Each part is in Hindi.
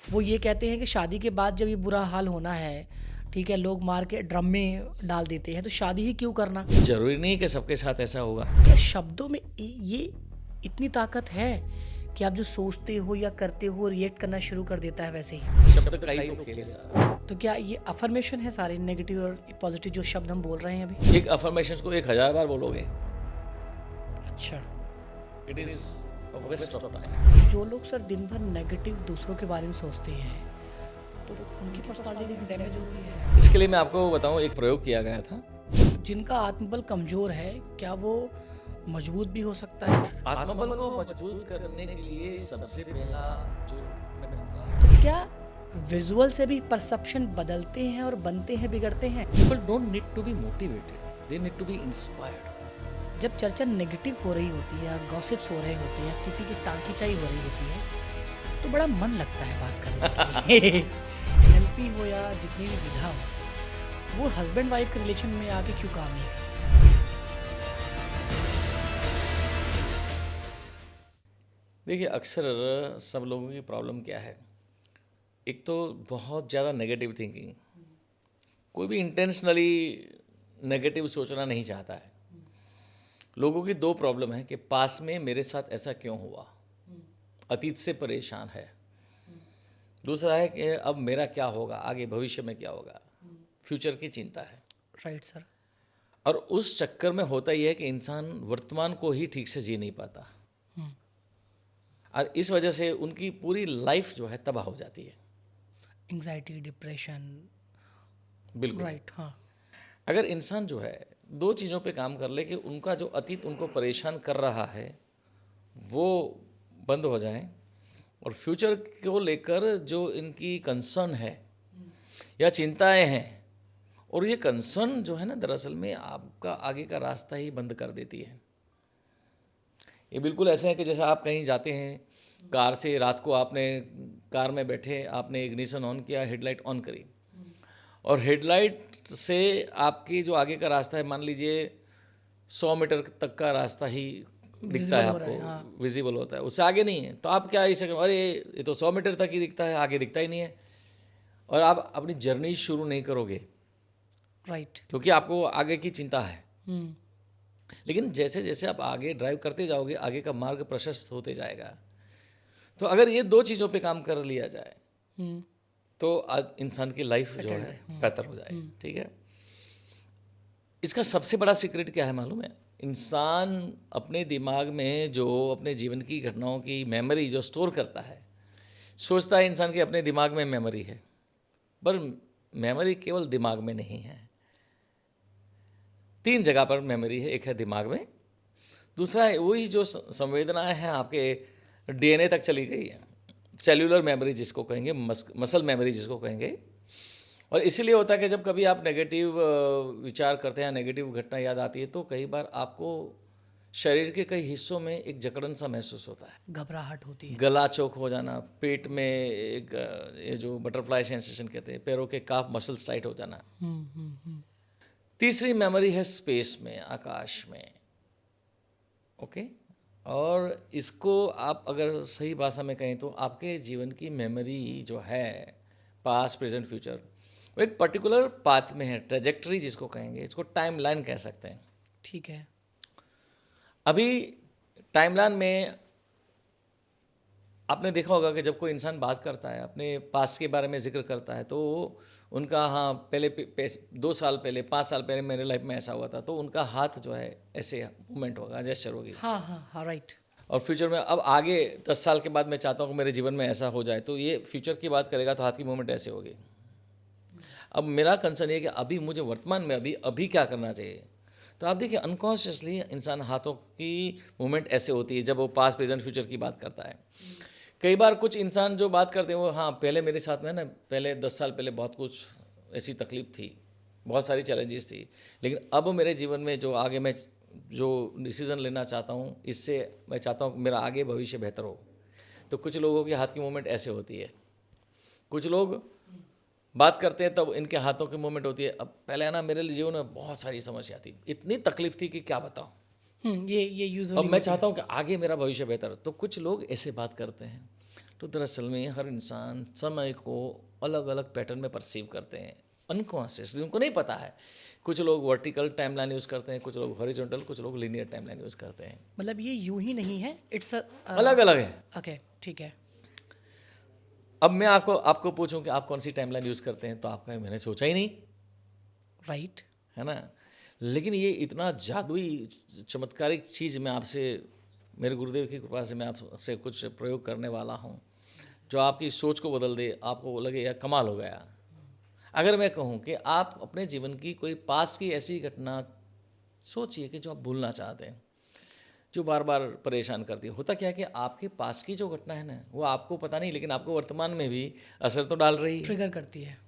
वो ये कहते हैं कि शादी के बाद जब ये बुरा हाल होना है, ठीक है, लोग मार के ड्रम में डाल देते हैं, तो शादी ही क्यों करना? ज़रूरी नहीं कि सबके साथ ऐसा होगा। क्या शब्दों में ये इतनी ताकत है कि आप जो सोचते हो या करते हो रिएक्ट करना शुरू कर देता है वैसे ही? शब्द का ही तो खेल है सारा। तो क्या ये अफर्मेशन है सारे नेगेटिव और पॉजिटिव जो शब्द हम बोल रहे हैं अभी? एक अफ़र्मेशंस को 1000 बार बोलोगे, अच्छा। It is a waste of time. जो लोग सर दिन भर नेगेटिव दूसरों के बारे में सोचते हैं, तो उनकी पर्सनालिटी डैमेज होती है। इसके लिए मैं आपको बताऊँ, एक प्रयोग किया गया था। जिनका आत्मबल कमजोर है, क्या वो मजबूत भी हो सकता है? आत्मबल को मजबूत करने के लिए सबसे पहला जो मैं कहूँगा, तो क्या विजुअल से भी परसेप्शन बदलते हैं और बनते हैं, बिगड़ते हैं? People don't need to be motivated, they need to be inspired. जब चर्चा नेगेटिव हो रही होती है, गॉसिप्स हो रहे होते हैं, किसी की टांकीचाई हो रही होती है, तो बड़ा मन लगता है बात करने के लिए। एनएलपी हो या जितनी भी विधा हो, वो हस्बैंड वाइफ के रिलेशन में आके क्यों काम नहीं करते? देखिए, अक्सर सब लोगों की प्रॉब्लम क्या है, एक तो बहुत ज़्यादा नेगेटिव थिंकिंग। कोई भी इंटेंशनली नेगेटिव सोचना नहीं चाहता है। लोगों की दो प्रॉब्लम है कि पास्ट में मेरे साथ ऐसा क्यों हुआ, अतीत से परेशान है। दूसरा है कि अब मेरा क्या होगा, आगे भविष्य में क्या होगा, फ्यूचर की चिंता है। Right sir. और उस चक्कर में होता ही है कि इंसान वर्तमान को ही ठीक से जी नहीं पाता, और इस वजह से उनकी पूरी लाइफ जो है तबाह हो जाती है। Anxiety, depression. बिल्कुल। राइट, हाँ। अगर इंसान जो है दो चीज़ों पे काम कर ले कि उनका जो अतीत उनको परेशान कर रहा है वो बंद हो जाए, और फ्यूचर को लेकर जो इनकी कंसर्न है या चिंताएं हैं, और ये कंसर्न जो है ना, दरअसल में आपका आगे का रास्ता ही बंद कर देती है। ये बिल्कुल ऐसे है कि जैसे आप कहीं जाते हैं कार से, रात को आपने कार में बैठे, आपने इग्निशन ऑन किया, हेडलाइट ऑन करी, और हेडलाइट से आपकी जो आगे का रास्ता है, मान लीजिए 100 मीटर तक का रास्ता ही दिखता है विजिबल हो रहा है, आपको, हाँ। विजिबल होता है, उससे आगे नहीं है। तो आप क्या ऐसे करो, अरे ये तो 100 मीटर तक ही दिखता है, आगे दिखता ही नहीं है, और आप अपनी जर्नी शुरू नहीं करोगे राइट। क्योंकि आपको आगे की चिंता है। हम्म। लेकिन जैसे जैसे आप आगे ड्राइव करते जाओगे, आगे का मार्ग प्रशस्त होते जाएगा। तो अगर ये दो चीज़ों पे काम कर लिया जाए हम्म। तो आज इंसान की लाइफ जो Settled है है। बेहतर हो जाए। ठीक है। इसका सबसे बड़ा सीक्रेट क्या है मालूम है? इंसान अपने दिमाग में जो अपने जीवन की घटनाओं की मेमोरी जो स्टोर करता है, सोचता है इंसान के अपने दिमाग में मेमोरी है, पर मेमोरी केवल दिमाग में नहीं है। 3 जगह पर मेमोरी है। एक है दिमाग में, दूसरा है वही जो संवेदनाएं हैं आपके डीएनए तक चली गई है, सेल्यूलर मेमोरी जिसको कहेंगे, मसल मेमोरी जिसको कहेंगे। और इसीलिए होता है कि जब कभी आप नेगेटिव विचार करते हैं, नेगेटिव घटना याद आती है, तो कई बार आपको शरीर के कई हिस्सों में एक जकड़न सा महसूस होता है, घबराहट होती है। गला चौक हो जाना, पेट में एक ये जो बटरफ्लाई सेंसेशन कहते हैं, पैरों के काफ मसल्स टाइट हो जाना। तीसरी मेमोरी है स्पेस में, आकाश में। ओके। और इसको आप अगर सही भाषा में कहें तो आपके जीवन की मेमोरी जो है, पास्ट प्रेजेंट फ्यूचर, वो एक पर्टिकुलर पाथ में है, ट्रेजेक्टरी जिसको कहेंगे, इसको टाइमलाइन कह सकते हैं। ठीक है। अभी टाइमलाइन में आपने देखा होगा कि जब कोई इंसान बात करता है, अपने पास्ट के बारे में जिक्र करता है, तो उनका, हाँ पहले 2 साल पहले, 5 साल पहले मेरे लाइफ में ऐसा हुआ था, तो उनका हाथ जो है ऐसे मूवमेंट होगा, जेस्चर होगी। हाँ हाँ हाँ, राइट। और फ्यूचर में अब आगे 10 साल के बाद मैं चाहता हूँ कि मेरे जीवन में ऐसा हो जाए, तो ये फ्यूचर की बात करेगा तो हाथ की मूवमेंट ऐसे होगी। अब मेरा कंसर्न ये कि अभी मुझे वर्तमान में अभी अभी क्या करना चाहिए। तो आप देखिए, अनकॉन्शियसली इंसान हाथों की मूवमेंट ऐसे होती है जब वो पास्ट प्रेजेंट फ्यूचर की बात करता है। कई बार कुछ इंसान जो बात करते हैं वो, हाँ पहले मेरे साथ में ना, पहले 10 साल पहले बहुत कुछ ऐसी तकलीफ थी, बहुत सारी चैलेंजेस थी, लेकिन अब मेरे जीवन में जो आगे मैं जो डिसीज़न लेना चाहता हूँ, इससे मैं चाहता हूँ कि मेरा आगे भविष्य बेहतर हो। तो कुछ लोगों की हाथ की मूवमेंट ऐसे होती है। कुछ लोग बात करते हैं तब इनके हाथों की मूवमेंट होती है। अब पहले है ना, मेरे जीवन में बहुत सारी समस्या थी, इतनी तकलीफ थी कि क्या बताऊँ। ये अब यूजुअली मैं चाहता हूँ कि आगे मेरा भविष्य बेहतर हो, तो कुछ लोग ऐसे बात करते हैं। तो दरअसल में हर इंसान समय को अलग अलग पैटर्न में परसीव करते हैं, अनकॉन्शियसली उनको नहीं पता है। कुछ लोग वर्टिकल टाइमलाइन यूज़ करते हैं, कुछ लोग हॉरिजॉन्टल, कुछ लोग लीनियर टाइमलाइन यूज़ करते हैं। मतलब ये यूं ही नहीं है, इट्स अलग अलग है। ओके, ठीक है। अब मैं आपको आपको पूछूं कि आप कौन सी टाइमलाइन यूज़ करते हैं, तो आप कहें मैंने सोचा ही नहीं, राइट। है ना। लेकिन ये इतना जादुई चमत्कारिक चीज़ मैं आपसे, मेरे गुरुदेव की कृपा से मैं आपसे कुछ प्रयोग करने वाला हूँ जो आपकी सोच को बदल दे, आपको लगे यार कमाल हो गया। अगर मैं कहूँ कि आप अपने जीवन की कोई पास्ट की ऐसी घटना सोचिए कि जो आप भूलना चाहते हैं, जो बार बार परेशान करती है। होता क्या है कि आपके पास्ट की जो घटना है ना, वो आपको पता नहीं, लेकिन आपको वर्तमान में भी असर तो डाल रही है, ट्रिगर करती है,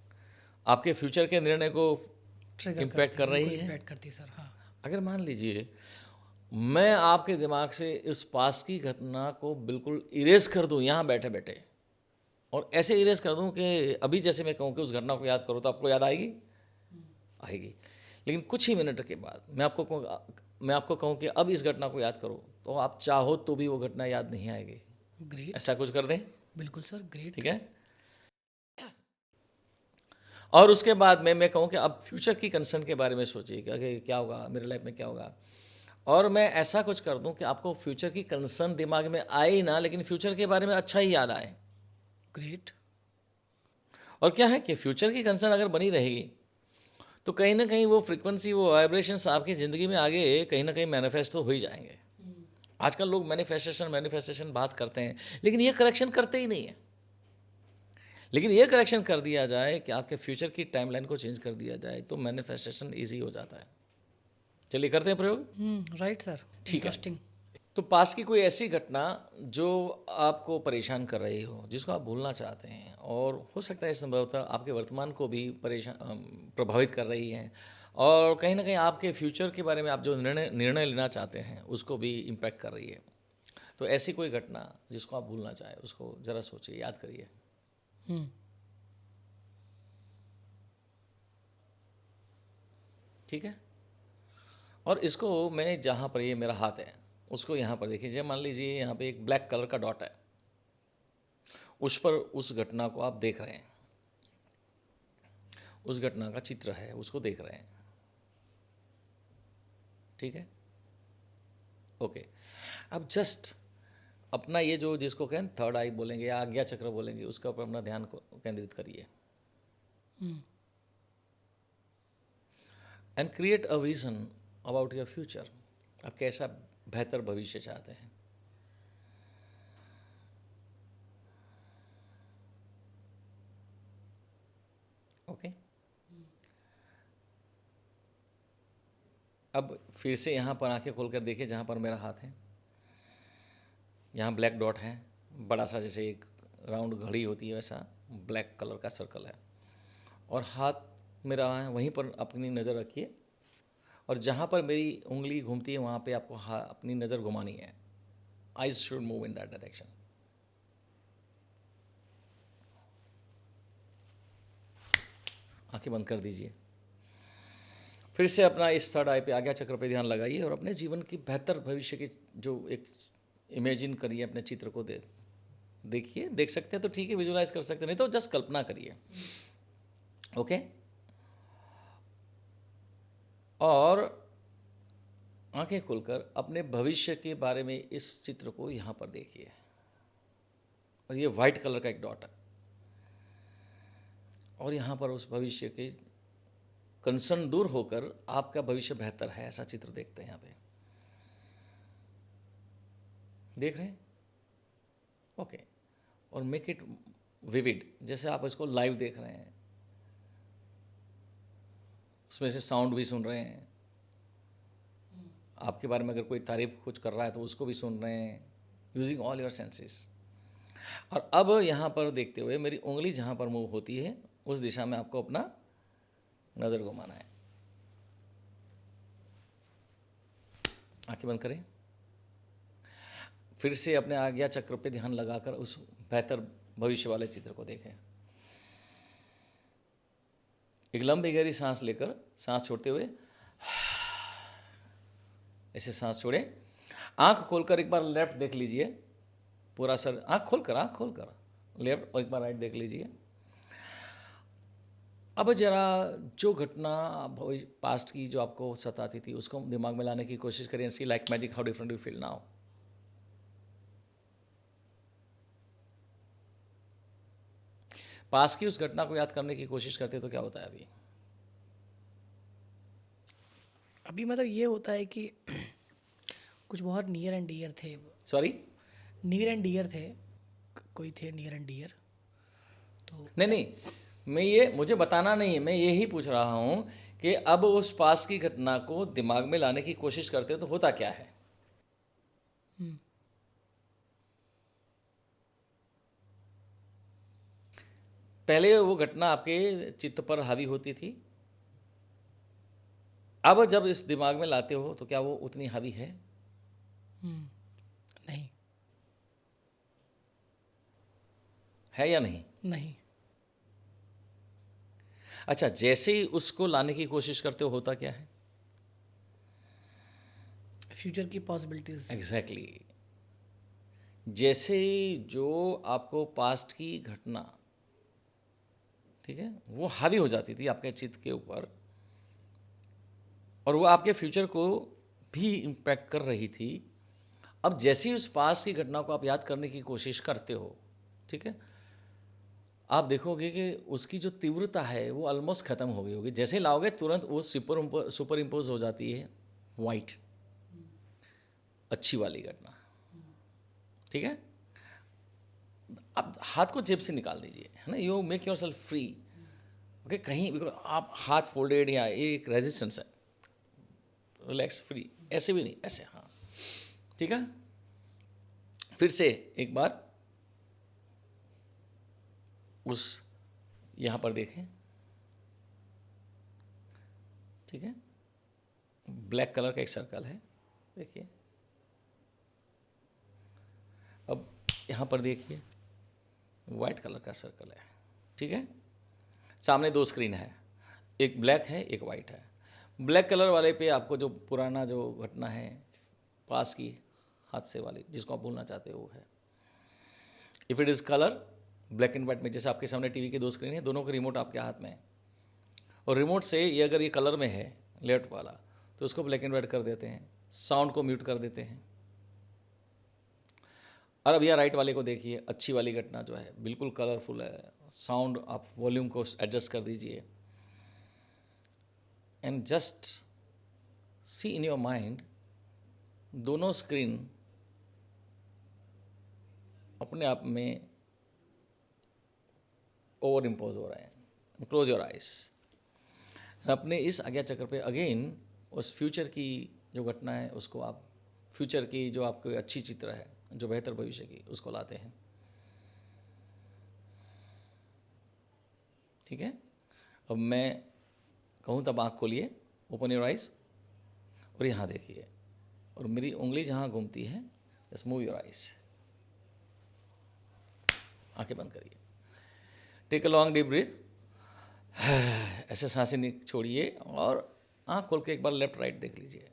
आपके फ्यूचर के निर्णय को ट्रिगर इम्पैक्ट कर रही है। इम्पैक्ट करती है सर, हाँ। अगर मान लीजिए मैं आपके दिमाग से इस पास्ट की घटना को बिल्कुल इरेज कर दूं यहाँ बैठे बैठे, और ऐसे इरेज कर दूं कि अभी जैसे मैं कहूँ कि उस घटना को याद करो, तो आपको याद आएगी? आएगी। लेकिन कुछ ही मिनट के बाद मैं आपको कहूँ कि अब इस घटना को याद करो, तो आप चाहो तो भी वो घटना याद नहीं आएगी। ग्रेट, ऐसा कुछ कर दें? बिल्कुल सर, ग्रेट। ठीक है। और उसके बाद में मैं कहूँ कि अब फ्यूचर की कंसर्न के बारे में सोचिए कि क्या होगा मेरे लाइफ में, क्या होगा। और मैं ऐसा कुछ कर दूं कि आपको फ्यूचर की कंसर्न दिमाग में आए ही ना, लेकिन फ्यूचर के बारे में अच्छा ही याद आए। ग्रेट। और क्या है कि फ्यूचर की कंसर्न अगर बनी रहेगी तो कहीं ना कहीं वो फ्रीक्वेंसी, वो वाइब्रेशंस आपकी ज़िंदगी में आगे कहीं ना कहीं मैनिफेस्ट तो हो ही जाएंगे। आजकल लोग मैनिफेस्टेशन बात करते हैं, लेकिन ये करेक्शन करते ही नहीं है। लेकिन ये करेक्शन कर दिया जाए कि आपके फ्यूचर की टाइमलाइन को चेंज कर दिया जाए, तो मैनिफेस्टेशन ईजी हो जाता है। चलिए करते हैं प्रयोग। राइट सर, ठीक है। इंटरेस्टिंग। तो पास्ट की कोई ऐसी घटना जो आपको परेशान कर रही हो, जिसको आप भूलना चाहते हैं, और हो सकता है संभवतः आपके वर्तमान को भी प्रभावित कर रही है, और कहीं ना कहीं आपके फ्यूचर के बारे में आप जो निर्णय लेना चाहते हैं उसको भी इम्पैक्ट कर रही है। तो ऐसी कोई घटना जिसको आप भूलना चाहें, उसको ज़रा सोचिए, याद करिए। ठीक है। और इसको मैं जहाँ पर, ये मेरा हाथ है, उसको यहाँ पर देखिए। मान लीजिए यहाँ पे एक ब्लैक कलर का डॉट है, उस पर उस घटना को आप देख रहे हैं, उस घटना का चित्र है, उसको देख रहे हैं। ठीक है, ओके। अब जस्ट अपना ये जो, जिसको कहें थर्ड आई बोलेंगे या आज्ञा चक्र बोलेंगे, उसका ऊपर अपना ध्यान को केंद्रित करिए and create a vision about your future. आप कैसा बेहतर भविष्य चाहते हैं। ओके। अब फिर से यहाँ पर आंखें खोलकर देखिए, जहाँ पर मेरा हाथ है, यहाँ ब्लैक डॉट है, बड़ा सा, जैसे एक राउंड घड़ी होती है वैसा ब्लैक कलर का सर्कल है, और हाथ मेरा है, वहीं पर अपनी नज़र रखिए, और जहाँ पर मेरी उंगली घूमती है वहाँ पे आपको अपनी नज़र घुमानी है। Eyes should move in that direction. आंखें बंद कर दीजिए। फिर से अपना इस थर्ड आई पे, आज्ञा चक्र पे ध्यान लगाइए, और अपने जीवन की बेहतर भविष्य की जो एक इमेजिन करिए, अपने चित्र को देखिए। देख सकते हैं तो ठीक है, विजुलाइज कर सकते हैं, नहीं तो जस्ट कल्पना करिए। ओके। और आंखें खोलकर अपने भविष्य के बारे में इस चित्र को यहाँ पर देखिए, और ये वाइट कलर का एक डॉट है, और यहाँ पर उस भविष्य के कंसर्न दूर होकर आपका भविष्य बेहतर है, ऐसा चित्र देखते हैं यहाँ पे। देख रहे हैं? ओके। और मेक इट विविड, जैसे आप इसको लाइव देख रहे हैं, उसमें से साउंड भी सुन रहे हैं, आपके बारे में अगर कोई तारीफ कुछ कर रहा है तो उसको भी सुन रहे हैं, यूजिंग ऑल योर सेंसेस। और अब यहाँ पर देखते हुए मेरी उंगली जहाँ पर मूव होती है उस दिशा में आपको अपना नज़र घुमाना है। आंखें बंद करें। फिर से अपने आज्ञा चक्र पे ध्यान लगाकर उस बेहतर भविष्य वाले चित्र को देखें। एक लंबी गहरी सांस लेकर, सांस छोड़ते हुए ऐसे सांस छोड़े। आंख खोलकर एक बार लेफ्ट देख लीजिए, पूरा सर, आंख खोलकर लेफ्ट और एक बार राइट देख लीजिए। अब जरा जो घटना पास्ट की जो आपको सताती थी उसको दिमाग में लाने की कोशिश करिए। See like magic how different you feel now. Past की उस घटना को याद करने की कोशिश करते तो क्या होता है अभी? अभी मतलब ये होता है कि कुछ बहुत नियर एंड डियर थे, सॉरी, नियर एंड डियर थे, कोई थे नियर एंड डियर, तो नहीं नहीं, मैं ये मुझे बताना नहीं है, मैं यही पूछ रहा हूँ कि अब उस पास्ट की घटना को दिमाग में लाने की कोशिश करते हो तो होता क्या है? पहले वो घटना आपके चित्त पर हावी होती थी, अब जब इस दिमाग में लाते हो तो क्या वो उतनी हावी है? नहीं, है या नहीं? नहीं, अच्छा, जैसे ही उसको लाने की कोशिश करते हो होता क्या है? फ्यूचर की पॉसिबिलिटीज। एग्जैक्टली जैसे ही जो आपको पास्ट की घटना, ठीक है, वो हावी हो जाती थी आपके चित्त के ऊपर और वो आपके फ्यूचर को भी इम्पैक्ट कर रही थी, अब जैसे ही उस पास्ट की घटना को आप याद करने की कोशिश करते हो, ठीक है, आप देखोगे कि उसकी जो तीव्रता है वो ऑलमोस्ट ख़त्म हो गई होगी। जैसे ही लाओगे तुरंत वो सुपर इम्पोज हो जाती है वाइट, अच्छी वाली घटना, ठीक है। आप हाथ को जेब से निकाल दीजिए, है ना, you make your self free, okay. कहीं because आप हाथ फोल्डेड या एक रेजिस्टेंस है, रिलैक्स फ्री, ऐसे भी नहीं, ऐसे, हाँ, ठीक है। फिर से एक बार उस यहाँ पर देखें, ठीक है, ब्लैक कलर का एक सर्कल है, देखिए। अब यहाँ पर देखिए वाइट कलर का सर्कल है, ठीक है। सामने दो स्क्रीन है, एक ब्लैक है एक वाइट है। ब्लैक कलर वाले पे आपको जो पुराना जो घटना है पास की हादसे वाली जिसको आप भूलना चाहते हो वो है। If it is colour black and white में, जैसे आपके सामने टीवी के दो स्क्रीन है, दोनों का रिमोट आपके हाथ में है और रिमोट से ये अगर ये कलर में है लेफ्ट वाला तो उसको ब्लैक एंड वाइट कर देते हैं, साउंड को म्यूट कर देते हैं। और अब यह राइट वाले को देखिए, अच्छी वाली घटना जो है बिल्कुल कलरफुल है, साउंड आप वॉल्यूम को एडजस्ट कर दीजिए and just see in your mind दोनों स्क्रीन अपने आप में ओवर इम्पोज हो रहे हैं। क्लोज योर आइज, अपने इस आज्ञा चक्र पे अगेन उस फ्यूचर की जो घटना है उसको आप, फ्यूचर की जो आपको अच्छी चित्र है, जो बेहतर भविष्य की, उसको लाते हैं, ठीक है। अब मैं कहूँ तब आँख खोलिए, ओपन योर आइज और यहाँ देखिए और मेरी उंगली जहाँ घूमती है जस्ट मूव योर आइज, आंखें बंद करिए, take a long deep breath, ऐसे सांसें छोड़िए और आँख खोल के एक बार लेफ्ट राइट देख लीजिए।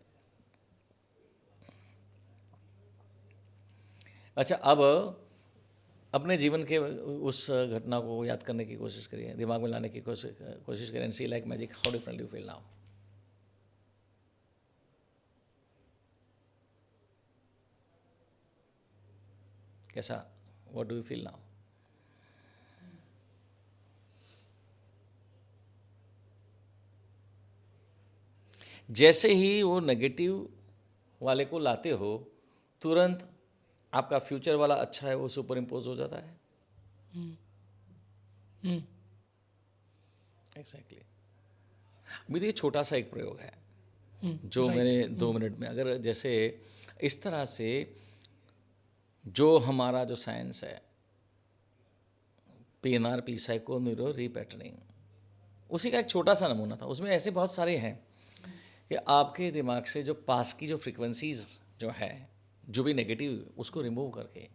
अच्छा, अब अपने जीवन के उस घटना को याद करने की कोशिश करिए, दिमाग में लाने की कोशिश करें। See like magic how different you feel now. कैसा, what do you feel now? जैसे ही वो नेगेटिव वाले को लाते हो तुरंत आपका फ्यूचर वाला अच्छा है वो सुपर इम्पोज हो जाता है। एग्जैक्टली। अभी तो ये छोटा सा एक प्रयोग है जो मैंने 2 मिनट में, अगर जैसे इस तरह से जो हमारा जो साइंस है PNRP, साइको न्यूरो रीपैटर्निंग, उसी का एक छोटा सा नमूना था। उसमें ऐसे बहुत सारे हैं कि आपके दिमाग से जो पास की जो फ्रीक्वेंसीज जो है, जो भी नेगेटिव, उसको रिमूव करके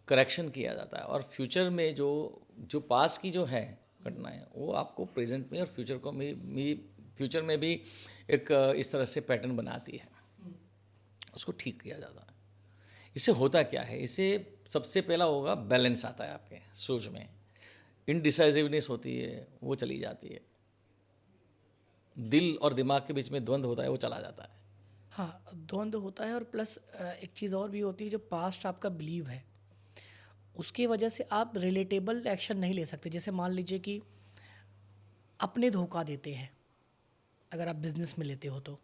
करेक्शन किया जाता है और फ्यूचर में जो पास की जो है घटनाएं वो आपको प्रेजेंट में और फ्यूचर को फ्यूचर में भी एक इस तरह से पैटर्न बनाती है, उसको ठीक किया जाता है। इससे होता क्या है, इससे सबसे पहला होगा बैलेंस आता है आपके सोच में, इनडिसाइसिवनेस होती है वो चली जाती है, दिल और दिमाग के बीच में द्वंद्व होता है वो चला जाता है। हाँ, द्वंद्व होता है और प्लस एक चीज़ और भी होती है, जो पास्ट आपका बिलीव है उसकी वजह से आप रिलेटेबल एक्शन नहीं ले सकते। जैसे मान लीजिए कि अपने धोखा देते हैं, अगर आप बिजनेस में लेते हो तो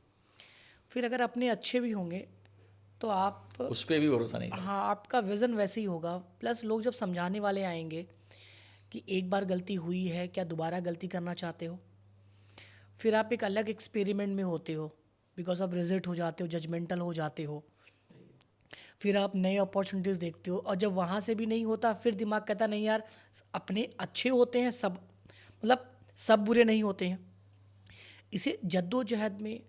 फिर अगर अपने अच्छे भी होंगे तो आप, उस पर भी भरोसा नहीं करें। हाँ, आपका विज़न वैसे ही होगा। प्लस लोग जब समझाने वाले आएंगे कि एक बार गलती हुई है, क्या दोबारा गलती करना चाहते हो, फिर आप एक अलग एक्सपेरिमेंट में होते हो, बिकॉज आप रिजल्ट हो जाते हो, जजमेंटल हो जाते हो, फिर आप नए अपॉर्चुनिटीज़ देखते हो, और जब वहाँ से भी नहीं होता फिर दिमाग कहता नहीं यार, अपने अच्छे होते हैं सब, मतलब सब बुरे नहीं होते हैं। इसे जद्दोजहद में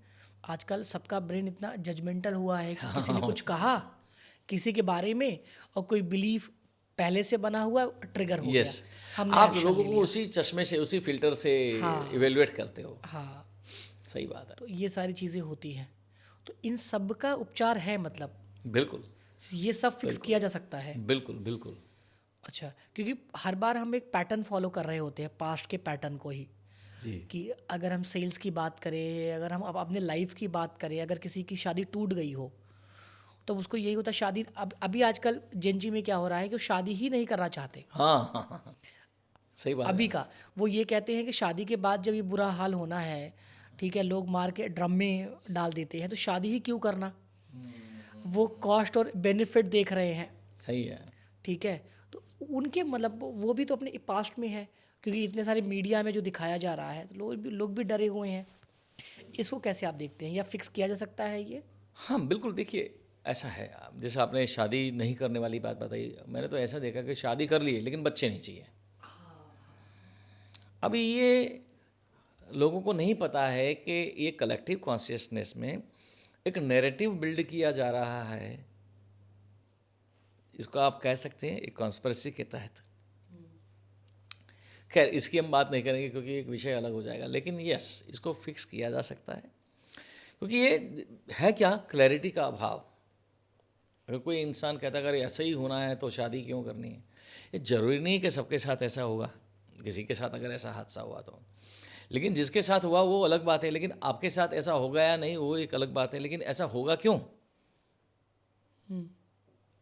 आजकल सबका ब्रेन इतना जजमेंटल हुआ है कि किसी ने कुछ कहा किसी के बारे में और कोई बिलीफ पहले से बना हुआ ट्रिगर हो यस, गया, हमने आप एक्शन लोगों ले को लिया। उसी चश्मे से उसी फिल्टर से हाँ। इवेल्युएट करते हो। हाँ, सही बात है। तो ये सारी चीज़ें होती हैं, तो इन सब का उपचार है, मतलब बिल्कुल ये सब फिक्स किया जा सकता है। बिल्कुल बिल्कुल। अच्छा, क्योंकि हर बार हम एक पैटर्न फॉलो कर रहे होते हैं, पास्ट के पैटर्न को ही, जी कि अगर हम सेल्स की बात करें, अगर हम अब अपने लाइफ की बात करें, अगर किसी की शादी टूट गई हो तो उसको यही होता है शादी। अब अभी आजकल जेनजी में क्या हो रहा है कि वो शादी ही नहीं करना चाहते। हाँ हाँ हाँ हाँ, सही बात अभी है। का वो ये कहते हैं कि शादी के बाद जब ये बुरा हाल होना है, ठीक है, लोग मार के ड्रम में डाल देते हैं, तो शादी ही क्यों करना। वो कॉस्ट और बेनिफिट देख रहे हैं, सही है। ठीक है। तो उनके मतलब वो भी तो अपने पास्ट में है, क्योंकि इतने सारे मीडिया में जो दिखाया जा रहा है, तो लोग भी डरे हुए हैं। इसको कैसे आप देखते हैं, या फिक्स किया जा सकता है ये? हाँ बिल्कुल, देखिए ऐसा है, जैसे आपने शादी नहीं करने वाली बात बताई, मैंने तो ऐसा देखा कि शादी कर ली लेकिन बच्चे नहीं चाहिए। अभी ये लोगों को नहीं पता है कि ये कलेक्टिव कॉन्शियसनेस में एक नैरेटिव बिल्ड किया जा रहा है, इसको आप कह सकते हैं एक कॉन्स्पिरेसी के तहत। खैर इसकी हम बात नहीं करेंगे क्योंकि एक विषय अलग हो जाएगा, लेकिन यस इसको फिक्स किया जा सकता है, क्योंकि ये है क्या, क्लैरिटी का अभाव। अगर कोई इंसान कहता अगर ऐसा ही होना है तो शादी क्यों करनी है, ये ज़रूरी नहीं कि सबके साथ ऐसा होगा, किसी के साथ अगर ऐसा हादसा हुआ तो, लेकिन जिसके साथ हुआ वो अलग बात है, लेकिन आपके साथ ऐसा होगा या नहीं वो एक अलग बात है, लेकिन ऐसा होगा क्यों।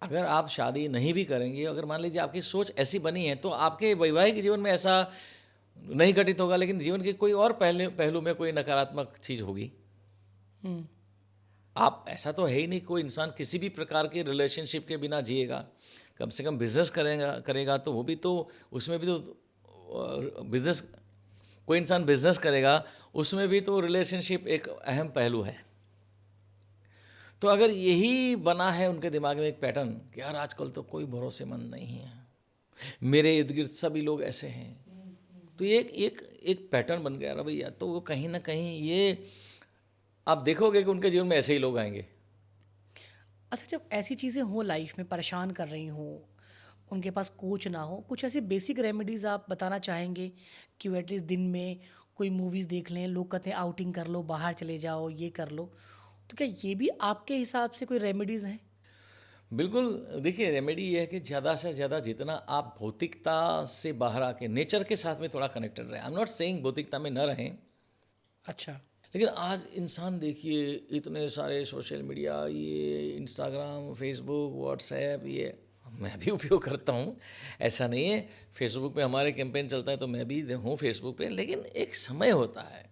अगर आप शादी नहीं भी करेंगे, अगर मान लीजिए आपकी सोच ऐसी बनी है, तो आपके वैवाहिक जीवन में ऐसा नहीं घटित होगा, लेकिन जीवन के कोई और पहलू में कोई नकारात्मक चीज़ होगी। आप, ऐसा तो है ही नहीं कोई इंसान किसी भी प्रकार के रिलेशनशिप के बिना जिएगा। कम से कम बिजनेस करेगा तो वो भी तो, उसमें भी तो बिजनेस, कोई इंसान बिजनेस करेगा उसमें भी तो रिलेशनशिप एक अहम पहलू है। तो अगर यही बना है उनके दिमाग में एक पैटर्न कि यार आजकल तो कोई भरोसेमंद नहीं है, मेरे इर्द गिर्द सभी लोग ऐसे हैं, तो ये एक पैटर्न बन गया रवैया, तो वो कहीं ना कहीं ये आप देखोगे कि उनके जीवन में ऐसे ही लोग आएंगे। अच्छा, जब ऐसी चीज़ें हों लाइफ में, परेशान कर रही हों, उनके पास कोच ना हो, कुछ ऐसी बेसिक रेमेडीज़ आप बताना चाहेंगे कि वो एटलीस्ट दिन में कोई मूवीज़ देख लें। लोग कहते हैं आउटिंग कर लो, बाहर चले जाओ, ये कर लो, तो क्या ये भी आपके हिसाब से कोई रेमेडीज़ हैं? बिल्कुल, देखिए रेमेडी ये है कि ज़्यादा से ज़्यादा जितना आप भौतिकता से बाहर आके नेचर के साथ में थोड़ा कनेक्टेड रहें। आई एम नॉट सेइंग भौतिकता में न रहें, अच्छा। लेकिन आज इंसान देखिए इतने सारे सोशल मीडिया, ये इंस्टाग्राम, फेसबुक, व्हाट्सएप, ये मैं भी उपयोग करता हूँ, ऐसा नहीं है। फेसबुक पे हमारे कैंपेन चलता है तो मैं भी हूँ फेसबुक पे, लेकिन एक समय होता है,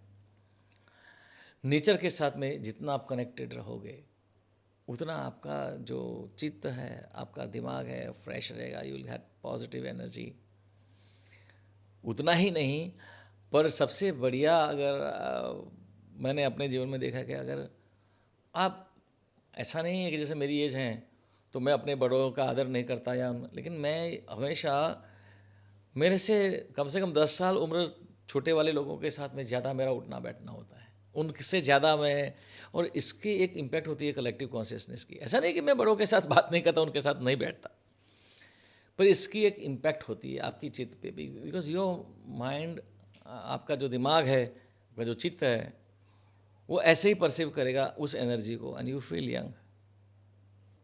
नेचर के साथ में जितना आप कनेक्टेड रहोगे उतना आपका जो चित्त है, आपका दिमाग है, फ्रेश रहेगा, you will have positive energy. उतना ही नहीं, पर सबसे बढ़िया अगर मैंने अपने जीवन में देखा कि अगर आप, ऐसा नहीं है कि जैसे मेरी एज है तो मैं अपने बड़ों का आदर नहीं करता, या लेकिन मैं हमेशा मेरे से कम 10 साल उम्र छोटे वाले लोगों के साथ में ज़्यादा मेरा उठना बैठना होता है, उनसे ज़्यादा मैं, और इसकी एक इम्पैक्ट होती है कलेक्टिव कॉन्शियसनेस की। ऐसा नहीं कि मैं बड़ों के साथ बात नहीं करता, उनके साथ नहीं बैठता, पर इसकी एक इम्पैक्ट होती है आपकी चित्त पे भी, बिकॉज योर माइंड, आपका जो दिमाग है, आपका जो चित्त है, वो ऐसे ही परसीव करेगा उस एनर्जी को, and you feel young.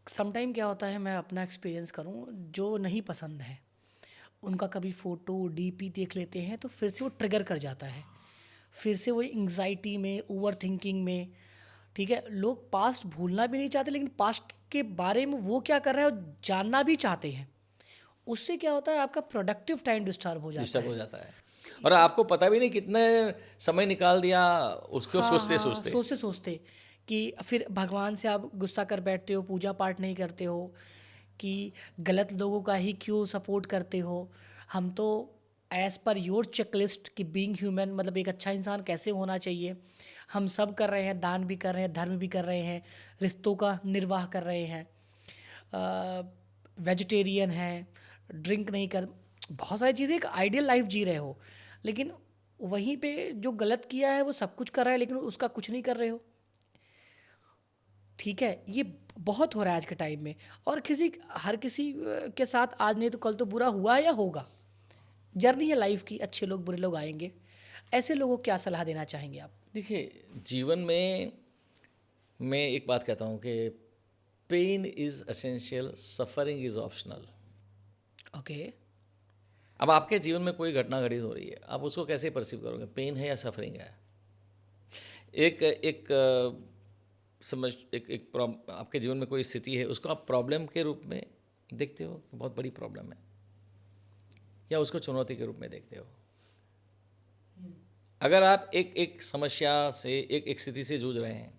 Sometime क्या होता है, मैं अपना एक्सपीरियंस करूं, जो नहीं पसंद है उनका कभी फ़ोटो डीपी देख लेते हैं तो फिर से वो ट्रिगर कर जाता है, फिर से वो एंग्जाइटी में, ओवर थिंकिंग में। ठीक है, लोग पास्ट भूलना भी नहीं चाहते, लेकिन पास्ट के बारे में वो क्या कर रहा है वो जानना भी चाहते हैं। उससे क्या होता है, आपका प्रोडक्टिव टाइम डिस्टर्ब हो जाता डिस्टर्ब है। हो जाता है और आपको पता भी नहीं कितने समय निकाल दिया उसको हाँ सोचते हाँ, सोचते। सोचते सोचते कि फिर भगवान से आप गुस्सा कर बैठते हो, पूजा पाठ नहीं करते हो, कि गलत लोगों का ही क्यों सपोर्ट करते हो। हम तो एज पर योर चेकलिस्ट कि बीइंग ह्यूमन मतलब एक अच्छा इंसान कैसे होना चाहिए, हम सब कर रहे हैं, दान भी कर रहे हैं, धर्म भी कर रहे हैं, रिश्तों का निर्वाह कर रहे हैं, वेजिटेरियन है, ड्रिंक नहीं कर, बहुत सारी चीज़ें, एक आइडियल लाइफ जी रहे हो, लेकिन वहीं पे जो गलत किया है वो सब कुछ कर रहा है लेकिन उसका कुछ नहीं कर रहे हो। ठीक है, ये बहुत हो रहा है आज के टाइम में। और हर किसी के साथ आज नहीं तो कल तो बुरा हुआ है या होगा। जर्नी है लाइफ की, अच्छे लोग बुरे लोग आएंगे। ऐसे लोगों को क्या सलाह देना चाहेंगे आप? देखिए, जीवन में मैं एक बात कहता हूँ कि pain is essential, suffering is optional. Okay. अब आपके जीवन में कोई घटना घटित हो रही है, आप उसको कैसे परसीव करोगे, पेन है या सफरिंग है? एक एक समझ एक आपके जीवन में कोई स्थिति है, उसको आप प्रॉब्लम के रूप में देखते हो कि बहुत बड़ी प्रॉब्लम है, या उसको चुनौती के रूप में देखते हो? अगर आप एक एक समस्या से, एक एक स्थिति से जूझ रहे हैं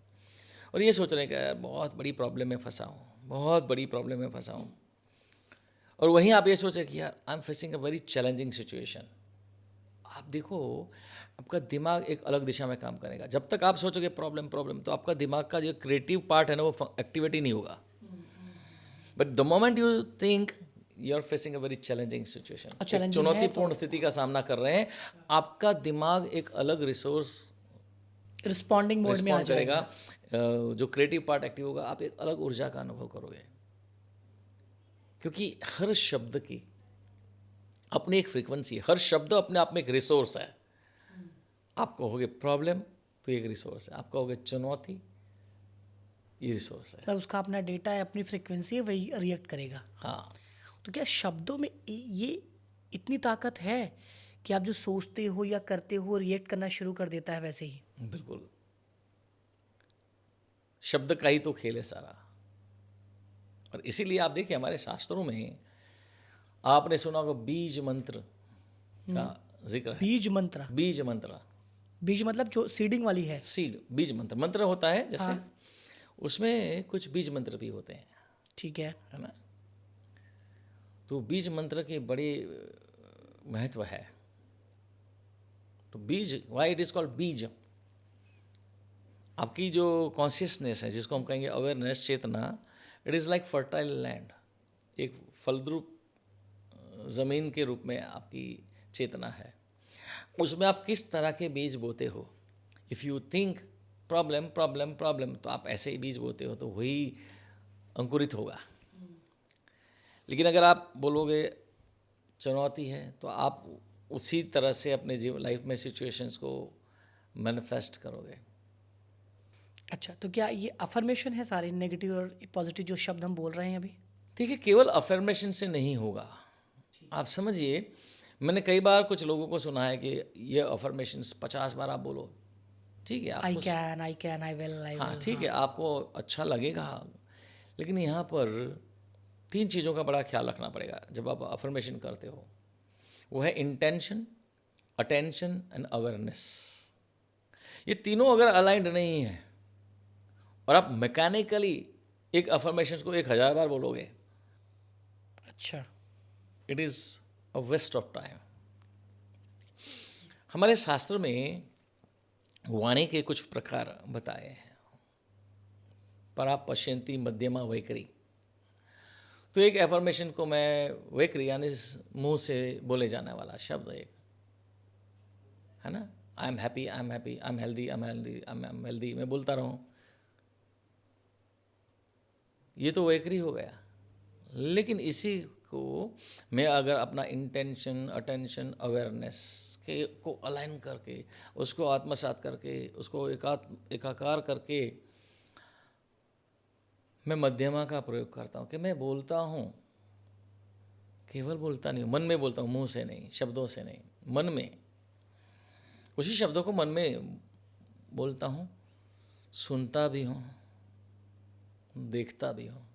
और ये सोच रहे हैं कि यार बहुत बड़ी प्रॉब्लम में फंसा हूँ, बहुत बड़ी प्रॉब्लम में फंसा हूँ, और वहीं आप ये सोचें कि यार I am facing a very challenging situation, आप देखो आपका दिमाग एक अलग दिशा में काम करेगा। जब तक आप सोचोगे प्रॉब्लम प्रॉब्लम, तो आपका दिमाग का जो क्रिएटिव पार्ट है ना, वो एक्टिविटी नहीं होगा। But the moment you think you are facing a very challenging situation, एक चैलेंजिंग है चुनौतीपूर्ण स्थिति का सामना कर रहे हैं, आपका दिमाग एक अलग रिसोर्स रिस्पॉन्डिंग मोड में आ रिस्पॉन्ड जाएगा। करेगा, जो क्रिएटिव पार्ट एक्टिव होगा, आप एक अलग ऊर्जा का अनुभव करोगे, क्योंकि हर शब्द की अपनी एक फ्रीक्वेंसी है, हर शब्द अपने आप में एक रिसोर्स है। आप कहोगे प्रॉब्लम तो एक रिसोर्स है, आप कहोगे चुनौती, ये रिसोर्स है। मतलब उसका अपना डेटा है, अपनी फ्रिक्वेंसी है, वही रिएक्ट करेगा। हाँ, तो क्या शब्दों में ये इतनी ताकत है कि आप जो सोचते हो या करते हो रिएक्ट करना शुरू कर देता है वैसे ही? बिल्कुल, शब्द का ही तो खेल है सारा। और इसीलिए आप देखिए हमारे शास्त्रों में आपने सुना होगा बीज मंत्र का जिक्र है। बीज मंत्र? बीज मंत्र, बीज मतलब जो सीडिंग वाली है? सीड, बीज मंत्र, मंत्र होता है जैसे, उसमें कुछ बीज मंत्र भी होते हैं, ठीक है। है ना। तो बीज मंत्र के बड़े महत्व है। तो बीज, वाई इट इज कॉल्ड बीज, आपकी जो कॉन्शियसनेस है, जिसको हम कहेंगे अवेयरनेस, चेतना, it is like fertile land, एक फलद्रुप ज़मीन के रूप में आपकी चेतना है। उसमें आप किस तरह के बीज बोते हो, if you think problem problem problem, तो आप ऐसे ही बीज बोते हो तो वही अंकुरित होगा। लेकिन अगर आप बोलोगे चुनौती है, तो आप उसी तरह से अपने जीवन लाइफ में सिचुएशंस को मैनिफेस्ट करोगे। अच्छा, तो क्या ये अफर्मेशन है सारे नेगेटिव और पॉजिटिव जो शब्द हम बोल रहे हैं अभी? देखिए, केवल अफर्मेशन से नहीं होगा। आप समझिए, मैंने कई बार कुछ लोगों को सुना है कि ये अफर्मेशंस 50 बार आप बोलो, ठीक है, आई आपको can, I can, I will, I हाँ विल। ठीक है, आपको अच्छा लगेगा, लेकिन यहाँ पर 3 चीज़ों का बड़ा ख्याल रखना पड़ेगा जब आप अफर्मेशन करते हो। वो है इंटेंशन, अटेंशन एंड अवेयरनेस। ये तीनों अगर अलाइंड नहीं है और आप मैकेनिकली एक अफर्मेशन को 1000 बार बोलोगे, अच्छा। It is a waste of time. हमारे शास्त्र में वाणी के कुछ प्रकार बताए हैं। परा पश्यंती मध्यमा वैखरी, तो एक एफर्मेशन को मैं वैखरी यानी मुंह से बोले जाने वाला शब्द एक है ना, I am happy, I am happy, I am healthy, I am healthy, I am healthy, मैं बोलता रहूं, ये तो वैखरी हो गया। लेकिन इसी को मैं अगर अपना इंटेंशन, अटेंशन, अवेयरनेस के को अलाइन करके, उसको आत्मसात करके, उसको एकाकार करके मैं मध्यमा का प्रयोग करता हूँ कि मैं बोलता हूँ, केवल बोलता नहीं हूँ, मन में बोलता हूँ, मुंह से नहीं, शब्दों से नहीं, मन में। उसी शब्दों को मन में बोलता हूँ, सुनता भी हूँ, देखता भी हूँ।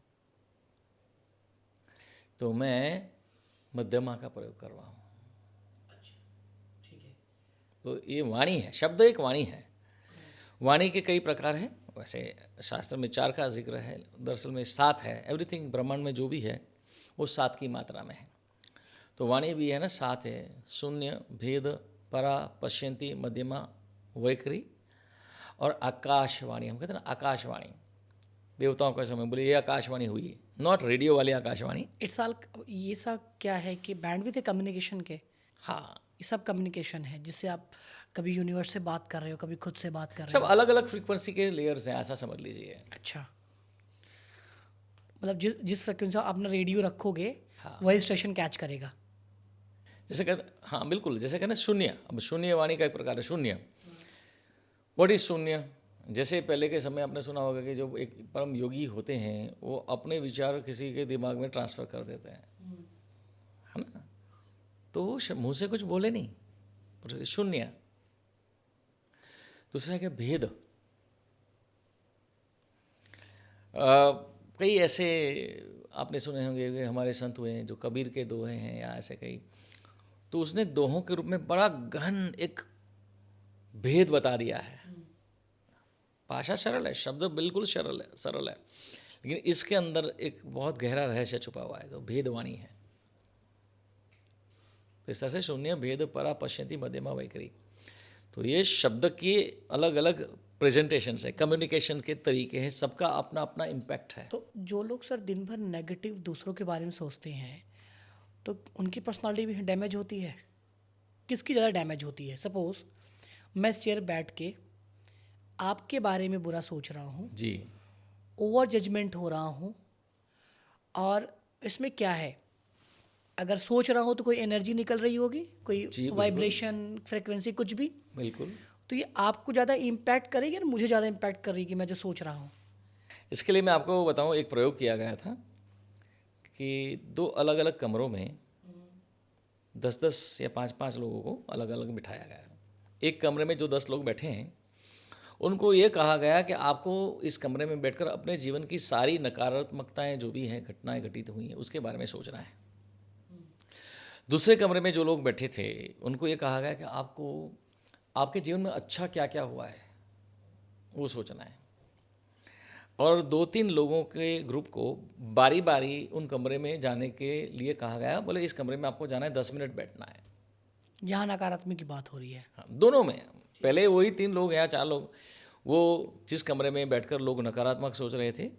तो मैं मध्यमा का प्रयोग कर रहा हूँ। ठीक है। तो ये वाणी है, शब्द एक वाणी है। वाणी के कई प्रकार हैं, वैसे शास्त्र में 4 का जिक्र है, दरअसल में 7 है। एवरीथिंग ब्रह्मांड में जो भी है वो 7 की मात्रा में है। तो वाणी भी है ना, 7 है। शून्य, भेद, परा, पश्यंती, मध्यमा, वैखरी और आकाशवाणी। हम कहते हैं ना आकाशवाणी, देवताओं का समय बोले ये आकाशवाणी हुई, नॉट रेडियो वाली आकाशवाणी। इट्स ऑल, ये सब क्या है कि बैंडविड्थ है कम्युनिकेशन के। हाँ, ये सब कम्युनिकेशन है, जिससे आप कभी यूनिवर्स से बात कर रहे हो, कभी खुद से बात कर रहे सब हो। अलग अलग फ्रीक्वेंसी के लेयर्स हैं, ऐसा समझ लीजिए। अच्छा, मतलब जिस जिस फ्रिक्वेंसी आप अपना रेडियो रखोगे, हाँ। वही स्टेशन कैच करेगा। जैसे कहते, हाँ बिल्कुल, जैसे कहना शून्य, अब शून्य वाणी का एक प्रकार है शून्य। व्हाट इज शून्य? जैसे पहले के समय आपने सुना होगा कि जो एक परम योगी होते हैं वो अपने विचार किसी के दिमाग में ट्रांसफ़र कर देते हैं, है ना? तो वो मुँह से कुछ बोले नहीं, पर शून्य। दूसरा है कि भेद। कई ऐसे आपने सुने होंगे कि हमारे संत हुए हैं जो कबीर के दोहे हैं या ऐसे कई, तो उसने दोहों के रूप में बड़ा गहन एक भेद बता दिया है। भाषा सरल है, शब्द बिल्कुल सरल है, लेकिन इसके अंदर एक बहुत गहरा रहस्य छुपा हुआ है, तो भेदवाणी है। तो इस तरह से शून्य, भेद, परा, पश्यंती, मध्यमा, वैखरी, तो ये शब्द के अलग अलग प्रेजेंटेशन है, कम्युनिकेशन के तरीके हैं, सबका अपना अपना इम्पैक्ट है। तो जो लोग सर दिन भर नेगेटिव दूसरों के बारे में सोचते हैं, तो उनकी पर्सनालिटी भी डैमेज होती है। किसकी ज़्यादा डैमेज होती है? सपोज़ मैं इस चेयर बैठ के आपके बारे में बुरा सोच रहा हूँ, जी, ओवर जजमेंट हो रहा हूँ, और इसमें क्या है, अगर सोच रहा हूँ तो कोई एनर्जी निकल रही होगी, जी, कोई बिल्कुल। वाइब्रेशन, फ्रिक्वेंसी, कुछ भी। बिल्कुल। तो ये आपको ज़्यादा इम्पैक्ट करेगी और मुझे ज़्यादा इम्पैक्ट करेगी, मैं जो सोच रहा हूँ। इसके लिए मैं आपको बताऊं, एक प्रयोग किया गया था कि 2 अलग अलग कमरों में 10-10 या 5-5 लोगों को अलग अलग बिठाया गया। एक कमरे में जो 10 लोग बैठे हैं उनको ये कहा गया कि आपको इस कमरे में बैठकर अपने जीवन की सारी नकारात्मकताएं जो भी हैं, घटनाएं घटित हुई हैं, उसके बारे में सोचना है। दूसरे कमरे में जो लोग बैठे थे उनको ये कहा गया कि आपको आपके जीवन में अच्छा क्या क्या हुआ है वो सोचना है। और 2-3 लोगों के ग्रुप को बारी बारी उन कमरे में जाने के लिए कहा गया, बोले इस कमरे में आपको जाना है, 10 मिनट बैठना है। जहाँ नकारात्मक की बात हो रही है। हाँ, दोनों में। पहले वही 3 लोग या 4 लोग, वो जिस कमरे में बैठकर लोग नकारात्मक सोच रहे थे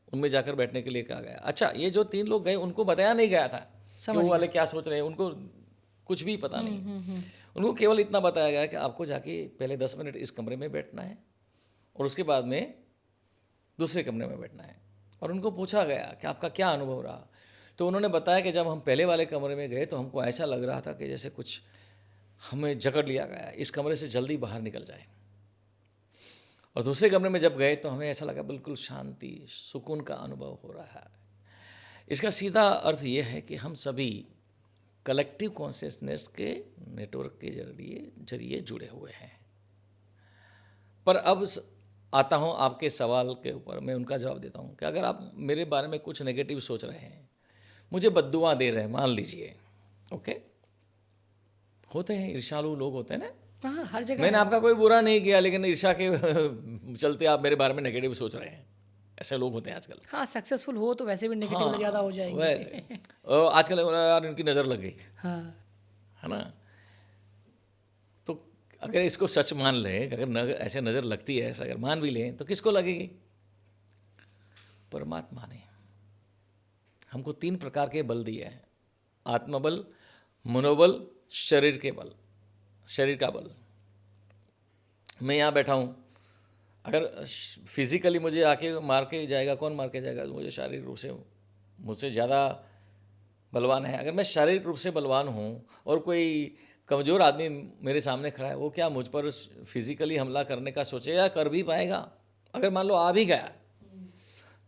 उनमें जाकर बैठने के लिए कहा गया। अच्छा, ये जो 3 लोग गए उनको बताया नहीं गया था कि वो वाले क्या सोच रहे हैं, उनको कुछ भी पता नहीं। उनको केवल इतना बताया गया कि आपको जाके पहले 10 मिनट इस कमरे में बैठना है और उसके बाद में दूसरे कमरे में बैठना है। और उनको पूछा गया कि आपका क्या अनुभव रहा, तो उन्होंने बताया कि जब हम पहले वाले कमरे में गए तो हमको ऐसा लग रहा था कि जैसे कुछ हमें जकड़ लिया गया, इस कमरे से जल्दी बाहर निकल जाए। और दूसरे कमरे में जब गए तो हमें ऐसा लगा बिल्कुल शांति, सुकून का अनुभव हो रहा है। इसका सीधा अर्थ ये है कि हम सभी कलेक्टिव कॉन्शियसनेस के नेटवर्क के जरिए जुड़े हुए हैं। पर अब आता हूँ आपके सवाल के ऊपर, मैं उनका जवाब देता हूँ कि अगर आप मेरे बारे में कुछ नेगेटिव सोच रहे हैं, मुझे बद्दुआ दे रहे हैं, मान लीजिए, ओके, होते हैं ईर्ष्यालु लोग होते हैं ना। हाँ, हर जगह मैंने है। आपका कोई बुरा नहीं किया, लेकिन ईर्ष्या के चलते आप मेरे बारे में नेगेटिव सोच रहे हैं, ऐसे लोग होते हैं आजकल। हाँ, सक्सेसफुल हो तो वैसे भी नेगेटिव हाँ, ज़्यादा हो जाएंगे। वैसे और आजकल यार इनकी नज़र लग गई, हाँ, है ना। तो अगर इसको सच मान लें, अगर ऐसे नज़र लगती है, ऐसा अगर मान भी लें तो किसको लगेगी? परमात्मा ने हमको 3 प्रकार के बल दिए हैं, आत्मबल, मनोबल, शरीर के बल, शरीर का बल। मैं यहाँ बैठा हूँ, अगर फिजिकली मुझे आके मार के जाएगा, कौन मार के जाएगा? मुझे शारीरिक रूप से मुझसे ज़्यादा बलवान है। अगर मैं शारीरिक रूप से बलवान हूँ और कोई कमज़ोर आदमी मेरे सामने खड़ा है, वो क्या मुझ पर फिजिकली हमला करने का सोचेगा? कर भी पाएगा? अगर मान लो आ भी गया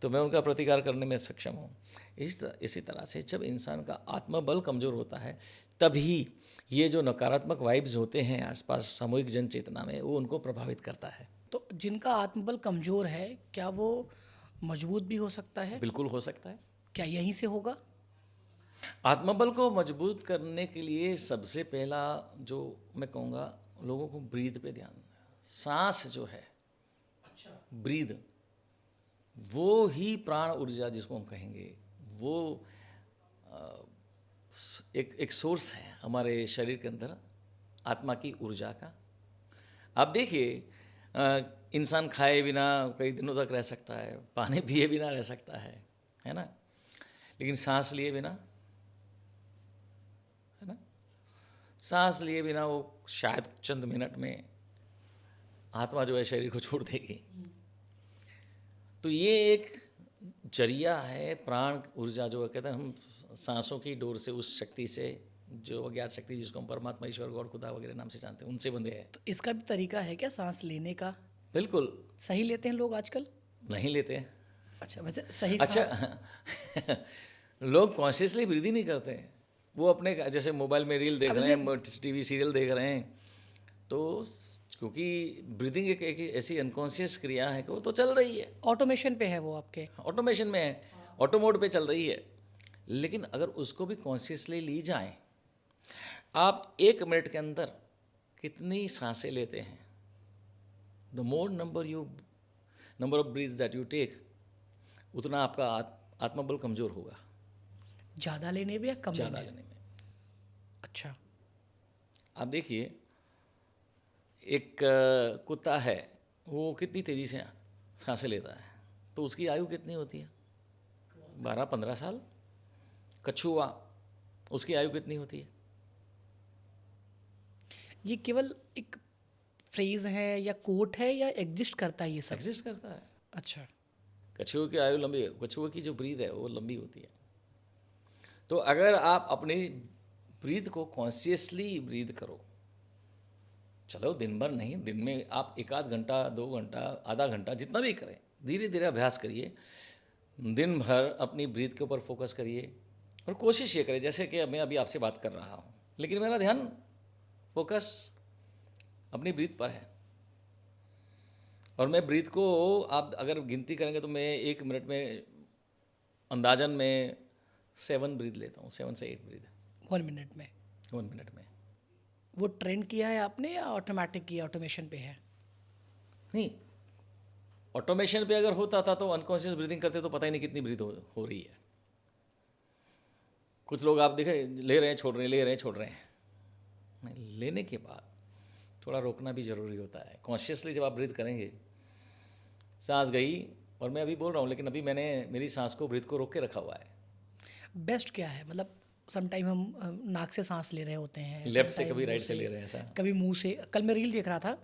तो मैं उनका प्रतिकार करने में सक्षम हूँ। इसी तरह से जब इंसान का आत्मबल कमज़ोर होता है तभी ये जो नकारात्मक वाइब्स होते हैं आसपास सामूहिक जन चेतना में, वो उनको प्रभावित करता है। तो जिनका आत्मबल कमजोर है, क्या वो मजबूत भी हो सकता है? बिल्कुल हो सकता है। क्या यहीं से होगा? आत्मबल को मजबूत करने के लिए सबसे पहला जो मैं कहूँगा, लोगों को ब्रीथ पे ध्यान, सांस जो है, ब्रीद, वो ही प्राण ऊर्जा जिसको हम कहेंगे, वो एक सोर्स है हमारे शरीर के अंदर आत्मा की ऊर्जा का। आप देखिए इंसान खाए बिना कई दिनों तक रह सकता है, पानी पिए बिना रह सकता है ना, लेकिन सांस लिए बिना, है ना, सांस लिए बिना वो शायद चंद मिनट में आत्मा जो है शरीर को छोड़ देगी। तो ये एक जरिया है, प्राण ऊर्जा जो कहते हैं हम, सांसों की डोर से, उस शक्ति से, जो अज्ञात शक्ति जिसको हम परमात्मा, ईश्वर, गॉड, खुदा वगैरह नाम से जानते हैं, उनसे बंधे हैं। तो इसका भी तरीका है क्या सांस लेने का? बिल्कुल। सही लेते हैं लोग आजकल? नहीं लेते हैं। अच्छा, वैसे सही अच्छा सांस लोग कॉन्शियसली ब्रीद ही नहीं करते हैं। वो अपने जैसे मोबाइल में रील देख रहे हैं, टीवी सीरियल देख रहे हैं, तो क्योंकि ब्रीदिंग एक ऐसी अनकॉन्शियस क्रिया है कि वो तो चल रही है, ऑटोमेशन पे है वो आपके। ऑटोमेशन में है, ऑटो मोड पे चल रही है। लेकिन अगर उसको भी कॉन्शियसली ली जाए, आप 1 मिनट के अंदर कितनी सांसें लेते हैं, the more number of breaths that you take, उतना आपका आत्मबल कमज़ोर होगा। ज़्यादा लेने में या कम ज़्यादा लेने लेने में। अच्छा। आप देखिए एक कुत्ता है, वो कितनी तेज़ी से सांसें लेता है, तो उसकी आयु कितनी होती है? 12-15 साल। कछुआ, उसकी आयु कितनी होती है? ये केवल एक फ्रेज है या कोट है या एग्जिस्ट करता है ये सब? एग्जिस्ट करता है। अच्छा। कछुए की आयु लंबी है, कछुए की जो ब्रीथ है वो लंबी होती है। तो अगर आप अपनी ब्रीथ को कॉन्शियसली ब्रीथ करो, चलो दिन भर नहीं, दिन में आप 1 आध घंटा, 2 घंटा, आधा घंटा, जितना भी करें, धीरे धीरे अभ्यास करिए। दिन भर अपनी ब्रीथ के ऊपर फोकस करिए और कोशिश ये करें, जैसे कि मैं अभी आपसे बात कर रहा हूँ, लेकिन मेरा ध्यान, फोकस अपनी ब्रीथ पर है, और मैं ब्रीथ को, आप अगर गिनती करेंगे तो मैं 1 मिनट में अंदाजन में 7 ब्रीथ लेता हूँ, 7 से 8 ब्रीथ 1 मिनट में। 1 मिनट में। वो ट्रेंड किया है आपने या ऑटोमेटिक किया, ऑटोमेशन पे है? नहीं, ऑटोमेशन पे अगर होता था तो अनकॉन्शियस ब्रीदिंग करते तो पता ही नहीं कितनी ब्रीथ हो रही है। कुछ लोग आप देखें, ले रहे हैं छोड़ रहे हैं, ले रहे हैं छोड़ रहे हैं। नहीं, लेने के बाद थोड़ा रोकना भी ज़रूरी होता है। कॉन्शियसली जब आप ब्रीथ करेंगे, सांस गई और मैं अभी बोल रहा हूँ, लेकिन अभी मैंने मेरी सांस को, ब्रीथ को रोक के रखा हुआ है। बेस्ट क्या है? मतलब समटाइम हम नाक से सांस ले रहे होते हैं, लेफ्ट से, sometime कभी मुंह राइट से ले रहे हैं ऐसा। कभी मुंह से। कल मैं रील देख रहा था,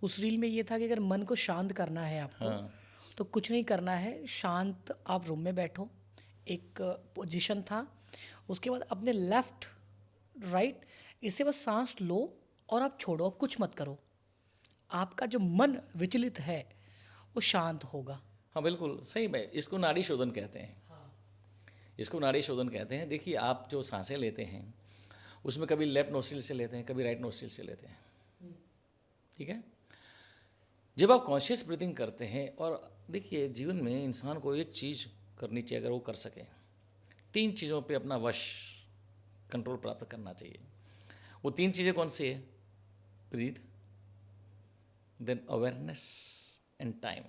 उस रील में ये था कि अगर मन को शांत करना है आपको, हाँ। तो कुछ नहीं करना है, शांत आप रूम में बैठो, एक पोजीशन था, उसके बाद अपने लेफ्ट राइट इससे बस सांस लो और आप छोड़ो, कुछ मत करो, आपका जो मन विचलित है वो शांत होगा। हाँ बिल्कुल सही है, इसको नाड़ी शोधन कहते हैं। इसको नाड़ी शोधन कहते हैं। देखिए, आप जो सांसें लेते हैं उसमें कभी लेफ्ट नोस्ट्रिल से लेते हैं, कभी राइट नोस्ट्रिल से लेते हैं, ठीक है। जब आप कॉन्शियस ब्रीथिंग करते हैं, और देखिए जीवन में इंसान को एक चीज़ करनी चाहिए, अगर वो कर सके, 3 चीज़ों पे अपना वश, कंट्रोल प्राप्त करना चाहिए। वो 3 चीज़ें कौन सी है? Breath, then awareness and time.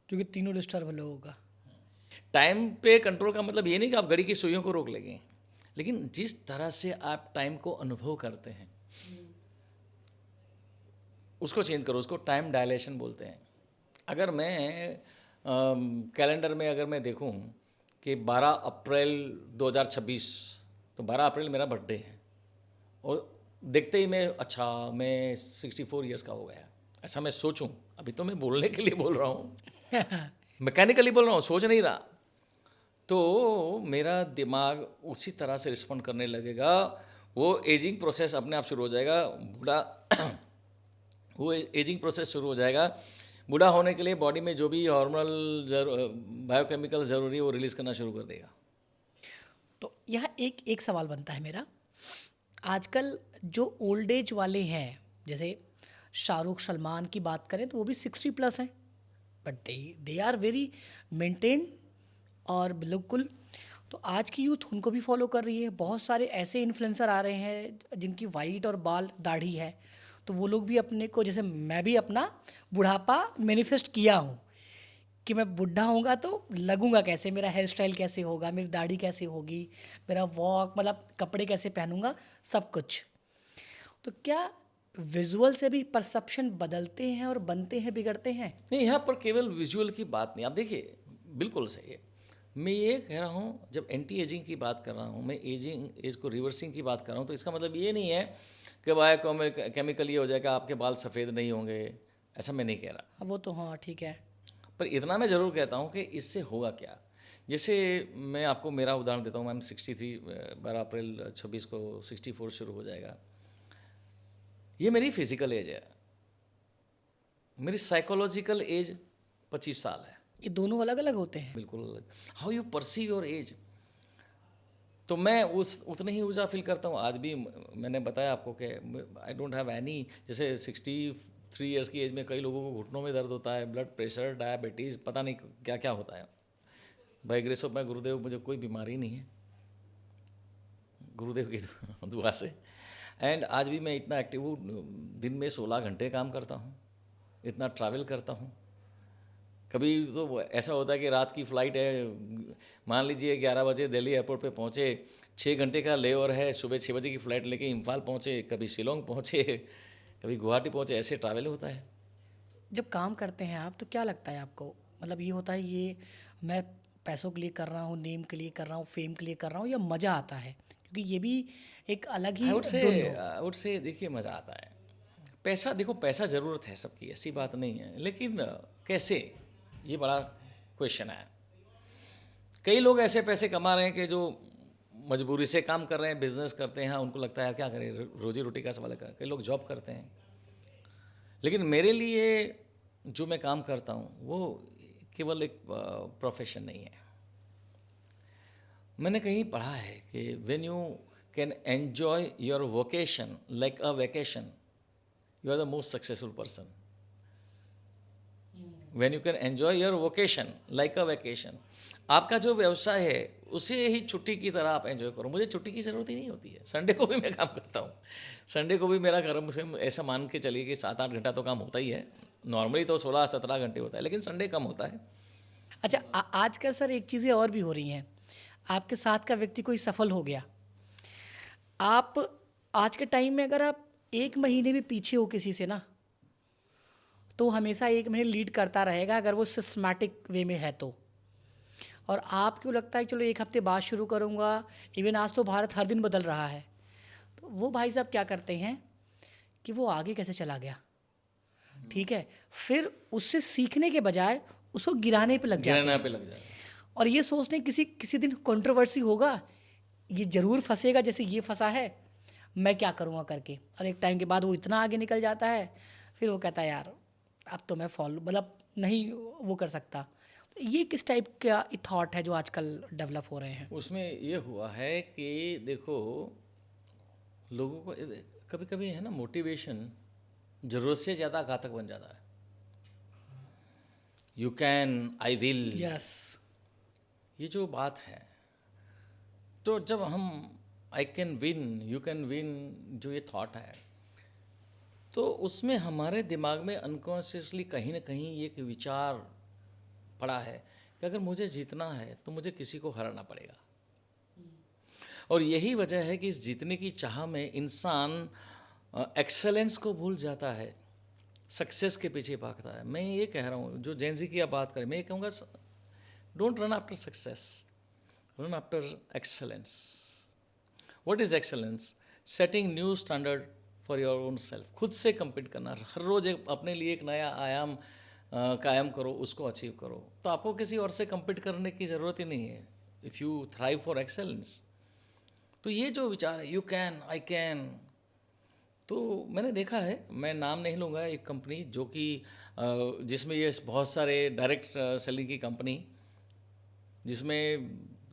क्योंकि तीनों डिस्टर्ब लोगों का। टाइम पे कंट्रोल का मतलब ये नहीं कि आप घड़ी की सुइयों को रोक लेंगे, लेकिन जिस तरह से आप टाइम को अनुभव करते हैं उसको चेंज करो। उसको टाइम डायलेशन बोलते हैं। अगर मैं कैलेंडर में अगर मैं देखूं कि 12 अप्रैल 2026, तो 12 अप्रैल मेरा बर्थडे है, और देखते ही मैं 64 ईयर्स का हो गया, ऐसा मैं सोचूं। अभी तो मैं बोलने के लिए बोल रहा हूँ मैकेनिकली बोल रहा हूँ, सोच नहीं रहा, तो मेरा दिमाग उसी तरह से रिस्पॉन्ड करने लगेगा। वो एजिंग प्रोसेस अपने आप शुरू हो जाएगा, बूढ़ा वो एजिंग प्रोसेस शुरू हो जाएगा। बूढ़ा होने के लिए बॉडी में जो भी हार्मोनल बायोकेमिकल ज़रूरी है वो रिलीज़ करना शुरू कर देगा। तो यह एक सवाल बनता है मेरा, आजकल जो ओल्ड एज वाले हैं, जैसे शाहरुख सलमान की बात करें तो वो भी 60+ हैं, but they are very maintain और बिल्कुल। तो आज की यूथ उनको भी फॉलो कर रही है। बहुत सारे ऐसे इन्फ्लुएंसर आ रहे हैं जिनकी वाइट और बाल दाढ़ी है, तो वो लोग भी अपने को, जैसे मैं भी अपना बुढ़ापा मैनिफेस्ट किया हूँ कि मैं बुढ़ा होऊंगा तो लगूंगा कैसे, मेरा हेयर स्टाइल कैसे होगा, मेरी दाढ़ी कैसे होगी, मेरा वॉक, मतलब कपड़े कैसे पहनूंगा, सब कुछ। तो क्या विजुअल से भी परसेप्शन बदलते हैं और बनते हैं, बिगड़ते हैं? नहीं, यहाँ पर केवल विजुअल की बात नहीं। आप देखिए, बिल्कुल सही है। मैं ये कह रहा हूँ, जब एंटी एजिंग की बात कर रहा हूँ, मैं एज को रिवर्सिंग की बात कर रहा हूँ, तो इसका मतलब ये नहीं है कि बायो केमिकल ये हो जाएगा आपके बाल सफ़ेद नहीं होंगे, ऐसा मैं नहीं कह रहा। वो तो हाँ ठीक है, पर इतना मैं ज़रूर कहता हूँ कि इससे होगा क्या। जैसे मैं आपको मेरा उदाहरण देता हूँ, मैं 63, 12 अप्रैल 26 को 64 शुरू हो जाएगा। ये मेरी फिजिकल एज है, मेरी साइकोलॉजिकल एज 25 साल है। ये दोनों अलग अलग होते हैं। बिल्कुल अलग। How you perceive your age, तो मैं उतनी ही ऊर्जा फील करता हूँ आज भी। मैंने बताया आपको कि आई डोंट हैव एनी, जैसे 63 ईयर्स की एज में कई लोगों को घुटनों में दर्द होता है, ब्लड प्रेशर, डायबिटीज़, पता नहीं क्या क्या होता है। बाय ग्रेस ऑफ माय गुरुदेव मुझे कोई बीमारी नहीं है, गुरुदेव की दुआ से। एंड आज भी मैं इतना एक्टिव हूँ, दिन में 16 घंटे काम करता हूँ, इतना ट्रैवल करता हूँ। कभी तो ऐसा होता है कि रात की फ़्लाइट है, मान लीजिए 11 बजे दिल्ली एयरपोर्ट पे पहुँचे, 6 घंटे का लेओवर है, सुबह 6 बजे की फ़्लाइट लेके इम्फाल पहुँचे, कभी शिलोंग पहुँचे, कभी गुवाहाटी पहुँचे, ऐसे ट्रैवल होता है। जब काम करते हैं आप तो क्या लगता है आपको, मतलब ये होता है ये मैं पैसों के लिए कर रहा हूँ, नेम के लिए कर रहा हूँ, फेम के लिए कर रहा हूँ, या मज़ा आता है? क्योंकि ये भी एक अलग ही आई वुड से देखिए, मज़ा आता है। पैसा, देखो पैसा ज़रूरत है सबकी, ऐसी बात नहीं है, लेकिन कैसे, ये बड़ा क्वेश्चन है। कई लोग ऐसे पैसे कमा रहे हैं कि जो मजबूरी से काम कर रहे हैं, बिजनेस करते हैं, हाँ, उनको लगता है यार क्या करें, रोजी रोटी का सवाल है। कई लोग जॉब करते हैं, लेकिन मेरे लिए जो मैं काम करता हूँ वो केवल एक प्रोफेशन नहीं है। मैंने कहीं पढ़ा है कि when you can enjoy your vocation like a vacation, you are the most successful person. When you can enjoy your vocation like a vacation, आपका जो व्यवसाय है उसे ही छुट्टी की तरह आप एंजॉय करो। मुझे छुट्टी की ज़रूरत ही नहीं होती है, संडे को भी मैं काम करता हूँ। संडे को भी मेरा कर्म से ऐसा मान के चलिए कि 7-8 घंटा तो काम होता ही है। नॉर्मली तो 16-17 घंटे होता है, लेकिन संडे कम होता है। अच्छा, आजकल सर एक चीज़ें और भी हो रही हैं। आपके साथ का व्यक्ति कोई सफल हो गया, आप आज के टाइम में अगर आप 1 महीने भी पीछे हो किसी से ना, तो हमेशा 1 महीने लीड करता रहेगा अगर वो सिस्टमैटिक वे में है तो। और आपको लगता है चलो 1 हफ्ते बाद शुरू करूँगा, इवन आज तो भारत हर दिन बदल रहा है, तो वो भाई साहब क्या करते हैं कि वो आगे कैसे चला गया, ठीक है, फिर उससे सीखने के बजाय उसको गिराने पे लग जाते हैं। पे लग जाए। और ये सोचते हैं किसी दिन कंट्रोवर्सी होगा, ये ज़रूर फंसेगा जैसे ये फंसा है, मैं क्या करूँगा करके। और एक टाइम के बाद वो इतना आगे निकल जाता है, फिर वो कहता है यार अब तो मैं फॉलो, मतलब नहीं वो कर सकता। तो ये किस टाइप का थॉट है जो आजकल डेवलप हो रहे हैं? उसमें ये हुआ है कि देखो, लोगों को कभी कभी है ना, मोटिवेशन ज़रूरत से ज़्यादा घातक बन जाता है। You can, I will, yes, ये जो बात है, तो जब हम I can win, you can win, जो ये थॉट है, तो उसमें हमारे दिमाग में अनकॉन्शियसली कहीं ना कहीं एक विचार पड़ा है कि अगर मुझे जीतना है तो मुझे किसी को हराना पड़ेगा। और यही वजह है कि इस जीतने की चाह में इंसान एक्सेलेंस को भूल जाता है, सक्सेस के पीछे भागता है। मैं ये कह रहा हूँ, जो जेन ज़ी की आप बात करें, मैं ये कहूँगा don't run after success, run after excellence. What is excellence? Setting new standard for your own self. खुद से compete करना, हर रोज़ अपने लिए एक नया आयाम कायम करो, उसको अचीव करो। तो आपको किसी और से compete करने की ज़रूरत ही नहीं है if you thrive for excellence. तो ये जो विचार है, यू कैन, आई कैन, तो मैंने देखा है, मैं नाम नहीं लूँगा, एक कंपनी जो कि जिसमें ये बहुत सारे डायरेक्ट सेलिंग की कंपनी, जिसमें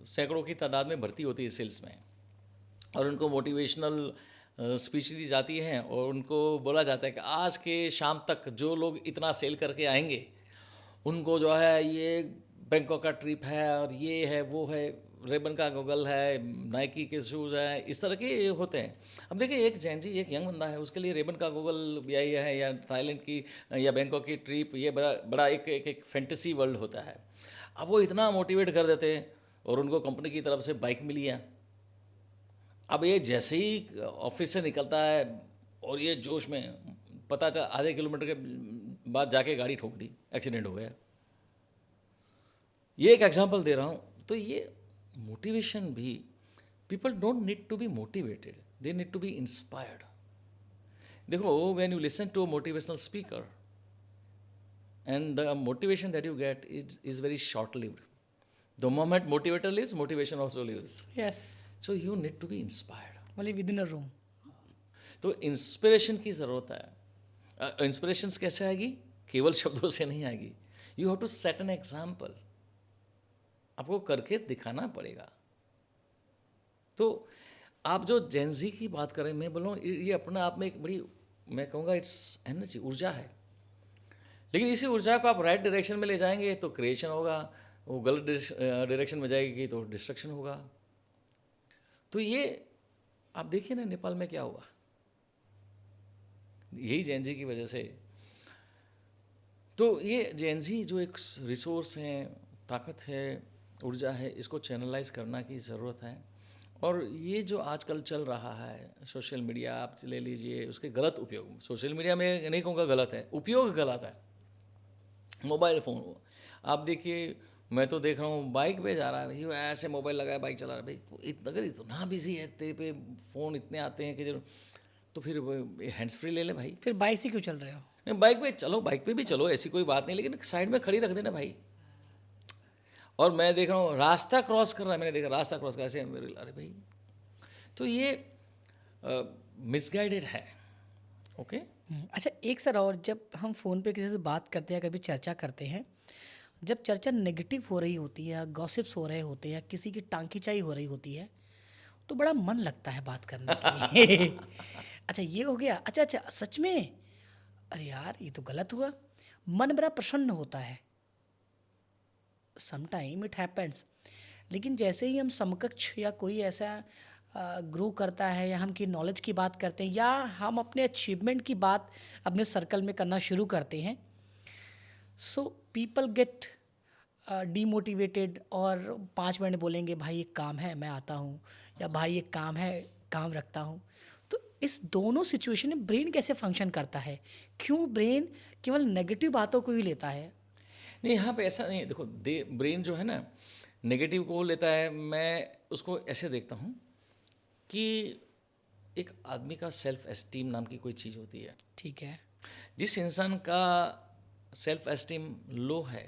सैकड़ों की तादाद में भर्ती होती है सेल्स में, और उनको मोटिवेशनल स्पीच दी जाती है और उनको बोला जाता है कि आज के शाम तक जो लोग इतना सेल करके आएंगे उनको जो है ये बैंकॉक का ट्रिप है और ये है वो है, रेबन का गॉगल है, नाइकी के शूज़ हैं, इस तरह के होते हैं। अब देखिए, एक जैन जी, एक यंग बंदा है, उसके लिए रेबन का गॉगल या ये है, या थाईलैंड की या बैंकॉक की ट्रिप, ये बड़ा बड़ा एक फैंटेसी वर्ल्ड होता है। अब वो इतना मोटिवेट कर देते हैं और उनको कंपनी की तरफ से बाइक मिली है। अब ये जैसे ही ऑफिस से निकलता है और ये जोश में, पता चला आधे किलोमीटर के बाद जाके गाड़ी ठोक दी, एक्सीडेंट हो गया। ये एक एग्जांपल दे रहा हूँ। तो ये मोटिवेशन भी, people don't need to be motivated, they need to be inspired. देखो, when you listen to a motivational speaker and the motivation that you get is very short lived. The moment motivator lives, motivation also lives. Yes, So you need to be inspired. Only with in a room. तो इंस्पिरेशन की ज़रूरत है। इंस्पिरेशन कैसे आएगी? केवल शब्दों से नहीं आएगी। You have to set an example, आपको करके दिखाना पड़ेगा। तो आप जो जेनजी की बात करें, मैं बोलूँ ये अपने आप में एक बड़ी, मैं कहूँगा इट्स एनर्जी, ऊर्जा है। लेकिन इसी ऊर्जा को आप राइट डायरेक्शन में ले जाएंगे तो क्रिएशन होगा, वो गलत डायरेक्शन में जाएगी तो डिस्ट्रक्शन होगा। तो ये आप देखिए ना, नेपाल में क्या हुआ, यही जैनजी की वजह से। तो ये जैनजी जो एक रिसोर्स है, ताकत है, ऊर्जा है, इसको चैनलाइज करना की ज़रूरत है। और ये जो आजकल चल रहा है सोशल मीडिया, आप ले लीजिए, उसके गलत उपयोग, सोशल मीडिया में नहीं कहूँगा गलत है, उपयोग गलत है। मोबाइल फ़ोन, आप देखिए, मैं तो देख रहा हूँ बाइक पे जा रहा है भाई, वो ऐसे मोबाइल लगाया बाइक चला रहा है भाई। अगर इतना बिजी है तेरे पे, फ़ोन इतने आते हैं कि जो, तो फिर हैंड्स फ्री ले ले भाई। फिर बाइक से क्यों चल रहे हो? नहीं, बाइक पे चलो, बाइक पे भी चलो, ऐसी कोई बात नहीं, लेकिन साइड में खड़ी रख देना भाई। और मैं देख रहा हूँ रास्ता क्रॉस कर रहा है, मैंने देखा रास्ता क्रॉस कैसे, अरे भाई, तो ये मिसगाइडेड है। ओके। अच्छा, एक सर, और जब हम फ़ोन पे किसी से बात करते हैं, कभी चर्चा करते हैं, जब चर्चा नेगेटिव हो रही होती है, गॉसिप्स हो रहे होते हैं, किसी की टांग खिंचाई हो रही होती है, तो बड़ा मन लगता है बात करने के लिए। अच्छा, ये हो गया। अच्छा, सच में, अरे यार ये तो गलत हुआ, मन बड़ा प्रसन्न होता है। Some time it happens. लेकिन जैसे ही हम समकक्ष या कोई ऐसा ग्रो करता है, या हम की नॉलेज की बात करते हैं, या हम अपने अचीवमेंट की बात अपने सर्कल में करना शुरू करते हैं, सो पीपल गेट डीमोटिवेटेड, और 5 मिनट बोलेंगे भाई एक काम है मैं आता हूँ, या भाई एक काम है काम रखता हूँ। तो इस दोनों सिचुएशन में ब्रेन कैसे फंक्शन करता है? क्यों ब्रेन केवल नेगेटिव बातों को ही लेता है? नहीं, यहाँ पे ऐसा नहीं है। देखो, ब्रेन जो है ना, नेगेटिव को लेता है। मैं उसको ऐसे देखता हूँ कि एक आदमी का सेल्फ एस्टीम नाम की कोई चीज़ होती है। ठीक है। जिस इंसान का सेल्फ एस्टीम लो है,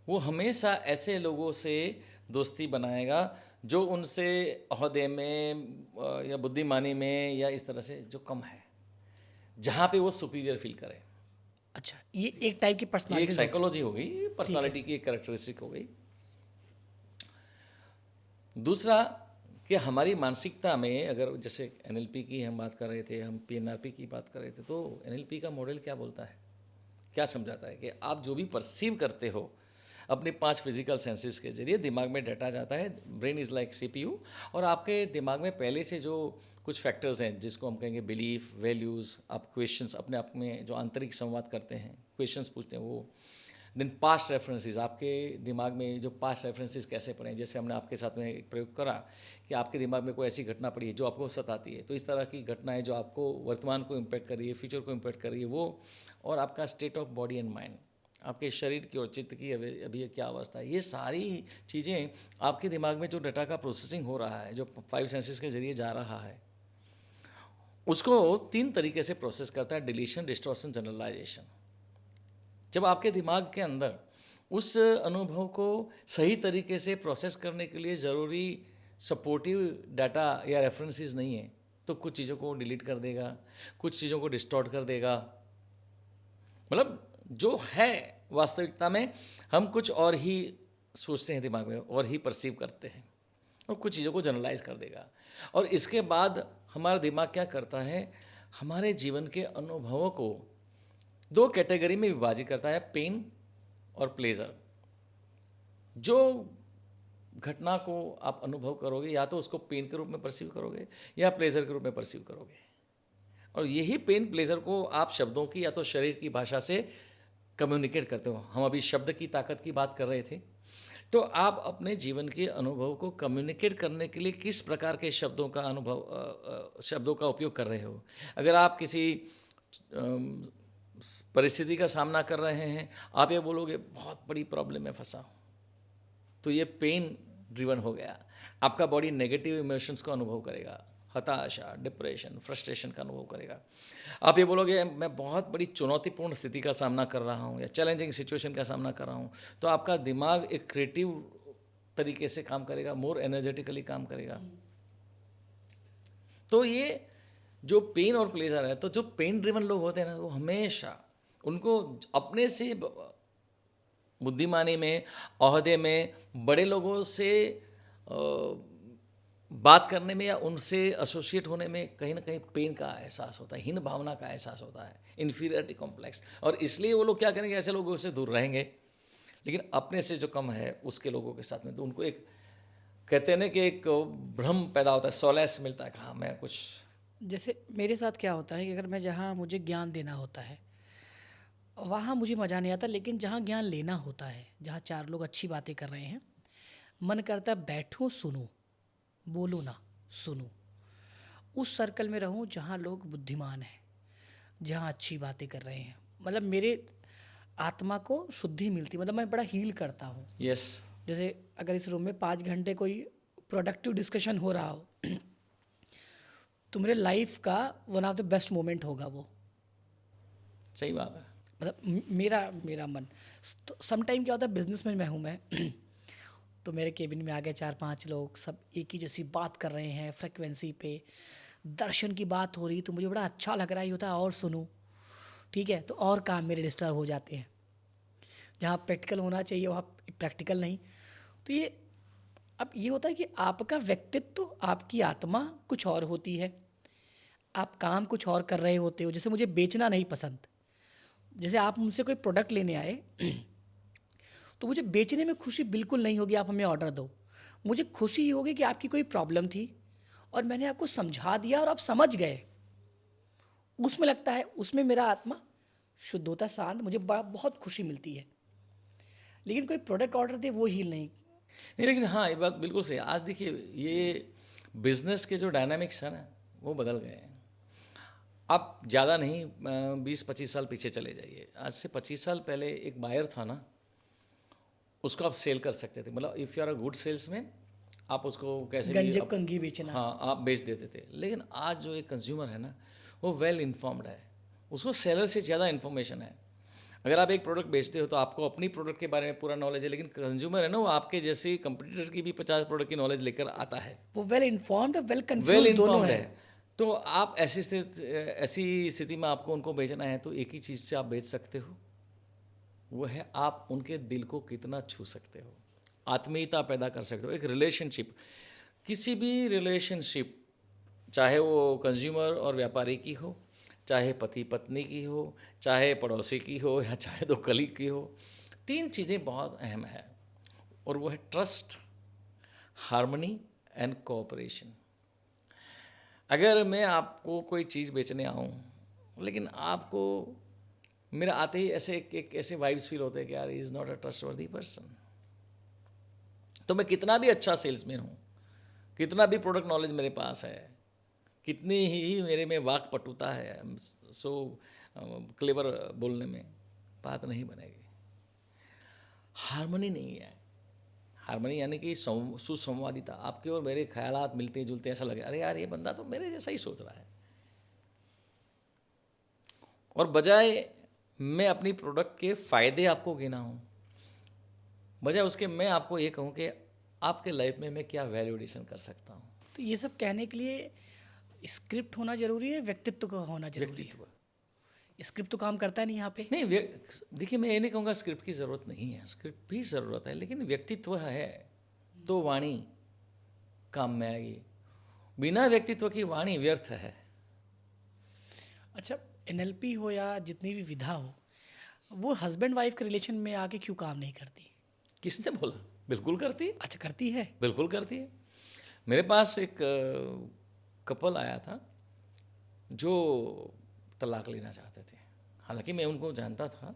वो हमेशा ऐसे लोगों से दोस्ती बनाएगा जो उनसे ओहदे में या बुद्धिमानी में या इस तरह से जो कम है, जहाँ पे वो सुपीरियर फील करे। अच्छा, ये एक टाइप की ये एक पर्सनालिटी। साइकोलॉजी हो गई, पर्सनालिटी की एक कैरेक्टरिस्टिक हो गई। दूसरा कि हमारी मानसिकता में, अगर जैसे एनएलपी की हम बात कर रहे थे, हम पीएनआरपी की बात कर रहे थे, तो एनएलपी का मॉडल क्या बोलता है, क्या समझाता है कि आप जो भी परसीव करते हो अपने 5 फिजिकल सेंसेस के जरिए दिमाग में डाटा जाता है। ब्रेन इज़ लाइक सीपीयू, और आपके दिमाग में पहले से जो कुछ फैक्टर्स हैं, जिसको हम कहेंगे बिलीफ, वैल्यूज़, आप क्वेश्चंस अपने आप में जो आंतरिक संवाद करते हैं, क्वेश्चंस पूछते हैं, वो देन पास्ट रेफरेंसेस, आपके दिमाग में जो पास्ट रेफरेंसेस कैसे पड़े हैं। जैसे हमने आपके साथ में एक प्रयोग करा कि आपके दिमाग में कोई ऐसी घटना पड़ी है जो आपको सताती है, तो इस तरह की घटनाएं जो आपको वर्तमान को इम्पैक्ट कर रही है, फ्यूचर को इम्पैक्ट कर रही है, वो, और आपका state of body and mind, आपके शरीर की और चित्त की अभी क्या अवस्था है, ये सारी चीज़ें आपके दिमाग में जो डाटा का प्रोसेसिंग हो रहा है, जो 5 सेंसेस के जरिए जा रहा है, उसको 3 तरीके से प्रोसेस करता है: डिलीशन, डिस्टॉर्शन, जनरलाइजेशन। जब आपके दिमाग के अंदर उस अनुभव को सही तरीके से प्रोसेस करने के लिए ज़रूरी सपोर्टिव डाटा या रेफरेंसेस नहीं है, तो कुछ चीज़ों को डिलीट कर देगा, कुछ चीज़ों को डिस्टॉर्ट कर देगा। मतलब जो है वास्तविकता में हम कुछ और ही सोचते हैं, दिमाग में और ही परसीव करते हैं, और कुछ चीज़ों को जनरलाइज कर देगा। और इसके बाद हमारा दिमाग क्या करता है, हमारे जीवन के अनुभवों को दो कैटेगरी में विभाजित करता है, पेन और प्लेजर। जो घटना को आप अनुभव करोगे या तो उसको पेन के रूप में परसीव करोगे या प्लेजर के रूप में परसीव करोगे। और यही पेन प्लेजर को आप शब्दों की या तो शरीर की भाषा से कम्युनिकेट करते हो। हम अभी शब्द की ताकत की बात कर रहे थे, तो आप अपने जीवन के अनुभव को कम्युनिकेट करने के लिए किस प्रकार के शब्दों का शब्दों का उपयोग कर रहे हो। अगर आप किसी परिस्थिति का सामना कर रहे हैं, आप ये बोलोगे बहुत बड़ी प्रॉब्लम में फंसा हूँ, तो ये पेन ड्रिवन हो गया। आपका बॉडी नेगेटिव इमोशंस को अनुभव करेगा, हताशा, डिप्रेशन, फ्रस्ट्रेशन का अनुभव करेगा। आप ये बोलोगे मैं बहुत बड़ी चुनौतीपूर्ण स्थिति का सामना कर रहा हूँ या चैलेंजिंग सिचुएशन का सामना कर रहा हूँ, तो आपका दिमाग एक क्रिएटिव तरीके से काम करेगा, मोर एनर्जेटिकली काम करेगा। तो ये जो पेन और प्लेजर है, तो जो पेन ड्रिवन लोग होते हैं ना, वो हमेशा उनको अपने से बुद्धिमानी में, ओहदे में, बड़े लोगों से बात करने में या उनसे एसोसिएट होने में कहीं ना कहीं पेन का एहसास होता है, हीन भावना का एहसास होता है, इन्फीरियरिटी कॉम्प्लेक्स। और इसलिए वो लोग क्या करेंगे, ऐसे लोगों से दूर रहेंगे। लेकिन अपने से जो कम है उसके लोगों के साथ में तो उनको एक कहते हैं ना कि एक भ्रम पैदा होता है, सोलेस मिलता है कि हाँ मैं कुछ। जैसे मेरे साथ क्या होता है कि अगर मैं जहाँ मुझे ज्ञान देना होता है वहाँ मुझे मज़ा नहीं आता, लेकिन जहाँ ज्ञान लेना होता है, जहाँ चार लोग अच्छी बातें कर रहे हैं, मन करता है बैठूं सुनूं, बोलूं ना, सुनूं। उस सर्कल में रहूं जहाँ लोग बुद्धिमान हैं, जहाँ अच्छी बातें कर रहे हैं। मतलब मेरे आत्मा को शुद्धि मिलती, मतलब मैं बड़ा हील करता हूँ। यस। जैसे अगर इस रूम में 5 घंटे कोई प्रोडक्टिव डिस्कशन हो रहा हो तो मेरे लाइफ का one of the best moment होगा वो। सही बात है। मतलब मेरा मन तो सम टाइम क्या होता है, बिजनेस में हूँ मैं तो मेरे केबिन में आ गए 4-5 लोग, सब एक ही जैसी बात कर रहे हैं फ्रिक्वेंसी पे, दर्शन की बात हो रही, तो मुझे बड़ा अच्छा लग रहा है, ये होता है और सुनूं, ठीक है, तो और काम मेरे डिस्टर्ब हो जाते हैं। जहाँ प्रैक्टिकल होना चाहिए वहाँ प्रैक्टिकल नहीं। तो ये होता है कि आपका व्यक्तित्व, आपकी आत्मा कुछ और होती है, आप काम कुछ और कर रहे होते हो। जैसे मुझे बेचना नहीं पसंद, जैसे आप मुझसे कोई प्रोडक्ट लेने आए तो मुझे बेचने में खुशी बिल्कुल नहीं होगी, आप हमें ऑर्डर दो। मुझे खुशी ये होगी कि आपकी कोई प्रॉब्लम थी और मैंने आपको समझा दिया और आप समझ गए। उसमें लगता है, उसमें मेरा आत्मा शुद्ध होता है, शांत, मुझे बहुत खुशी मिलती है। लेकिन कोई प्रोडक्ट ऑर्डर दे वो हील नहीं। लेकिन हाँ, ये बात बिल्कुल सही। आज देखिए ये बिजनेस के जो डायनामिक्स है ना, वो बदल गए हैं। आप ज़्यादा नहीं 20-25 साल पीछे चले जाइए। आज से 25 साल पहले एक बायर था ना, उसको आप सेल कर सकते थे। मतलब if you are a good salesman, आप उसको कैसे गंजे कंघी बेचना, हाँ आप बेच देते थे। लेकिन आज जो एक कंज्यूमर है ना, वो वेल इन्फॉर्म्ड है, उसको सेलर से ज़्यादा इन्फॉर्मेशन है। अगर आप एक प्रोडक्ट बेचते हो तो आपको अपनी प्रोडक्ट के बारे में पूरा नॉलेज है, लेकिन कंज्यूमर है ना, वो आपके जैसे कंपटीटर की भी 50 प्रोडक्ट की नॉलेज लेकर आता है। वो well informed, well well confused दोनों इन्फॉर्म्ड है। है। तो आप ऐसी स्थिति में आपको उनको बेचना है तो एक ही चीज़ से आप बेच सकते हो, वो है आप उनके दिल को कितना छू सकते हो, आत्मीयता पैदा कर सकते हो। एक रिलेशनशिप, किसी भी रिलेशनशिप, चाहे वो कंज्यूमर और व्यापारी की हो, चाहे पति पत्नी की हो, चाहे पड़ोसी की हो, या चाहे दो कलीग की हो, 3 चीज़ें बहुत अहम है, और वो है ट्रस्ट, हार्मनी एंड कोऑपरेशन। अगर मैं आपको कोई चीज़ बेचने आऊँ, लेकिन आपको मेरा आते ही ऐसे वाइब्स फील होते हैं कि यार is not a trustworthy person, तो मैं कितना भी अच्छा सेल्समैन हूँ, कितना भी प्रोडक्ट नॉलेज मेरे पास है, कितनी ही मेरे में वाक पटुता है, सो क्लेवर बोलने में, बात नहीं बनेगी। हार्मनी नहीं है। हार्मनी यानी कि सुसंवादिता, आपके और मेरे ख्यालात मिलते जुलते, ऐसा लगे अरे यार ये बंदा तो मेरे जैसा ही सोच रहा है। और बजाय मैं अपनी प्रोडक्ट के फ़ायदे आपको गिनाऊं, बजाय उसके मैं आपको ये कहूँ कि आपके लाइफ में मैं क्या वैल्यू एडिशन कर सकता हूँ। तो ये सब कहने के लिए स्क्रिप्ट होना जरूरी है, व्यक्तित्व का होना जरूरी व्यक्तित्व है? स्क्रिप्ट तो काम करता नहीं यहाँ पे। नहीं, देखिए मैं ये नहीं कहूँगा स्क्रिप्ट की ज़रूरत नहीं है, स्क्रिप्ट भी ज़रूरत है, लेकिन व्यक्तित्व है तो वाणी काम में आएगी। बिना व्यक्तित्व की वाणी व्यर्थ है। अच्छा, एनएलपी हो या जितनी भी विधा हो, वो हस्बैंड वाइफ के रिलेशन में आके क्यों काम नहीं करती? किसने बोला? बिल्कुल करती है, अच्छा, करती है। बिल्कुल करती है। मेरे पास एक कपल आया था जो तलाक लेना चाहते थे। हालांकि मैं उनको जानता था,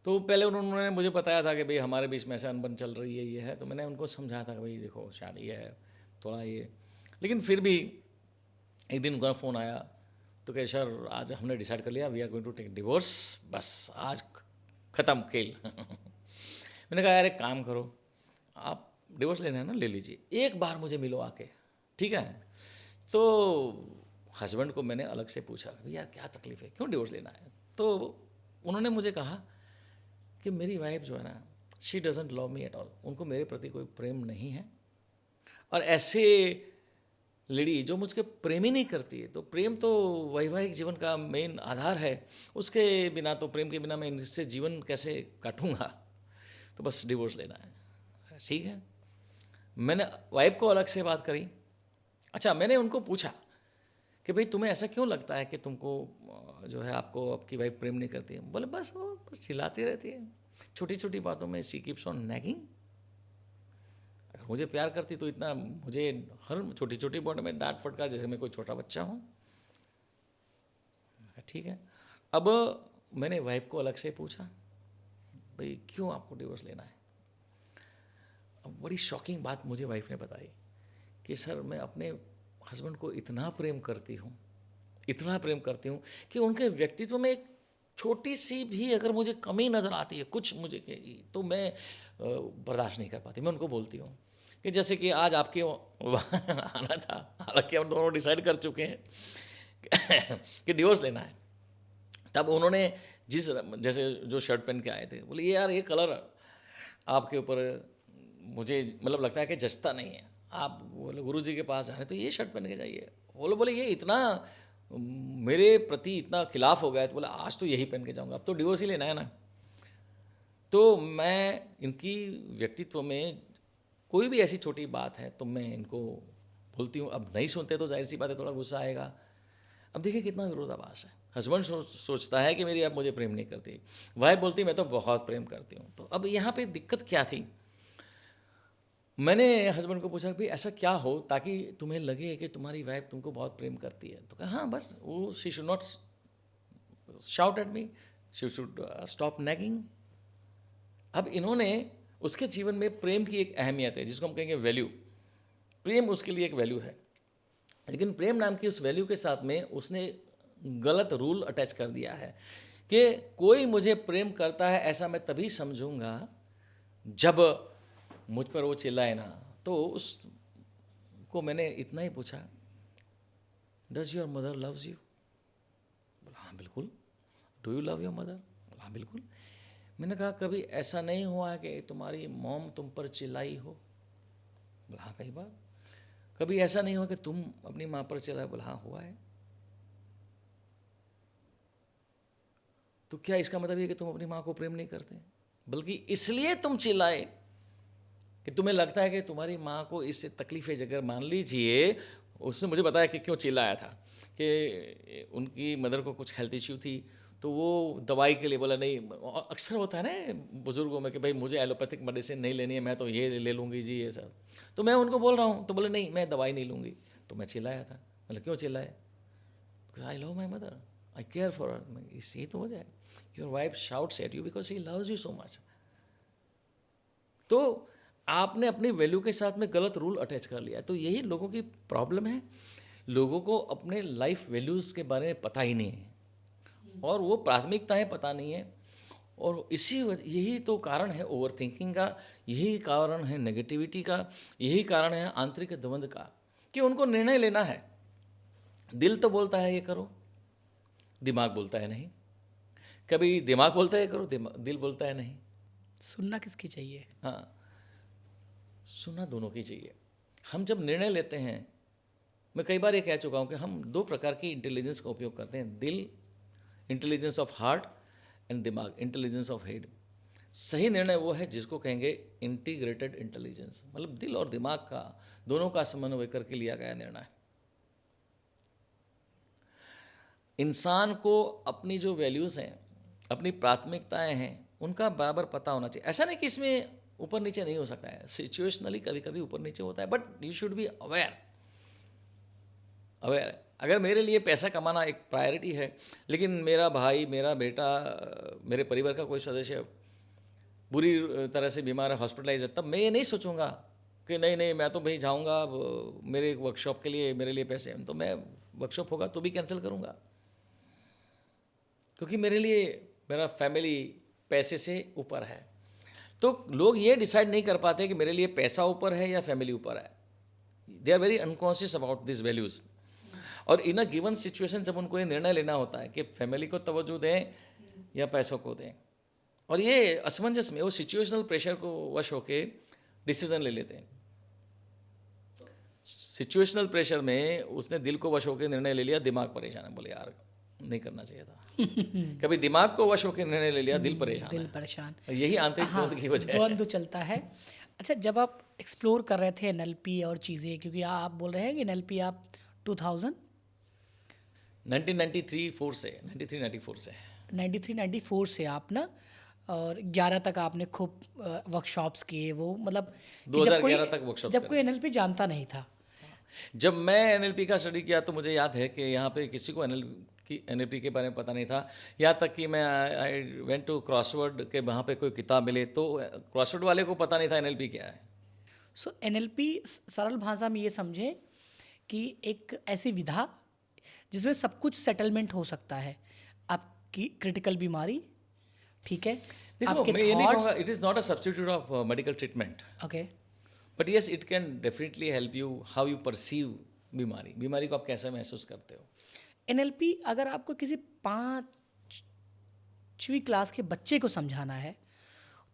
तो पहले उन्होंने मुझे बताया था कि भाई हमारे बीच में ऐसा अनबन चल रही है, ये है। तो मैंने उनको समझाया था कि भाई देखो शादी है, थोड़ा ये, लेकिन फिर भी एक दिन उनका फ़ोन आया तो कहे सर आज हमने डिसाइड कर लिया, we are going to take divorce, बस आज ख़त्म खेल। मैंने कहा यार एक काम करो, आप डिवोर्स लेना है ना, ले लीजिए, एक बार मुझे मिलो आके, ठीक है। तो हस्बैंड को मैंने अलग से पूछा कि यार क्या तकलीफ़ है, क्यों डिवोर्स लेना है? तो उन्होंने मुझे कहा कि मेरी वाइफ जो है ना, she doesn't love me at all, उनको मेरे प्रति कोई प्रेम नहीं है, और ऐसे लेडी जो मुझसे प्रेम ही नहीं करती है, तो प्रेम तो वैवाहिक जीवन का मेन आधार है, उसके बिना तो, प्रेम के बिना मैं इससे जीवन कैसे काटूंगा, तो बस डिवोर्स लेना है। ठीक है, मैंने वाइफ को अलग से बात करी। अच्छा, मैंने उनको पूछा कि भाई तुम्हें ऐसा क्यों लगता है कि तुमको जो है आपको आपकी वाइफ प्रेम नहीं करती है? बोले बस वो बस चिल्लाती रहती है, छोटी छोटी बातों में शी कीप्स ऑन नैगिंग। अगर मुझे प्यार करती तो इतना मुझे हर छोटी छोटी बात में डांट फटका जैसे मैं कोई छोटा बच्चा हूँ। ठीक है, अब मैंने वाइफ को अलग से पूछा भाई क्यों आपको डिवोर्स लेना है? अब बड़ी शॉकिंग बात मुझे वाइफ ने बताई कि सर मैं अपने हस्बैंड को इतना प्रेम करती हूँ, इतना प्रेम करती हूँ कि उनके व्यक्तित्व में एक छोटी सी भी अगर मुझे कमी नज़र आती है, कुछ मुझे तो मैं बर्दाश्त नहीं कर पाती। मैं उनको बोलती हूँ कि जैसे कि आज आपके आना था, हालांकि हम दोनों डिसाइड कर चुके हैं कि डिवोर्स लेना है, तब उन्होंने जैसे जो शर्ट पहन के आए थे, बोले ये यार ये कलर आपके ऊपर मुझे मतलब लगता है कि जचता नहीं है, आप बोले गुरु जी के पास जा रहे हैं तो ये शर्ट पहन के जाइए। बोले ये इतना मेरे प्रति इतना खिलाफ हो गया है, तो बोला आज तो यही पहन के जाऊंगा, अब तो डिवोर्स ही लेना है ना। तो मैं इनकी व्यक्तित्व में कोई भी ऐसी छोटी बात है तो मैं इनको बोलती हूँ। अब नहीं सुनते तो जाहिर सी बात है थोड़ा गुस्सा आएगा। अब देखिए कितना विरोधाभास है। हस्बैंड सोचता है कि मेरी आप मुझे प्रेम नहीं करती, वाइफ बोलती मैं तो बहुत प्रेम करती हूँ। तो अब यहाँ पे दिक्कत क्या थी? मैंने हस्बैंड को पूछा कि ऐसा क्या हो ताकि तुम्हें लगे कि तुम्हारी वाइफ तुमको बहुत प्रेम करती है? तो कहा हाँ बस वो she should not shout at me, she should stop nagging. अब इन्होंने उसके जीवन में प्रेम की एक अहमियत है जिसको हम कहेंगे वैल्यू। प्रेम उसके लिए एक वैल्यू है, लेकिन प्रेम नाम की उस वैल्यू के साथ में उसने गलत रूल अटैच कर दिया है कि कोई मुझे प्रेम करता है ऐसा मैं तभी समझूंगा जब मुझ पर वो चिल्लाए ना। तो उसको मैंने इतना ही पूछा, does your mother loves you? बोला हाँ बिल्कुल। Do you love your mother? बोला हाँ बिल्कुल। मैंने कहा कभी ऐसा नहीं हुआ कि तुम्हारी मॉम तुम पर चिल्लाई हो? बोला हाँ कई बार। कभी ऐसा नहीं हुआ कि तुम अपनी माँ पर चिल्लाए? बोला हाँ हुआ है। तो क्या इसका मतलब ये कि तुम अपनी माँ को प्रेम नहीं करते, बल्कि इसलिए तुम चिल्लाए कि तुम्हें लगता है कि तुम्हारी माँ को इससे तकलीफ है? अगर मान लीजिए उसने मुझे बताया कि क्यों चिल्लाया था, कि उनकी मदर को कुछ हेल्थ इश्यू थी तो वो दवाई के लिए बोला नहीं। अक्सर होता है ना बुजुर्गों में कि भाई मुझे एलोपैथिक मेडिसिन नहीं लेनी है, मैं तो ये ले लूँगी जी ये सब। तो मैं उनको बोल रहा हूँ तो बोले नहीं मैं दवाई नहीं लूँगी। तो मैं चिल्लाया था। मतलब क्यों चिल्लाए? I love my mother, I care for her. यही तो हो जाए, your wife shouts at you because she loves you so much. तो आपने अपनी वैल्यू के साथ में गलत रूल अटैच कर लिया। तो यही लोगों की प्रॉब्लम है, लोगों को अपने लाइफ वैल्यूज़ के बारे में पता ही नहीं है और वो प्राथमिकताएं पता नहीं है। और यही तो कारण है ओवर थिंकिंग का, यही कारण है नेगेटिविटी का, यही कारण है आंतरिक द्वंद्व का, कि उनको निर्णय लेना है। दिल तो बोलता है ये करो, दिमाग बोलता है नहीं। कभी दिमाग बोलता है ये करो, दिल बोलता है नहीं। सुनना किसकी चाहिए? हाँ, सुनना दोनों की चाहिए। हम जब निर्णय लेते हैं मैं कई बार ये कह चुका हूँ कि हम 2 प्रकार की इंटेलिजेंस का उपयोग करते हैं, दिल, इंटेलिजेंस ऑफ हार्ट, एंड दिमाग, इंटेलिजेंस ऑफ हेड। सही निर्णय वो है जिसको कहेंगे इंटीग्रेटेड इंटेलिजेंस, मतलब दिल और दिमाग का दोनों का समन्वय करके लिया गया निर्णय। इंसान को अपनी जो वैल्यूज़ हैं, अपनी प्राथमिकताएं हैं, उनका बराबर पता होना चाहिए। ऐसा नहीं कि इसमें ऊपर नीचे नहीं हो सकता है, सिचुएशनली कभी कभी ऊपर नीचे होता है, but you should be aware. अगर मेरे लिए पैसा कमाना एक प्रायोरिटी है, लेकिन मेरा भाई, मेरा बेटा, मेरे परिवार का कोई सदस्य बुरी तरह से बीमार है, हॉस्पिटलाइज है, तब मैं ये नहीं सोचूंगा कि नहीं नहीं मैं तो भाई जाऊंगा मेरे वर्कशॉप के लिए, मेरे लिए पैसे हैं, तो मैं वर्कशॉप होगा तो भी कैंसिल करूंगा, क्योंकि मेरे लिए मेरा फैमिली पैसे से ऊपर है। तो लोग ये डिसाइड नहीं कर पाते कि मेरे लिए पैसा ऊपर है या फैमिली ऊपर है। They are very unconscious about this values. और इन अ गिवन सिचुएशन जब उनको ये निर्णय लेना होता है कि फैमिली को तवज्जो दें या पैसों को दें, और ये असमंजस में वो सिचुएशनल प्रेशर को वश होके डिसीजन ले लेते हैं। सिचुएशनल प्रेशर में उसने दिल को वश होकर निर्णय ले लिया, दिमाग परेशान है, बोले यार नहीं करना चाहिए था। कभी दिमाग को वश होकर निर्णय ले लिया, दिल परेशान है। यही आंतरिक द्वंद्व की वजह है। द्वंद्व चलता है। अच्छा, जब आप एक्सप्लोर कर रहे थे एनएलपी और चीज़ें, क्योंकि आप बोल रहे हैं कि एनएलपी आप 1993-94 से 93-94 से आप ना, और 11 तक आपने खूब वर्कशॉप्स किए, वो मतलब 2011 तक वर्कशॉप। जब कोई एनएलपी जानता नहीं था। जब मैं एनएलपी का स्टडी किया तो मुझे याद है कि यहाँ पे किसी को एनएलपी के बारे में पता नहीं था। यहाँ तक कि मैं आई वेंट टू क्रॉसवर्ड के वहाँ पे कोई किताब मिले तो क्रॉसवर्ड वाले को पता नहीं था एनएलपी क्या है। सो एनएलपी सरल भाषा में ये समझें कि एक ऐसी विधा जिसमें सब कुछ सेटलमेंट हो सकता है। आपकी क्रिटिकल बीमारी, ठीक है, देखो मैं ये नहीं कहूँगा, it is not a substitute of medical treatment, okay, but yes it can definitely help you how you perceive बीमारी को आप कैसे महसूस करते हो। एनएलपी अगर आपको किसी 5वीं क्लास के बच्चे को समझाना है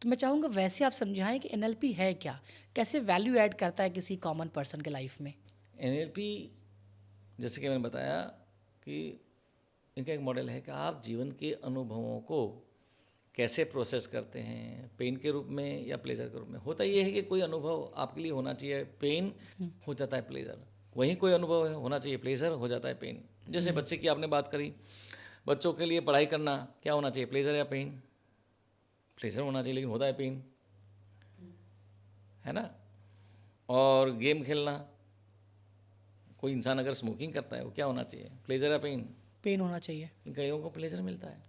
तो मैं चाहूँगा वैसे आप समझाएं कि एनएलपी है क्या, कैसे वैल्यू ऐड करता है किसी कॉमन पर्सन के लाइफ में। एनएलपी जैसे कि मैंने बताया कि इनका एक मॉडल है कि आप जीवन के अनुभवों को कैसे प्रोसेस करते हैं, पेन के रूप में या प्लेजर के रूप में। होता ये है कि कोई अनुभव आपके लिए होना चाहिए, पेन हो जाता है प्लेजर, वहीं कोई अनुभव होना चाहिए, प्लेजर हो जाता है पेन। जैसे बच्चे की आपने बात करी, बच्चों के लिए पढ़ाई करना क्या होना चाहिए, प्लेजर या पेन? प्लेजर होना चाहिए, लेकिन होता है पेन, है ना। और गेम खेलना, कोई इंसान अगर स्मोकिंग करता है वो क्या होना चाहिए, प्लेजर या पेन? पेन होना चाहिए। कईयों को प्लेजर मिलता है,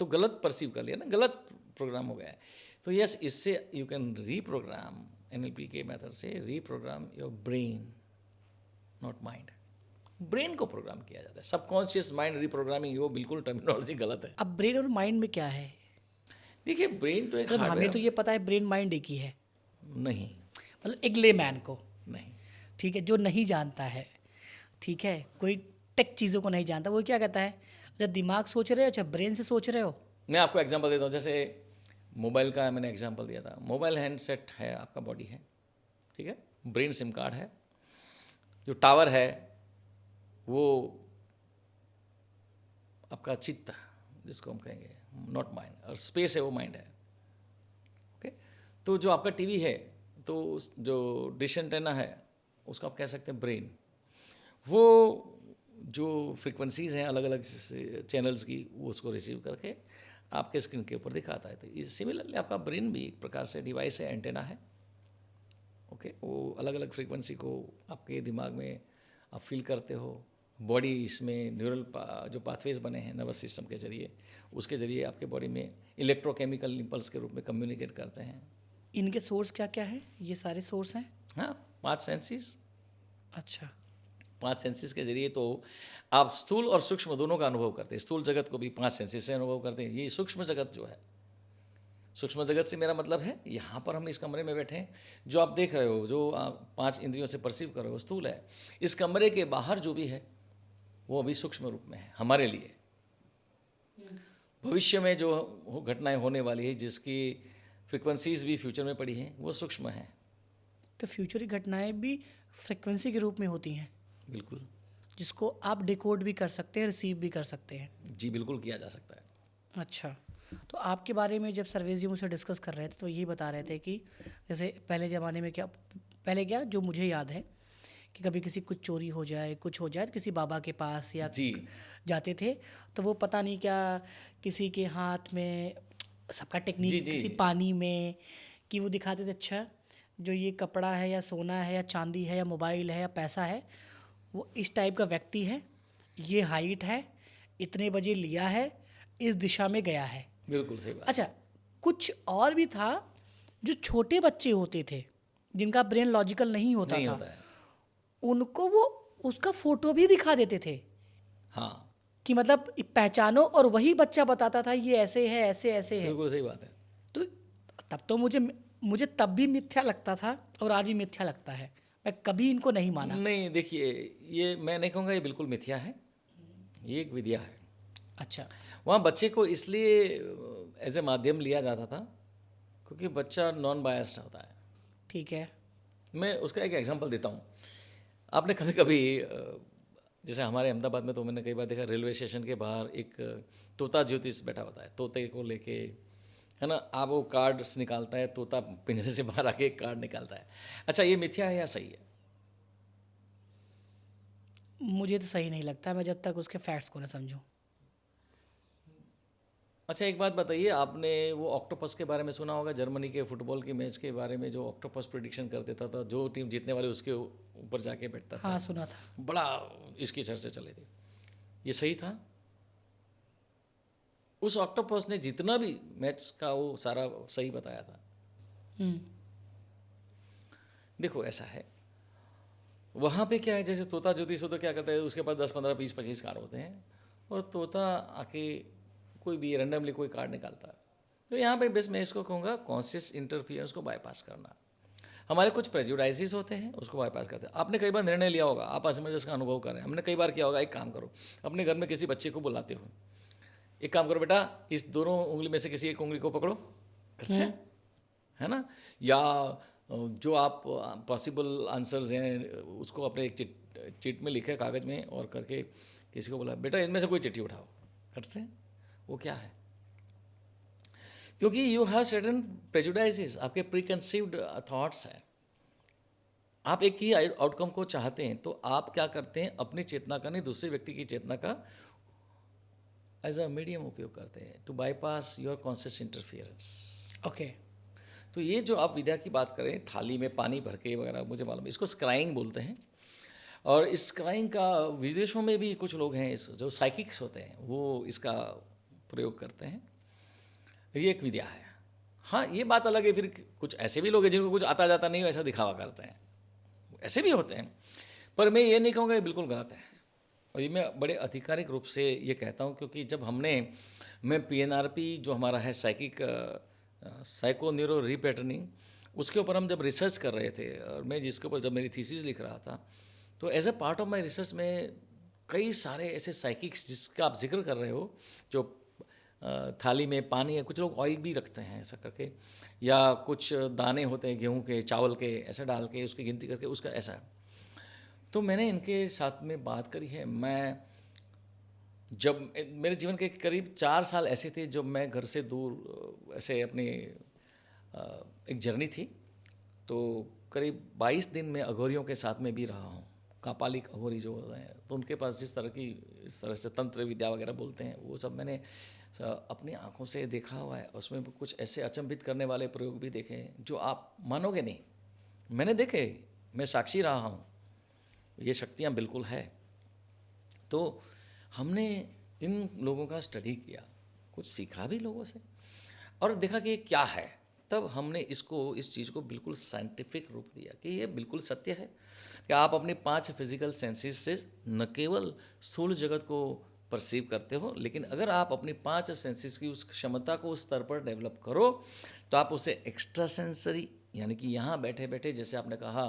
तो गलत परसीव कर लिया ना, गलत प्रोग्राम हो गया है। तो यस, इससे यू कैन रीप्रोग्राम, एनएलपी के मेथड से reprogram your brain, not mind. Brain को प्रोग्राम किया जाता है, सबकॉन्शियस माइंड रीप्रोग्रामिंग, वो बिल्कुल टर्मिनोलॉजी गलत है। अब ब्रेन और माइंड में क्या है? देखिए ब्रेन तो एक हमें तो ये पता है ब्रेन माइंड एक ही है। नहीं, मतलब एक लेमैन को नहीं, ठीक है, जो नहीं जानता है, ठीक है, कोई टेक चीज़ों को नहीं जानता, वो क्या कहता है, जब दिमाग सोच रहे हो, अच्छा ब्रेन से सोच रहे हो। मैं आपको एग्जांपल देता हूँ, जैसे मोबाइल का मैंने एग्जांपल दिया था। मोबाइल हैंडसेट है, आपका बॉडी है, ठीक है, ब्रेन सिम कार्ड है, जो टावर है वो आपका चित्त जिसको हम कहेंगे, नॉट माइंड, और स्पेस है वो माइंड है, ओके। तो जो आपका टीवी है, तो जो डिश एंटेना है उसको आप कह सकते हैं ब्रेन। वो जो फ्रीक्वेंसीज हैं अलग अलग चैनल्स की, वो उसको रिसीव करके आपके स्क्रीन के ऊपर दिखाता है। तो सिमिलरली आपका ब्रेन भी एक प्रकार से डिवाइस है, एंटेना है, ओके। वो अलग अलग फ्रीक्वेंसी को आपके दिमाग में आप फील करते हो। बॉडी इसमें न्यूरल जो पाथवेज बने हैं नर्वस सिस्टम के जरिए, उसके जरिए आपके बॉडी में इलेक्ट्रोकेमिकल इम्पल्स के रूप में कम्युनिकेट करते हैं। इनके सोर्स क्या क्या है? ये सारे सोर्स हैं? हाँ, 5 सेंसेस। अच्छा, 5 सेंसेस के जरिए तो आप स्थूल और सूक्ष्म दोनों का अनुभव करते हैं। स्थूल जगत को भी 5 सेंसेस से अनुभव करते हैं। ये सूक्ष्म जगत जो है, सूक्ष्म जगत से मेरा मतलब है यहाँ पर हम इस कमरे में बैठे हैं, जो आप देख रहे हो, जो आप 5 इंद्रियों से परसीव कर रहे हो, स्थूल है। इस कमरे के बाहर जो भी है वो अभी सूक्ष्म रूप में है हमारे लिए। भविष्य में जो घटनाएं होने वाली है, जिसकी फ्रीक्वेंसीज भी फ्यूचर में पड़ी हैं, वो सूक्ष्म हैं। तो फ्यूचर की घटनाएं भी फ्रिक्वेंसी के रूप में होती हैं, बिल्कुल। जिसको आप डिकोड भी कर सकते हैं, रिसीव भी कर सकते हैं। जी बिल्कुल किया जा सकता है। अच्छा, तो आपके बारे में जब सर्वेश जी मुझसे डिस्कस कर रहे थे तो यही बता रहे थे कि जैसे पहले ज़माने में पहले क्या जो मुझे याद है कि कभी किसी कुछ चोरी हो जाए, कुछ हो जाए तो किसी बाबा के पास या जी जाते थे, तो वो पता नहीं क्या किसी के हाथ में सबका जी टेक्निक, जी किसी पानी में, कि वो दिखाते थे अच्छा जो ये कपड़ा है या सोना है या चांदी है या मोबाइल है या पैसा है, वो इस टाइप का व्यक्ति है, ये हाइट है, इतने बजे लिया है, इस दिशा में गया है। बिल्कुल सही बात। अच्छा, कुछ और भी था जो छोटे बच्चे होते थे जिनका ब्रेन लॉजिकल नहीं होता नहीं था, होता है। उनको वो उसका फोटो भी दिखा देते थे हाँ कि मतलब पहचानो, और वही बच्चा बताता था ये ऐसे है, ऐसे ऐसे है। बिल्कुल सही बात है। तो तब तो मुझे तब भी मिथ्या लगता था और आज भी मिथ्या लगता है, मैं कभी इनको नहीं माना। नहीं देखिए, ये मैं नहीं कहूँगा ये बिल्कुल मिथ्या है, ये एक विद्या है। अच्छा, वहाँ बच्चे को इसलिए एज ए माध्यम लिया जाता था क्योंकि बच्चा नॉन बायस्ड होता है। ठीक है। मैं उसका एक एग्जांपल देता हूँ। आपने कभी कभी जैसे हमारे अहमदाबाद में तो मैंने कई बार देखा, रेलवे स्टेशन के बाहर एक तोता ज्योतिष बैठा होता है, तोते को लेके, है ना, आप वो कार्ड्स निकालता है, तोता पिंजरे से बाहर आके एक कार्ड निकालता है। अच्छा, ये मिथ्या है या सही है? मुझे तो सही नहीं लगता, मैं जब तक उसके फैक्ट्स को ना समझूं। अच्छा एक बात बताइए, आपने वो ऑक्टोपस के बारे में सुना होगा, जर्मनी के फुटबॉल की मैच के बारे में, जो ऑक्टोपस प्रिडिक्शन कर देता था, जो टीम जीतने वाले उसके ऊपर जाके बैठता था। हाँ, सुना था। बड़ा इसकी चर्चा चले थे। ये सही था? उस ऑक्टोपस ने जितना भी मैच का वो सारा सही बताया था। हम्म, देखो ऐसा है, वहाँ पे क्या है, जैसे तोता ज्योतिष हो तो क्या करता है, उसके पास 10 15 20 25 कार्ड होते हैं और तोता आके कोई भी रैंडमली कोई कार्ड निकालता है। तो यहाँ पे बस मैं इसको कहूँगा कॉन्शियस इंटरफियरेंस को बाईपास करना। हमारे कुछ प्रेजुडाइजेस होते हैं, उसको बाईपास करते हैं। आपने कई बार निर्णय लिया होगा, आप असमंजस का अनुभव कर रहे हैं, हमने कई बार किया होगा, एक काम करो, अपने घर में किसी बच्चे को बुलाते हो, एक काम करो बेटा, इस दोनों उंगली में से किसी एक उंगली को पकड़ो, करते हैं, है ना, या जो आप पॉसिबल आंसर्स हैं उसको अपने एक चिट में लिखे कागज़ में और करके किसी को बोला बेटा इनमें से कोई चिट्ठी उठाओ, करते हैं। वो क्या है? क्योंकि यू हैव सर्टेन प्रेजुडाइसेस, आपके प्रीकंसीव्ड थॉट्स हैं। आप एक ही आउटकम को चाहते हैं तो आप क्या करते हैं, अपनी चेतना का नहीं दूसरे व्यक्ति की चेतना का एज अ मीडियम उपयोग करते हैं to bypass your conscious interference. Okay. तो ये जो आप विद्या की बात करें, थाली में पानी भर के वगैरह, मुझे मालूम है, इसको स्क्राइंग बोलते हैं। और इस स्क्राइंग का विदेशों में भी कुछ लोग हैं जो साइकिक्स होते हैं वो इसका प्रयोग करते हैं। ये एक विद्या है। हाँ, ये बात अलग है, फिर कुछ ऐसे भी लोग हैं जिनको कुछ आता जाता नहीं हो, ऐसा दिखावा करते हैं, ऐसे भी होते हैं। पर मैं ये नहीं कहूँगा ये बिल्कुल गलत है, और ये मैं बड़े आधिकारिक रूप से ये कहता हूँ क्योंकि जब मैं PNRP जो हमारा है साइको न्यूरो रीपैटर्निंग, उसके ऊपर हम जब रिसर्च कर रहे थे और मैं जिसके ऊपर जब मेरी थीसिस लिख रहा था, तो as a part of my research में कई सारे ऐसे साइकिक्स जिसका आप जिक्र कर रहे हो, जो थाली में पानी है, कुछ लोग ऑयल भी रखते हैं ऐसा करके, या कुछ दाने होते हैं गेहूं के, चावल के, ऐसा डाल के उसकी गिनती करके उसका ऐसा। तो मैंने इनके साथ में बात करी है। मैं जब मेरे जीवन के करीब 4 साल ऐसे थे जब मैं घर से दूर ऐसे अपनी एक जर्नी थी, तो करीब 22 दिन में अघोरियों के साथ में भी रहा हूँ। कापालिक अघोरी जो होते हैं, तो उनके पास जिस तरह की, इस तरह से तंत्र विद्या वगैरह बोलते हैं, वो सब मैंने अपनी आंखों से देखा हुआ है। उसमें कुछ ऐसे अचंभित करने वाले प्रयोग भी देखे हैं जो आप मानोगे नहीं, मैंने देखे, मैं साक्षी रहा हूँ, ये शक्तियाँ बिल्कुल है। तो हमने इन लोगों का स्टडी किया, कुछ सीखा भी लोगों से और देखा कि ये क्या है। तब हमने इस चीज़ को बिल्कुल साइंटिफिक रूप दिया कि ये बिल्कुल सत्य है कि आप अपने 5 फिजिकल सेंसेस से न केवल स्थूल जगत को परसीव करते हो, लेकिन अगर आप अपनी 5 सेंसेस की उस क्षमता को उस स्तर पर डेवलप करो तो आप उसे एक्स्ट्रा सेंसरी, यानी कि यहाँ बैठे बैठे, जैसे आपने कहा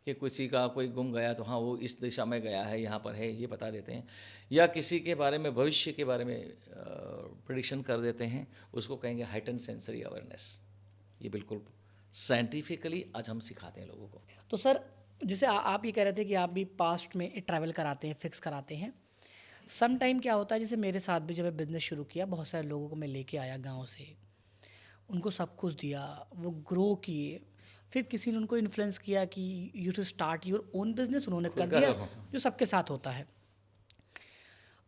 कि किसी का कोई गुम गया तो हाँ वो इस दिशा में गया है, यहाँ पर है, ये बता देते हैं, या किसी के बारे में, भविष्य के बारे में प्रेडिक्शन कर देते हैं, उसको कहेंगे हाइटन सेंसरी अवेयरनेस। ये बिल्कुल साइंटिफिकली आज हम सिखाते हैं लोगों को। तो सर जैसे आप ये कह रहे थे कि आप भी पास्ट में ट्रैवल कराते हैं, फिक्स कराते हैं। सम टाइम क्या होता है, जैसे मेरे साथ भी जब मैं बिज़नेस शुरू किया, बहुत सारे लोगों को मैं लेके आया गाँव से, उनको सब कुछ दिया, वो ग्रो किए, फिर किसी ने उनको इन्फ्लुएंस किया कि you to start your own business, उन्होंने खुद कर का दिया, करो। जो सबके साथ होता है।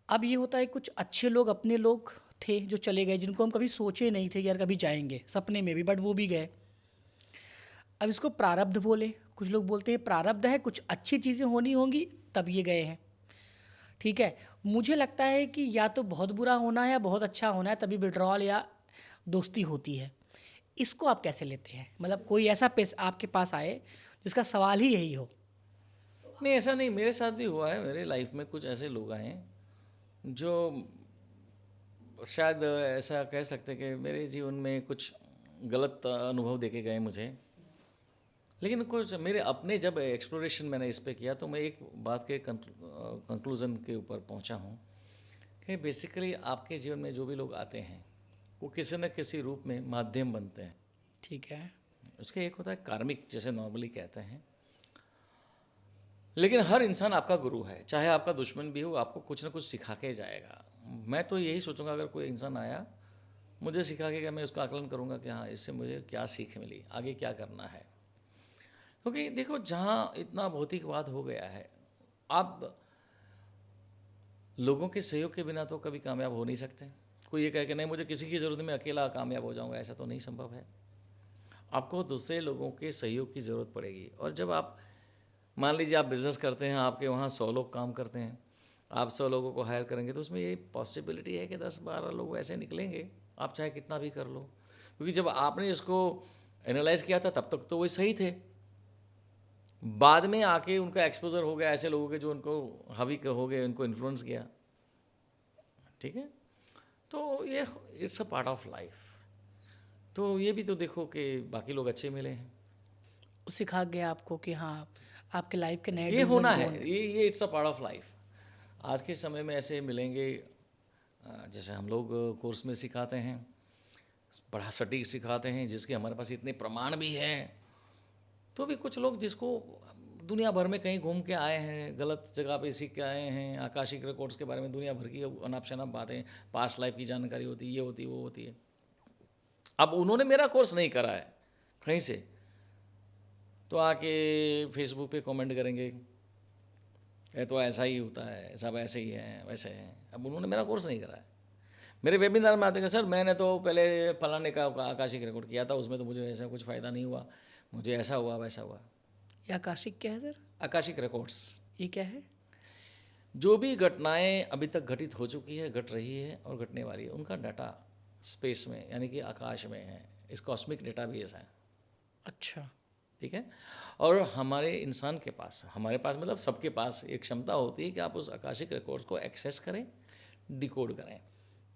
अब ये होता है कुछ अच्छे लोग, अपने लोग थे जो चले गए, जिनको हम कभी सोचे नहीं थे कि यार कभी जाएंगे, सपने में भी, बट वो भी गए। अब इसको प्रारब्ध बोले, कुछ लोग बोलते हैं प्रारब्ध है, कुछ अच्छी चीज़ें होनी होंगी तब ये गए हैं। ठीक है, मुझे लगता है कि या तो बहुत बुरा होना है या बहुत अच्छा होना है, तभी विड्रॉल या दोस्ती होती है। इसको आप कैसे लेते हैं? मतलब कोई ऐसा पेश आपके पास आए जिसका सवाल ही यही हो। नहीं, ऐसा नहीं, मेरे साथ भी हुआ है। मेरे लाइफ में कुछ ऐसे लोग आए हैं जो शायद ऐसा कह सकते हैं कि मेरे जीवन में कुछ गलत अनुभव देके गए मुझे। लेकिन कुछ मेरे अपने जब एक्सप्लोरेशन मैंने इस पे किया तो मैं एक बात के कंक्लूज़न के ऊपर पहुंचा हूं कि बेसिकली आपके जीवन में जो भी लोग आते हैं वो किसी न किसी रूप में माध्यम बनते हैं। ठीक है। उसका एक होता है कार्मिक, जैसे नॉर्मली कहते हैं। लेकिन हर इंसान आपका गुरु है, चाहे आपका दुश्मन भी हो, आपको कुछ ना कुछ सिखा के जाएगा। मैं तो यही सोचूंगा, अगर कोई इंसान आया मुझे सिखा के, क्या मैं उसका आकलन करूंगा कि हाँ इससे मुझे क्या सीख मिली, आगे क्या करना है। क्योंकि देखो, जहाँ इतना भौतिकवाद हो गया है, आप लोगों के सहयोग के बिना तो कभी कामयाब हो नहीं सकते। कोई ये कहे कि नहीं मुझे किसी की ज़रूरत नहीं, मैं अकेला कामयाब हो जाऊंगा, ऐसा तो नहीं संभव है। आपको दूसरे लोगों के सहयोग की ज़रूरत पड़ेगी। और जब आप मान लीजिए आप बिज़नेस करते हैं, आपके वहाँ 100 लोग काम करते हैं, आप 100 लोगों को हायर करेंगे तो उसमें ये पॉसिबिलिटी है कि 10-12 लोग ऐसे निकलेंगे, आप चाहे कितना भी कर लो। क्योंकि जब आपने इसको एनालाइज़ किया था तब तक तो वो सही थे, बाद में आके उनका एक्सपोजर हो गया ऐसे लोगों के जो उनको हावी हो गए, उनको इन्फ्लुएंस किया। ठीक है, तो ये it's a part of life. तो ये भी तो देखो कि बाकी लोग अच्छे मिले हैं, वो सिखा गया आपको कि हाँ आपके लाइफ के नए ये डूज होना एंड है, डोंट। ये it's a part of life. आज के समय में ऐसे मिलेंगे, जैसे हम लोग कोर्स में सिखाते हैं, बड़ा सटीक सिखाते हैं, जिसके हमारे पास इतने प्रमाण भी हैं, तो भी कुछ लोग जिसको दुनिया भर में कहीं घूम के आए हैं, गलत जगह पे सीख के आए हैं, आकाशिक रिकॉर्ड्स के बारे में दुनिया भर की अनाप शनाप बातें, पास्ट लाइफ की जानकारी होती है, ये होती है वो होती है। अब उन्होंने मेरा कोर्स नहीं करा है कहीं से, तो आके फेसबुक पे कमेंट करेंगे ये तो ऐसा ही होता है, सब ऐसे ही हैं वैसे हैं। अब उन्होंने मेरा कोर्स नहीं करा है। मेरे वेबिनार में आते हैं सर मैंने तो पहले फलाने का आकाशिक रिकॉर्ड किया था, उसमें तो मुझे ऐसा कुछ फ़ायदा नहीं हुआ, मुझे ऐसा हुआ वैसा हुआ। ये आकाशिक क्या है सर? आकाशिक रिकॉर्ड्स, ये क्या है? जो भी घटनाएं अभी तक घटित हो चुकी है, घट रही है और घटने वाली है, उनका डाटा स्पेस में यानी कि आकाश में है, इस कॉस्मिक डेटाबेस है। अच्छा। ठीक है, और हमारे इंसान के पास, हमारे पास मतलब सबके पास एक क्षमता होती है कि आप उस आकाशिक रिकॉर्ड्स को एक्सेस करें, डिकोड करें।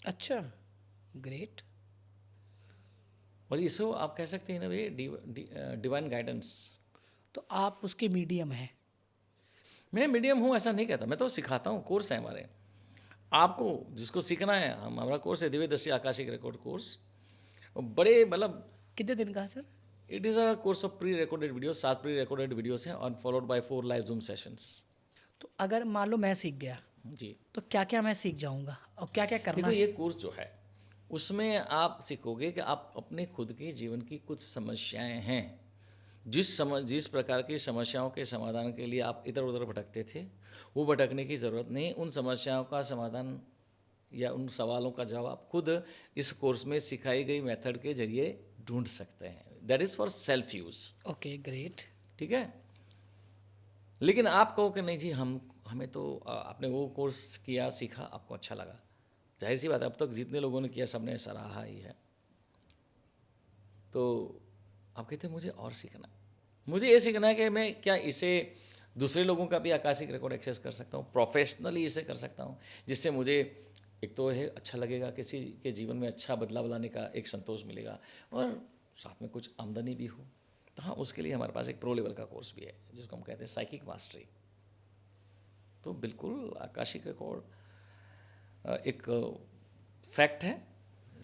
अच्छा, ग्रेट। और इसको आप कह सकते हैं ना भाई डिवाइन गाइडेंस। तो आप उसके मीडियम हैं? मैं मीडियम हूँ ऐसा नहीं कहता, मैं तो सिखाता हूँ, कोर्स है हमारे। आपको जिसको सीखना है, हमारा कोर्स है दिव्य दृष्टि आकाशिक रिकॉर्ड कोर्स। और बड़े मतलब कितने दिन का है sir? It is a course of pre recorded video, 7 pre recorded videos हैं और followed by 4 live zoom sessions. तो अगर मान लो मैं सीख गया, जी, तो क्या क्या मैं सीख जाऊंगा और क्या क्या करना देखो है? ये कोर्स जो है उसमें आप सीखोगे कि आप अपने खुद के जीवन की कुछ समस्याएं हैं, जिस प्रकार की समस्याओं के समाधान के लिए आप इधर उधर भटकते थे, वो भटकने की ज़रूरत नहीं। उन समस्याओं का समाधान या उन सवालों का जवाब खुद इस कोर्स में सिखाई गई मेथड के जरिए ढूंढ सकते हैं। That is for self use. Okay, great. ठीक है, लेकिन आप कहो कि नहीं जी हमें तो आपने वो कोर्स किया, सीखा, आपको अच्छा लगा, जाहिर सी बात है अब तक जितने लोगों ने किया सबने सराहा ही है। तो आप कहते हैं मुझे और सीखना, मुझे ये सीखना है कि मैं क्या इसे दूसरे लोगों का भी आकाशिक रिकॉर्ड एक्सेस कर सकता हूँ, प्रोफेशनली इसे कर सकता हूँ, जिससे मुझे एक तो है अच्छा लगेगा, किसी के जीवन में अच्छा बदलाव लाने का एक संतोष मिलेगा और साथ में कुछ आमदनी भी हो। तो हाँ, उसके लिए हमारे पास एक प्रो लेवल का कोर्स भी है जिसको हम कहते हैं साइकिक मास्टरी। तो बिल्कुल आकाशिक रिकॉर्ड एक फैक्ट है,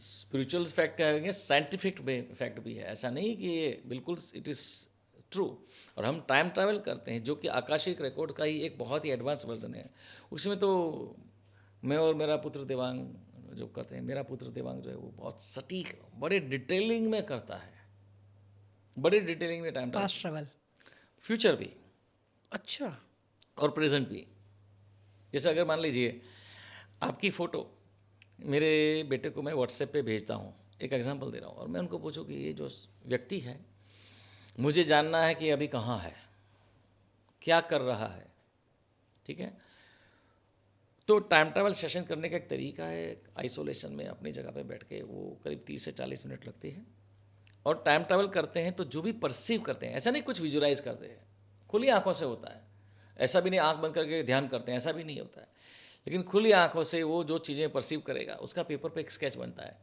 स्पिरिचुअल फैक्ट है, साइंटिफिक फैक्ट भी है। ऐसा नहीं कि ये बिल्कुल इट इज़ ट्रू। और हम टाइम ट्रैवल करते हैं, जो कि आकाशिक रिकॉर्ड का ही एक बहुत ही एडवांस वर्जन है। उसमें तो मैं और मेरा पुत्र देवांग जो करते हैं, मेरा पुत्र देवांग जो है वो बहुत सटीक, बड़े डिटेलिंग में करता है, बड़े डिटेलिंग में time travel, past travel. Future भी अच्छा। और प्रेजेंट भी। जैसे अगर मान लीजिए आपकी फ़ोटो मेरे बेटे को मैं व्हाट्सएप पे भेजता हूँ, एक एग्जांपल दे रहा हूँ, और मैं उनको पूछूँ कि ये जो व्यक्ति है, मुझे जानना है कि अभी कहाँ है, क्या कर रहा है, ठीक है। तो टाइम ट्रैवल सेशन करने का एक तरीका है, आइसोलेशन में अपनी जगह पे बैठ के, वो करीब 30 से 40 मिनट लगती है। और टाइम ट्रैवल करते हैं तो जो भी परसीव करते हैं, ऐसा नहीं कुछ विजुलाइज करते हैं, खुली आंखों से होता है, ऐसा भी नहीं आंख बंद करके ध्यान करते हैं, ऐसा भी नहीं होता है, लेकिन खुली आंखों से वो जो चीज़ें परसीव करेगा उसका पेपर पे एक स्केच बनता है।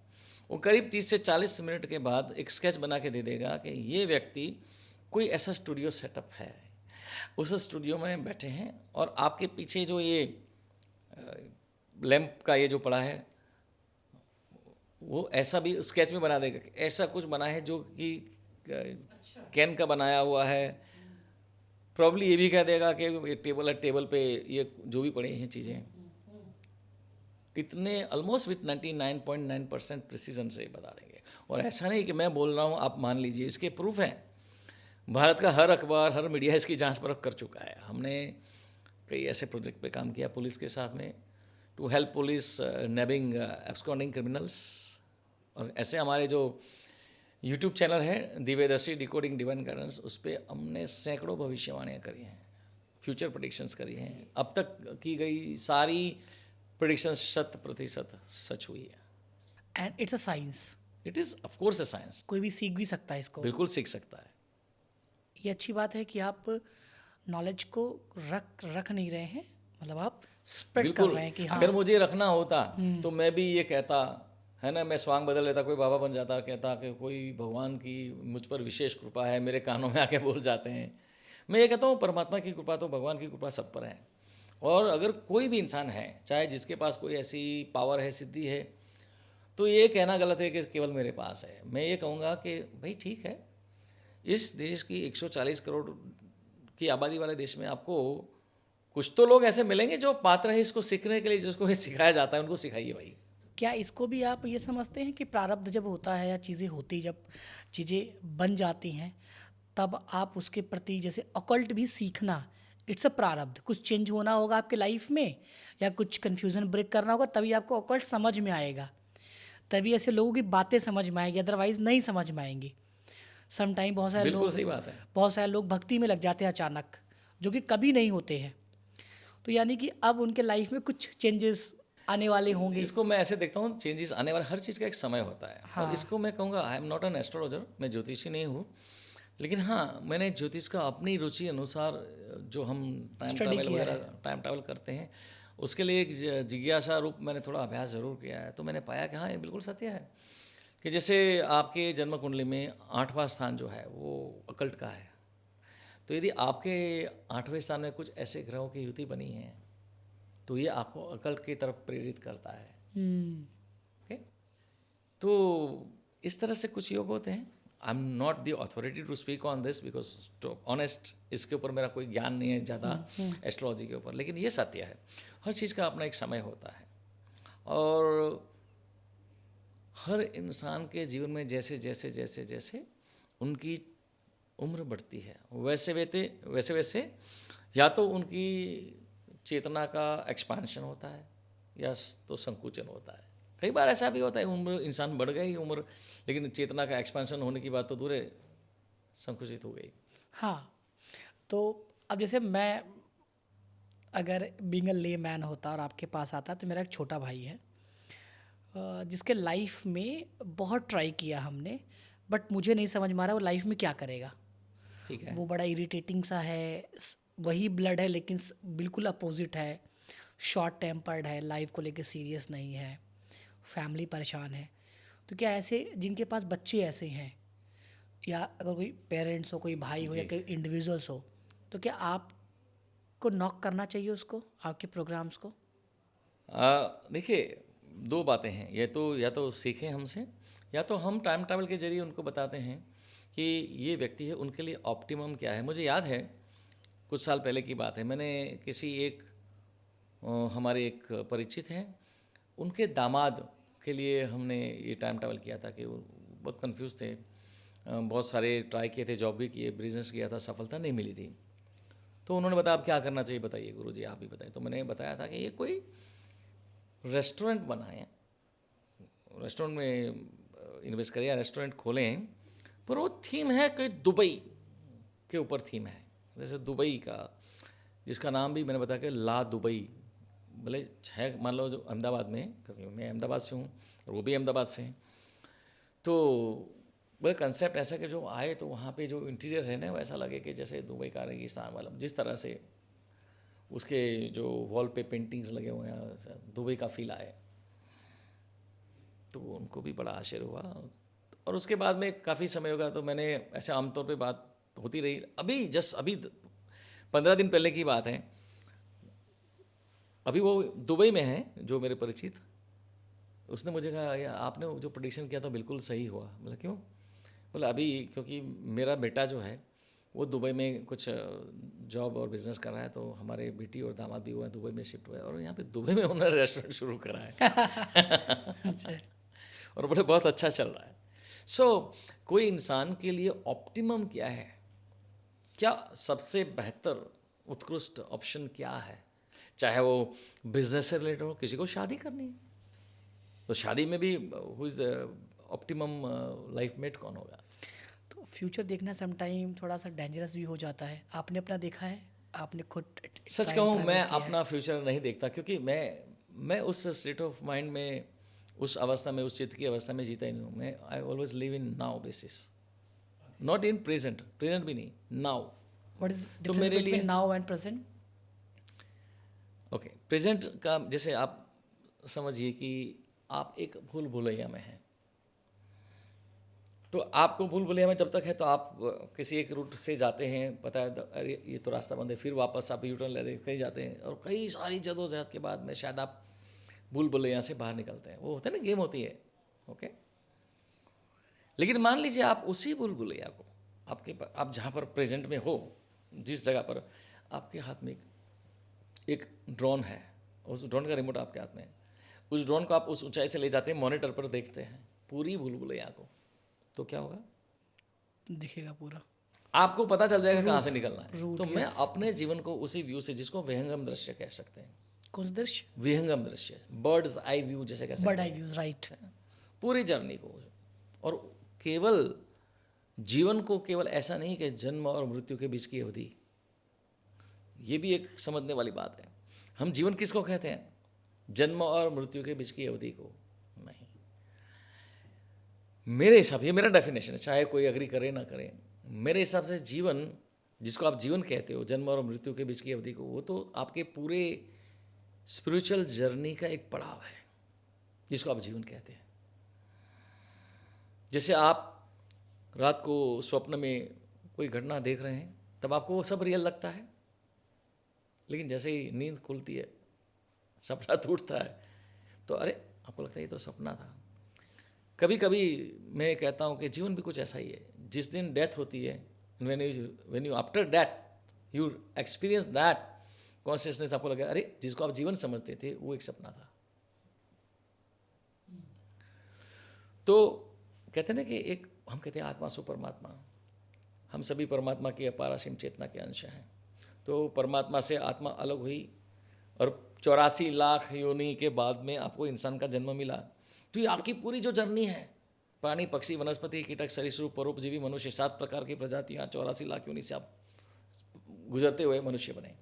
वो करीब 30 से 40 मिनट के बाद एक स्केच बना के दे देगा कि ये व्यक्ति कोई ऐसा स्टूडियो सेटअप है, उस स्टूडियो में बैठे हैं और आपके पीछे जो ये लैंप का ये जो पड़ा है वो ऐसा भी स्केच में बना देगा, ऐसा कुछ बना है जो कि कैन का बनाया हुआ है। प्रॉब्ली ये भी कह देगा कि ये टेबल है, टेबल पे ये जो भी पड़ी हैं चीज़ें, इतने ऑलमोस्ट विथ 99.9% प्रिसीजन से बता देंगे। और ऐसा नहीं कि मैं बोल रहा हूँ, आप मान लीजिए, इसके प्रूफ हैं। भारत का हर अखबार, हर मीडिया इसकी जांच परख कर चुका है। हमने कई ऐसे प्रोजेक्ट पे काम किया पुलिस के साथ में, to help police nabbing absconding criminals. और ऐसे हमारे जो यूट्यूब चैनल है दिव्यदर्शी डिकोडिंग डिवाइन गाइडेंस, उस पर हमने सैकड़ों भविष्यवाणियाँ करी हैं, फ्यूचर प्रेडिक्शंस करी हैं। अब तक की गई सारी प्रेडिक्शन 100% सच हुई है। And it's a science. It is of course a science. कोई भी सीख भी सकता है इसको। बिल्कुल सीख सकता है। ये अच्छी बात है कि आप नॉलेज को रख नहीं रहे हैं, मतलब आप स्प्रेड कर बिल्कुल, रहे हैं कि हाँ। अगर मुझे रखना होता तो मैं भी ये कहता है ना, मैं स्वांग बदल लेता, कोई बाबा बन जाता, कहता कि कोई भगवान की मुझ पर विशेष कृपा है, मेरे कानों में आके बोल जाते हैं। मैं ये कहता हूँ परमात्मा की कृपा तो, भगवान की कृपा सब पर है। और अगर कोई भी इंसान है, चाहे जिसके पास कोई ऐसी पावर है, सिद्धि है, तो ये कहना गलत है कि केवल मेरे पास है। मैं ये कहूँगा कि भाई ठीक है, इस देश की 140 करोड़ की आबादी वाले देश में आपको कुछ तो लोग ऐसे मिलेंगे जो पात्र हैं इसको सीखने के लिए, जिसको ये सिखाया जाता है, उनको सिखाइए भाई। क्या इसको भी आप ये समझते हैं कि प्रारब्ध जब होता है या चीज़ें होती, जब चीज़ें बन जाती हैं, तब आप उसके प्रति, जैसे ऑकल्ट भी सीखना, इट्स अ प्रारब्ध। कुछ चेंज होना होगा आपके लाइफ में या कुछ कन्फ्यूज़न ब्रेक करना होगा, तभी आपको ऑकल्ट समझ में आएगा, तभी ऐसे लोगों की बातें समझ में आएगी, अदरवाइज़ नहीं समझ में आएंगी। सम टाइम बहुत सारे बिल्कुल लोग, सही बात है। बहुत सारे लोग भक्ति में लग जाते हैं अचानक, जो कि कभी नहीं होते हैं। तो यानी कि अब उनके लाइफ में कुछ चेंजेस आने वाले होंगे। इसको मैं ऐसे देखता हूँ, चेंजेस आने वाला, हर चीज़ का एक समय होता है। हाँ। और इसको मैं कहूँगा, आई एम नॉट एन एस्ट्रोलॉजर, मैं ज्योतिषी नहीं हूँ, लेकिन हाँ, मैंने ज्योतिष का अपनी रुचि अनुसार जो हम टाइम Study ट्रैवल किया वगैरह टाइम ट्रैवल करते हैं, उसके लिए एक जिज्ञासा रूप मैंने थोड़ा अभ्यास ज़रूर किया है। तो मैंने पाया कि हाँ, ये बिल्कुल सत्य है कि जैसे आपके जन्म कुंडली में 8वां स्थान जो है वो अकल्ट का है। तो यदि आपके 8वें स्थान में कुछ ऐसे ग्रहों की युति बनी है, तो ये आपको अकल्ट की तरफ प्रेरित करता है। ओके, तो इस तरह से कुछ योग होते हैं। I am not the authority to speak on this, because to honest इसके ऊपर मेरा कोई ज्ञान नहीं है ज़्यादा एस्ट्रोलॉजी के ऊपर, लेकिन ये सत्य है, हर चीज़ का अपना एक समय होता है। और हर इंसान के जीवन में जैसे जैसे जैसे जैसे उनकी उम्र बढ़ती है, वैसे वैसे वैसे या तो उनकी चेतना का एक्सपांशन होता है या तो संकुचन होता है। कई बार ऐसा भी होता है, उम्र इंसान बढ़ गई उम्र, लेकिन चेतना का एक्सपांशन होने की बात तो दूर है, संकुचित हो गई। हाँ, तो अब जैसे मैं अगर बीइंग अ ले मैन होता और आपके पास आता, तो मेरा एक छोटा भाई है जिसके लाइफ में बहुत ट्राई किया हमने, बट मुझे नहीं समझ में आ रहा वो लाइफ में क्या करेगा। ठीक है, वो बड़ा इरिटेटिंग सा है, वही ब्लड है लेकिन बिल्कुल अपोजिट है, शॉर्ट टेम्पर्ड है, लाइफ को लेके सीरियस नहीं है, फैमिली परेशान है। तो क्या ऐसे जिनके पास बच्चे ऐसे हैं, या अगर कोई पेरेंट्स हो, कोई भाई हो या कोई इंडिविजुअल्स हो, तो क्या आपको नॉक करना चाहिए उसको, आपके प्रोग्राम्स को? देखिए, दो बातें हैं, ये तो या तो सीखें हमसे, या तो हम टाइम ट्रैवल के जरिए उनको बताते हैं कि ये व्यक्ति है, उनके लिए ऑप्टिमम क्या है। मुझे याद है कुछ साल पहले की बात है, मैंने किसी एक हमारे एक परिचित हैं, उनके दामाद के लिए हमने ये टाइम ट्रैवल किया था कि वो बहुत कंफ्यूज थे, बहुत सारे ट्राई किए थे, जॉब भी किए, बिजनेस किया था, सफलता नहीं मिली थी। तो उन्होंने बताया आप क्या करना चाहिए, बताइए गुरुजी आप ही बताइए। तो मैंने बताया था कि ये कोई रेस्टोरेंट बनाएं, रेस्टोरेंट में इन्वेस्ट करें या रेस्टोरेंट खोलें, पर वो थीम है कि दुबई के ऊपर थीम है। जैसे दुबई का, जिसका नाम भी मैंने बताया कि ला दुबई, भले है मान लो जो अहमदाबाद में, क्योंकि मैं अहमदाबाद से हूँ और वो भी अहमदाबाद से हैं, तो बोले कंसेप्ट ऐसा कि जो आए तो वहाँ पे जो इंटीरियर है ना, वैसा लगे कि जैसे दुबई का रेगिस्तान वाला, जिस तरह से उसके जो वॉल पे पेंटिंग्स लगे हुए हैं, दुबई का फील आए। तो उनको भी बड़ा आश्चर्य हुआ। और उसके बाद में काफ़ी समय होगा, तो मैंने ऐसे आमतौर पे बात होती रही। अभी 15 दिन पहले की बात है, अभी वो दुबई में है जो मेरे परिचित, उसने मुझे कहा यार आपने जो प्रेडिक्शन किया था बिल्कुल सही हुआ। बोला क्यों? बोला अभी क्योंकि मेरा बेटा जो है वो दुबई में कुछ जॉब और बिजनेस कर रहा है, तो हमारे बेटी और दामाद भी हुआ है दुबई में शिफ्ट हुए, और यहाँ पे दुबई में उन्होंने रेस्टोरेंट शुरू करा है और बोले बहुत अच्छा चल रहा है। कोई इंसान के लिए ऑप्टिमम क्या है, क्या सबसे बेहतर उत्कृष्ट ऑप्शन क्या है, चाहे वो बिजनेस से रिलेटेड हो, किसी को शादी करनी है तो शादी में भी who is optimum life mate कौन होगा। तो फ्यूचर देखना समटाइम थोड़ा सा डेंजरस भी हो जाता है। आपने अपना देखा है, आपने खुद सच कहूँ मैं अपना फ्यूचर नहीं देखता, क्योंकि मैं उस स्टेट ऑफ माइंड में, उस अवस्था में, उस चित्त की अवस्था में जीता ही नहीं हूँ। मैं I always live in now basis, not in present भी नहीं, नाउ। व्हाट इज तो मेरे डिफरेंस लिए between now and present? Okay, present का जैसे आप समझिए कि आप एक भूल भुलैया में हैं, तो आपको भूल भुलैया में जब तक है तो आप किसी एक रूट से जाते हैं, पता है अरे ये तो रास्ता बंद है, फिर वापस आप यू टर्न लेते कहीं जाते हैं, और कई सारी जदोजहद के बाद में शायद आप भूल भुलैया से बाहर निकलते हैं। वो होता है ना, गेम होती है। ओके, लेकिन मान लीजिए आप उसी भूल भुलैया को आप जहाँ पर प्रेजेंट में हो, जिस जगह पर आपके हाथ में एक ड्रोन है, उस ड्रोन का रिमोट आपके हाथ में है, उस ड्रोन को आप उस ऊंचाई से ले जाते हैं, मॉनिटर पर देखते हैं पूरी भूल भुलैया को, तो क्या होगा? दिखेगा पूरा, आपको पता चल जाएगा कहाँ से निकलना है। रूट, तो मैं अपने जीवन को उसी व्यू से, जिसको विहंगम दृश्य कह सकते हैं, कौन सा दृश्य? विहंगम दृश्य, बर्ड्स आई व्यू जैसे कह सकते बर्ड हैं, आई व्यूज, राइट। पूरी जर्नी को। और केवल जीवन को केवल ऐसा नहीं कि जन्म और मृत्यु के बीच की अवधि, ये भी एक समझने वाली बात है। हम जीवन किसको कहते हैं? जन्म और मृत्यु के बीच की अवधि को नहीं। मेरे हिसाब, ये मेरा डेफिनेशन है, चाहे कोई अग्री करे ना करे, मेरे हिसाब से जीवन, जिसको आप जीवन कहते हो, जन्म और मृत्यु के बीच की अवधि को, वो तो आपके पूरे स्पिरिचुअल जर्नी का एक पड़ाव है, जिसको आप जीवन कहते हैं। जैसे आप रात को स्वप्न में कोई घटना देख रहे हैं, तब आपको वो सब रियल लगता है, लेकिन जैसे ही नींद खुलती है, सपना टूटता है, तो अरे आपको लगता है ये तो सपना था। कभी कभी मैं कहता हूँ कि जीवन भी कुछ ऐसा ही है। जिस दिन डेथ होती है, when you after death you experience that consciousness, आपको लगा अरे जिसको आप जीवन समझते थे वो एक सपना था। तो कहते हैं ना कि एक, हम कहते हैं आत्मा सो परमात्मा, हम सभी परमात्मा की अपार असीम चेतना के अंश हैं। तो परमात्मा से आत्मा अलग हुई और 84 लाख योनि के बाद में आपको इंसान का जन्म मिला। तो ये आपकी पूरी जो जर्नी है, प्राणी, पक्षी, वनस्पति, कीटक, सरीसृप, परोपजीवी, मनुष्य, 7 प्रकार की प्रजातियाँ, 84 लाख योनि से आप गुजरते हुए मनुष्य बने,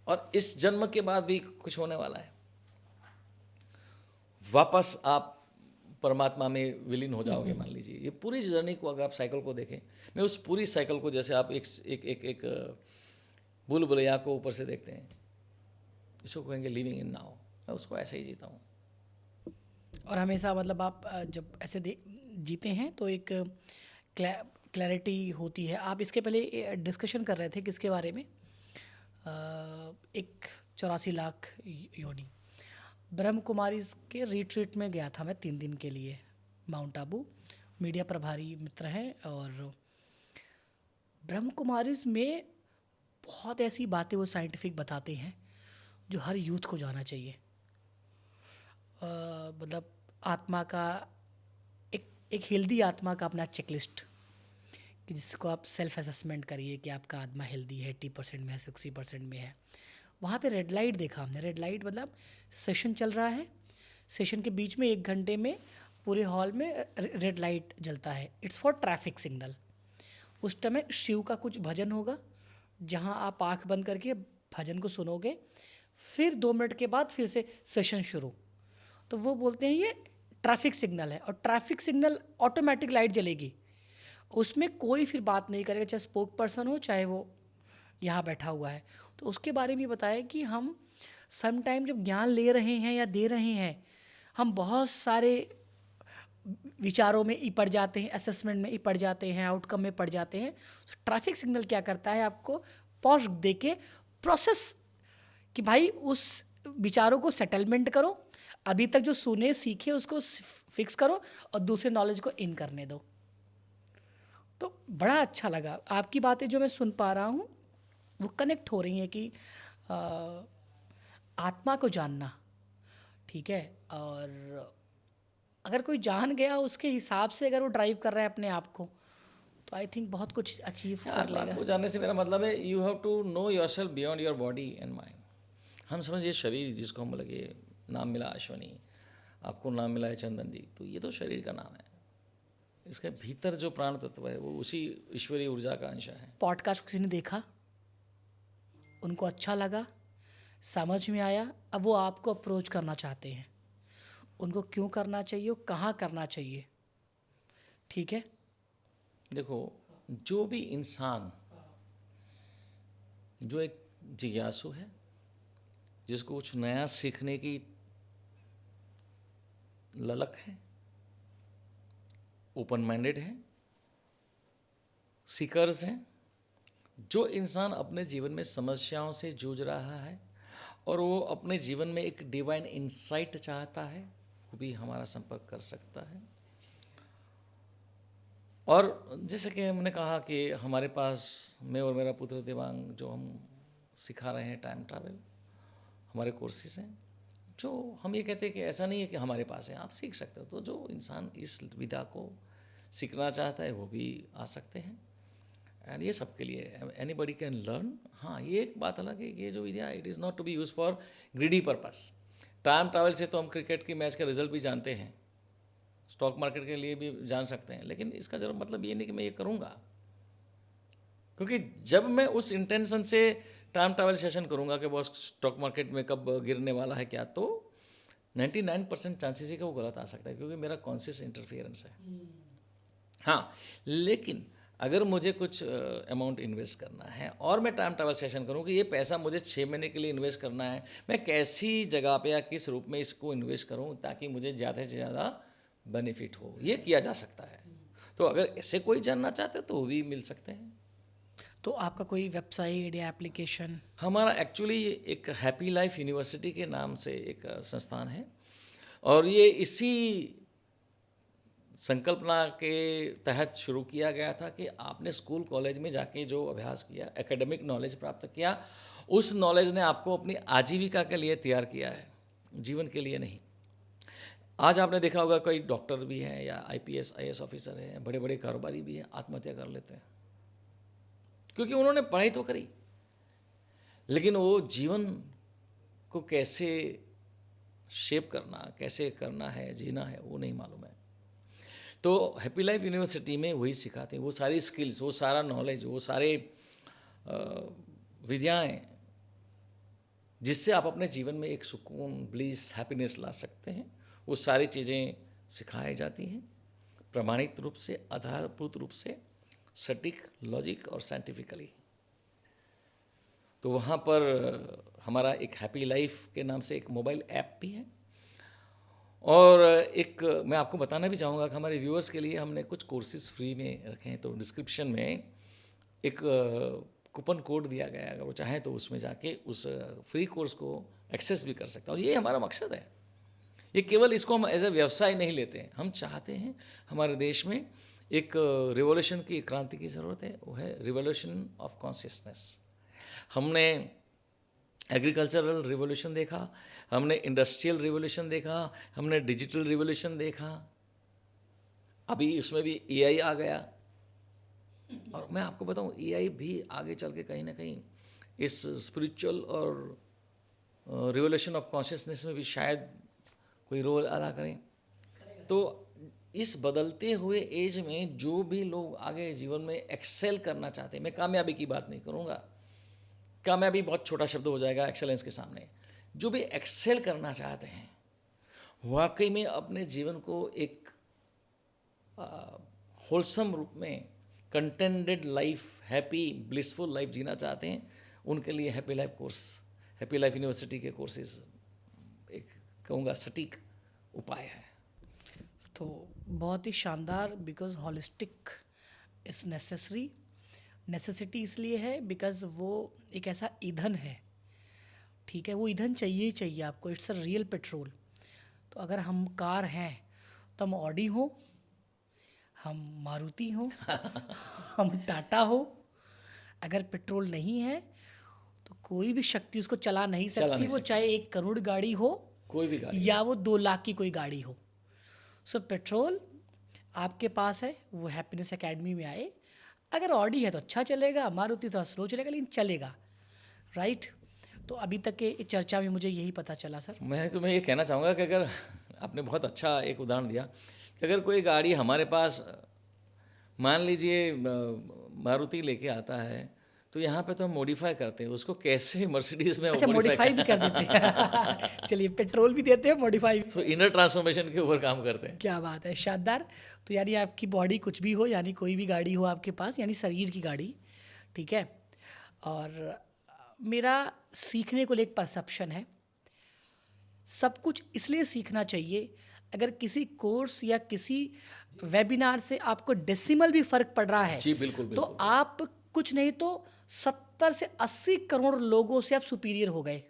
और इस जन्म के बाद भी कुछ होने वाला है। वापस आप परमात्मा में विलीन हो जाओगे। मान लीजिए ये पूरी जर्नी को अगर आप साइकिल को देखें, मैं उस पूरी साइकिल को, जैसे आप एक भूल भुलैया को ऊपर से देखते हैं, इसको कहेंगे लिविंग इन नाउ। मैं उसको ऐसे ही जीता हूँ। और हमेशा मतलब आप जब ऐसे जीते हैं तो एक क्लैरिटी होती है। आप इसके पहले डिस्कशन कर रहे थे किसके बारे में? एक 84 लाख योनि। ब्रह्म कुमारी के रिट्रीट में गया था मैं 3 दिन के लिए, माउंट आबू। मीडिया प्रभारी मित्र हैं और ब्रह्म कुमारीज में बहुत ऐसी बातें वो साइंटिफिक बताते हैं जो हर यूथ को जाना चाहिए। मतलब आत्मा का एक हेल्दी आत्मा का अपना चेकलिस्ट कि जिसको आप सेल्फ असेसमेंट करिए कि आपका आत्मा हेल्दी है, 80% में है, 60% में है। वहाँ पे रेड लाइट देखा हमने। रेड लाइट मतलब सेशन चल रहा है, सेशन के बीच में 1 घंटे में पूरे हॉल में रेड लाइट जलता है। It's for traffic signal. उस टाइम शिव का कुछ भजन होगा जहाँ आप आँख बंद करके भजन को सुनोगे, फिर 2 मिनट के बाद फिर से सेशन शुरू। तो वो बोलते हैं ये ट्रैफिक सिग्नल है और ट्रैफिक सिग्नल ऑटोमेटिक लाइट जलेगी, उसमें कोई फिर बात नहीं करेगा, चाहे स्पोक पर्सन हो चाहे वो यहाँ बैठा हुआ है। तो उसके बारे में बताया कि हम सम टाइम जब ज्ञान ले रहे हैं या दे रहे हैं, हम बहुत सारे विचारों में ही पड़ जाते हैं, असेसमेंट में ही पड़ जाते हैं, आउटकम में पड़ जाते हैं। ट्रैफिक सिग्नल क्या करता है, आपको पॉज दे के प्रोसेस कि भाई उस विचारों को सेटलमेंट करो, अभी तक जो सुने सीखे उसको फिक्स करो और दूसरे नॉलेज को इन करने दो। तो बड़ा अच्छा लगा आपकी बातें जो मैं सुन पा रहा हूँ, वो कनेक्ट हो रही हैं कि आत्मा को जानना ठीक है, और अगर कोई जान गया उसके हिसाब से अगर वो ड्राइव कर रहा है अपने आप को, तो आई थिंक बहुत कुछ अचीव कर लेगा। आपको जानने से मेरा मतलब है you have to know yourself beyond your body and mind. हम समझिए शरीर जिसको हम लगे नाम मिला अश्वनी, आपको नाम मिला है चंदन जी, तो ये तो शरीर का नाम है। इसके भीतर जो प्राण तत्व है वो उसी ईश्वरीय ऊर्जा का अंश है। पॉडकास्ट किसी ने देखा, उनको अच्छा लगा, समझ में आया, अब वो आपको अप्रोच करना चाहते हैं। उनको क्यों करना चाहिए, कहाँ करना चाहिए, ठीक है। देखो, जो भी इंसान जो एक जिज्ञासु है, जिसको कुछ नया सीखने की ललक है, ओपन माइंडेड है, सीकर्स हैं, जो इंसान अपने जीवन में समस्याओं से जूझ रहा है और वो अपने जीवन में एक डिवाइन इंसाइट चाहता है, वो भी हमारा संपर्क कर सकता है। और जैसे कि हमने कहा कि हमारे पास मैं और मेरा पुत्र देवांग जो हम सिखा रहे हैं टाइम ट्रैवल, हमारे कोर्सेज हैं, जो हम ये कहते हैं कि ऐसा नहीं है कि हमारे पास है, आप सीख सकते हो। तो जो इंसान इस विधा को सीखना चाहता है वो भी आ सकते हैं, एंड ये सबके लिए, एनीबडी कैन लर्न। हाँ, ये एक बात अलग है कि ये जो विद्या it is not to be use for greedy purpose. Time travel से तो हम क्रिकेट की मैच का रिजल्ट भी जानते हैं, स्टॉक मार्केट के लिए भी जान सकते हैं, लेकिन इसका जरूर मतलब ये नहीं कि मैं ये करूँगा, क्योंकि जब मैं उस इंटेंशन से टाइम ट्रैवल सेशन करूँगा कि वो स्टॉक मार्केट में कब गिरने वाला है क्या, तो 99% चांसेस है कि वो गलत आ सकता है, क्योंकि मेरा कॉन्शियस इंटरफियरेंस है। हाँ, लेकिन अगर मुझे कुछ अमाउंट इन्वेस्ट करना है और मैं टाइम ट्रैवल सेशन करूँ कि ये पैसा मुझे 6 महीने के लिए इन्वेस्ट करना है, मैं कैसी जगह पे या किस रूप में इसको इन्वेस्ट करूँ ताकि मुझे ज़्यादा से ज़्यादा बेनिफिट हो, ये किया जा सकता है। तो अगर ऐसे कोई जानना चाहते तो वो भी मिल सकते हैं। तो आपका कोई वेबसाइट या एप्लीकेशन? हमारा एक्चुअली एक हैप्पी लाइफ यूनिवर्सिटी के नाम से एक संस्थान है, और ये इसी संकल्पना के तहत शुरू किया गया था कि आपने स्कूल कॉलेज में जाके जो अभ्यास किया, एकेडमिक नॉलेज प्राप्त किया, उस नॉलेज ने आपको अपनी आजीविका के लिए तैयार किया है, जीवन के लिए नहीं। आज आपने देखा होगा कई डॉक्टर भी हैं या IPS IAS ऑफिसर हैं, बड़े बड़े कारोबारी भी हैं, आत्महत्या कर लेते हैं, क्योंकि उन्होंने पढ़ाई तो करी लेकिन वो जीवन को कैसे शेप करना, कैसे करना है, जीना है, वो नहीं मालूम है। तो हैप्पी लाइफ यूनिवर्सिटी में वही सिखाते हैं, वो सारी स्किल्स, वो सारा नॉलेज, वो सारे विद्याएं जिससे आप अपने जीवन में एक सुकून, ब्लिस, हैप्पीनेस ला सकते हैं, वो सारी चीज़ें सिखाई जाती हैं प्रमाणित रूप से, आधारभूत रूप से, सटीक, लॉजिक और साइंटिफिकली। तो वहाँ पर हमारा एक हैप्पी लाइफ के नाम से एक मोबाइल ऐप भी है, और एक मैं आपको बताना भी चाहूँगा कि हमारे व्यूअर्स के लिए हमने कुछ कोर्सेज फ्री में रखे हैं, तो डिस्क्रिप्शन में एक कूपन कोड दिया गया है, अगर वो चाहें तो उसमें जाके उस फ्री कोर्स को एक्सेस भी कर सकता है। और ये हमारा मकसद है ये केवल इसको हम एज ए व्यवसाय नहीं लेते हैं, हम चाहते हैं हमारे देश में एक रिवॉल्यूशन की क्रांति की ज़रूरत है, वो है रिवॉल्यूशन ऑफ कॉन्शियसनेस। हमने एग्रीकल्चरल रिवॉल्यूशन देखा, हमने इंडस्ट्रियल रिवॉल्यूशन देखा, हमने डिजिटल रिवॉल्यूशन देखा, अभी उसमें भी एआई आ गया। और मैं आपको बताऊं, एआई भी आगे चल के कहीं ना कहीं इस स्पिरिचुअल और रिवॉल्यूशन ऑफ कॉन्शियसनेस में भी शायद कोई रोल अदा करें। तो इस बदलते हुए एज में जो भी लोग आगे जीवन में एक्सेल करना चाहते हैं, मैं कामयाबी की बात नहीं करूँगा, कामयाबी बहुत छोटा शब्द हो जाएगा एक्सेलेंस के सामने, जो भी एक्सेल करना चाहते हैं, वाकई में अपने जीवन को एक होलसम रूप में contented life, happy blissful life जीना चाहते हैं, उनके लिए happy life course, happy life university के कोर्सेज एक कहूँगा सटीक उपाय है। तो बहुत ही शानदार, because holistic is necessary. Necessity इसलिए है बिकॉज वो एक ऐसा ईंधन है, ठीक है, वो ईंधन चाहिए ही चाहिए आपको, इट्स अ रियल पेट्रोल। तो अगर हम कार हैं तो हम ऑडी हो, हम मारुति हो, हम टाटा हो, अगर पेट्रोल नहीं है तो कोई भी शक्ति उसको चला नहीं सकती, वो चाहे 1 करोड़ गाड़ी हो, कोई भी गाड़ी या वो 2 लाख की कोई गाड़ी हो। सो पेट्रोल आपके पास है, वो हैप्पीनेस एकेडमी में आए। अगर ऑडी है तो अच्छा चलेगा, मारुति तो स्लो चलेगा, लेकिन चलेगा, राइट। तो अभी तक के इस चर्चा में मुझे यही पता चला सर। मैं तुम्हें ये कहना चाहूँगा कि अगर आपने बहुत अच्छा एक उदाहरण दिया कि अगर कोई गाड़ी हमारे पास, मान लीजिए मारुति लेके आता है, तो यहाँ पे तो हम मॉडिफाई करते हैं उसको, कैसे मर्सिडीज में अच्छा, मॉडिफाई भी कर देते हैं। चलिए, पेट्रोल भी देते हैं, मॉडिफाई भी। तो इनर ट्रांसफॉर्मेशन के ऊपर काम करते हैं। क्या बात है, शानदार। तो यानी आपकी बॉडी कुछ भी हो, यानी कोई भी गाड़ी हो आपके पास, यानी शरीर की गाड़ी, ठीक है। और मेरा सीखने को लेकर परसेप्शन है, सब कुछ इसलिए सीखना चाहिए, अगर किसी कोर्स या किसी वेबिनार से आपको डेसिमल भी फर्क पड़ रहा है, जी बिल्कुल, तो आप कुछ नहीं तो 70 से 80 करोड़ लोगों से आप सुपीरियर हो गए।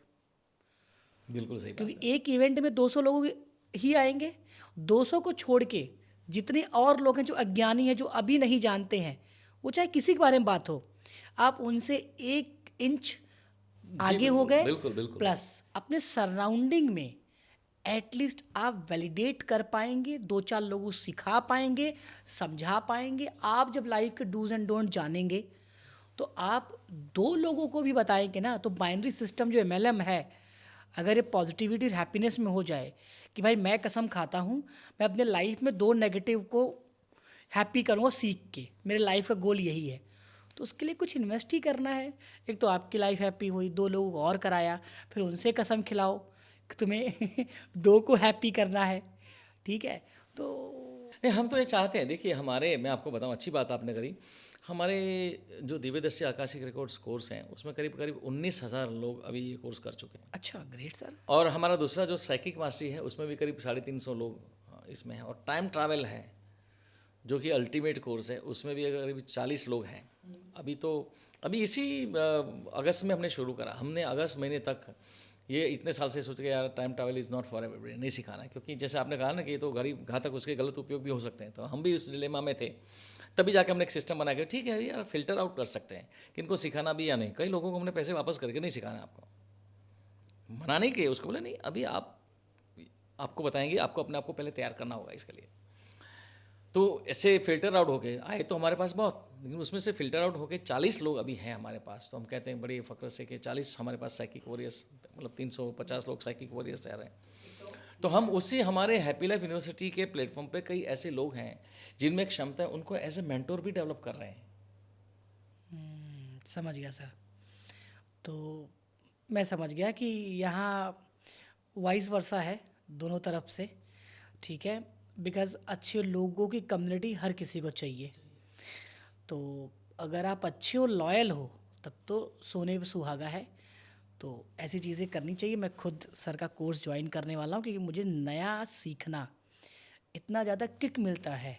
बिल्कुल सही बात क्योंकि एक इवेंट में 200 लोग ही आएंगे, 200 को छोड़ के जितने और लोग हैं जो अज्ञानी हैं, जो अभी नहीं जानते हैं, वो चाहे किसी के बारे में बात हो, आप उनसे 1 इंच आगे हो गए। बिल्कुल बिल्कुल। प्लस अपने सराउंडिंग में एटलीस्ट आप वैलिडेट कर पाएंगे, 2-4 लोगों को सिखा पाएंगे, समझा पाएंगे। आप जब लाइफ के डूज एंड डोंट जानेंगे तो आप 2 लोगों को भी बताएंगे ना। तो बाइनरी सिस्टम जो MLM है, अगर ये पॉजिटिविटी और हैप्पीनेस में हो जाए कि भाई मैं कसम खाता हूँ मैं अपने लाइफ में 2 नेगेटिव को हैप्पी करूँगा सीख के, मेरे लाइफ का गोल यही है, तो उसके लिए कुछ इन्वेस्ट ही करना है। एक तो आपकी लाइफ हैप्पी हुई, 2 लोगों को और कराया, फिर उनसे कसम खिलाओ कि तुम्हें 2 को हैप्पी करना है, ठीक है। तो नहीं, हम तो ये चाहते हैं, देखिए हमारे, मैं आपको बताऊं, अच्छी बात आपने करी, हमारे जो दिव्यदर्शी आकाशिक रिकॉर्ड्स कोर्स हैं उसमें करीब करीब 19,000 लोग अभी ये कोर्स कर चुके हैं। अच्छा, ग्रेट सर। और हमारा दूसरा जो साइकिक मास्टरी है उसमें भी करीब 350 लोग इसमें हैं। और टाइम ट्रैवल है जो कि अल्टीमेट कोर्स है, उसमें भी करीब 40 लोग हैं। अभी इसी अगस्त में हमने शुरू करा। हमने अगस्त महीने तक ये इतने साल से सोचे कि यार time travel is not for everybody, नहीं सिखाना, क्योंकि जैसे आपने कहा ना कि ये तो गरीब घातक, उसके गलत उपयोग भी हो सकते हैं। तो हम भी उस डिलेमा में थे, तभी जाके हमने एक सिस्टम बना के, ठीक है यार फिल्टर आउट कर सकते हैं कि इनको सिखाना भी या नहीं। कई लोगों को हमने पैसे वापस करके नहीं सिखाना है, आपको मना नहीं किए, उसको बोले नहीं अभी आपको बताएंगे, आपको अपने आप को पहले तैयार करना होगा इसके लिए। तो ऐसे फिल्टर आउट होके आए तो हमारे पास बहुत, लेकिन उसमें से फिल्टर आउट होके 40 लोग अभी हैं हमारे पास। तो हम कहते हैं बड़ी फ़ख्र से कि 40 हमारे पास साइकिक वॉरियर्स, मतलब 350 लोग साइकिक वॉरियर्स तैयार हैं। तो हम उसी हमारे हैप्पी लाइफ यूनिवर्सिटी के प्लेटफॉर्म पे कई ऐसे लोग हैं जिनमें एक क्षमता है, उनको एज ए मेंटोर भी डेवलप कर रहे हैं। समझ गया सर। तो मैं समझ गया कि यहाँ वाइस वर्सा है दोनों तरफ से, ठीक है। बिकॉज़ अच्छे लोगों की कम्युनिटी हर किसी को चाहिए। तो अगर आप अच्छे और लॉयल हो तब तो सोने पे सुहागा है। तो ऐसी चीज़ें करनी चाहिए। मैं खुद सर का कोर्स ज्वाइन करने वाला हूँ, क्योंकि मुझे नया सीखना इतना ज़्यादा किक मिलता है।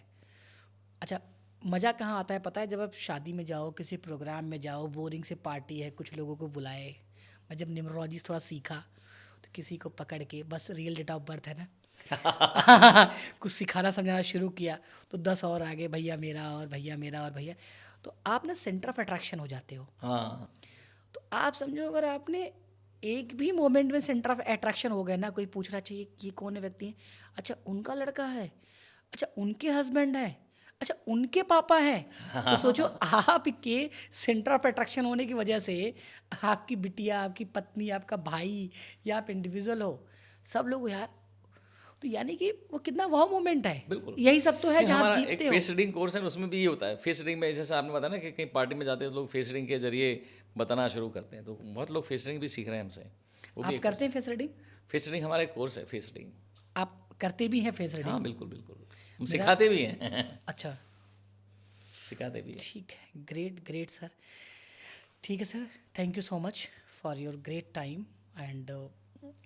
अच्छा, मज़ा कहाँ आता है पता है? जब आप शादी में जाओ, किसी प्रोग्राम में जाओ, बोरिंग से पार्टी है, कुछ लोगों को बुलाए। मैं जब न्यूमरोलॉजी थोड़ा सीखा तो किसी को पकड़ के, बस रियल डेट ऑफ बर्थ है ना, कुछ सिखाना समझाना शुरू किया तो 10 और आ गए, भैया मेरा और भैया मेरा और भैया। तो आप ना सेंटर ऑफ अट्रैक्शन हो जाते हो। हाँ तो आप समझो अगर आपने एक भी मोमेंट में सेंटर ऑफ अट्रैक्शन हो गए ना, कोई पूछ रहा चाहिए ये कौन है व्यक्ति है, अच्छा उनका लड़का है, अच्छा उनके हस्बैंड है, अच्छा उनके पापा हैं, तो सोचो आपके सेंटर ऑफ अट्रैक्शन होने की वजह से आपकी बिटिया, आपकी पत्नी, आपका भाई या आप इंडिविजुअल हो, सब लोग यार, तो यानी कि वो कितना वाह मोमेंट है। बिल्कुल। यही सब तो है नहीं, जहाँ आप हमारा एक जीतते हो। फेस रीडिंग कोर्स है, उसमें भी ये होता है। फेस रीडिंग में जैसे आपने बताया ना कि कहीं पार्टी में जाते हैं तो लोग फेस रीडिंग के जरिए बताना शुरू करते हैं, तो बहुत लोग फेस रीडिंग भी सीख रहे हैं हमसे। वो भी आप एक करते हैं फेस रीडिंग? फेस रीडिंग हमारा एक कोर्स है, फेस रीडिंग। आप करते भी हैं फेस रीडिंग? हाँ बिल्कुल बिल्कुल, हम सिखाते भी हैं। अच्छा, सिखाते भी हैं। ठीक है, ग्रेट ग्रेट सर। ठीक है sir, thank you so much for your great time and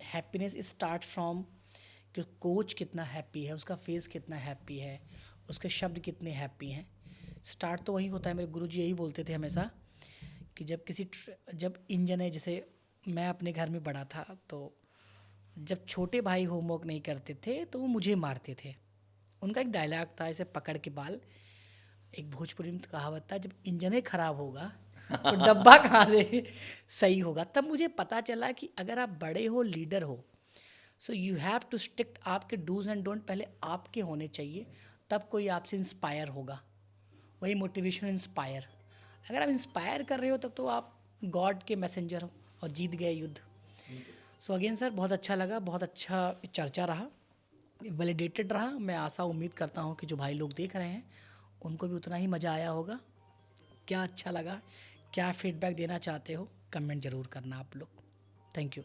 happiness start from कि कोच कितना हैप्पी है, उसका फेस कितना हैप्पी है, उसके शब्द कितने हैप्पी हैं। स्टार्ट तो वही होता है, मेरे गुरुजी यही बोलते थे हमेशा कि जब इंजन है, जैसे मैं अपने घर में बड़ा था तो जब छोटे भाई होमवर्क नहीं करते थे तो वो मुझे मारते थे। उनका एक डायलॉग था, ऐसे पकड़ के बाल, एक भोजपुरी में तो कहावत था, जब इंजन ही खराब होगा तो डब्बा कहाँ से सही होगा। तब मुझे पता चला कि अगर आप बड़े हो, लीडर हो, so you have to stick, आपके डूज एंड डोंट पहले आपके होने चाहिए, तब कोई आपसे इंस्पायर होगा। वही मोटिवेशन इंस्पायर। अगर आप इंस्पायर कर रहे हो तब तो आप गॉड के मैसेंजर हो और जीत गए युद्ध। सो अगेन सर, बहुत अच्छा लगा, बहुत अच्छा चर्चा रहा, वैलिडेटेड रहा। मैं आशा उम्मीद करता हूँ कि जो भाई लोग देख रहे हैं उनको भी उतना ही मज़ा आया होगा। क्या अच्छा लगा, क्या फीडबैक देना चाहते हो, कमेंट ज़रूर करना आप लोग। Thank you.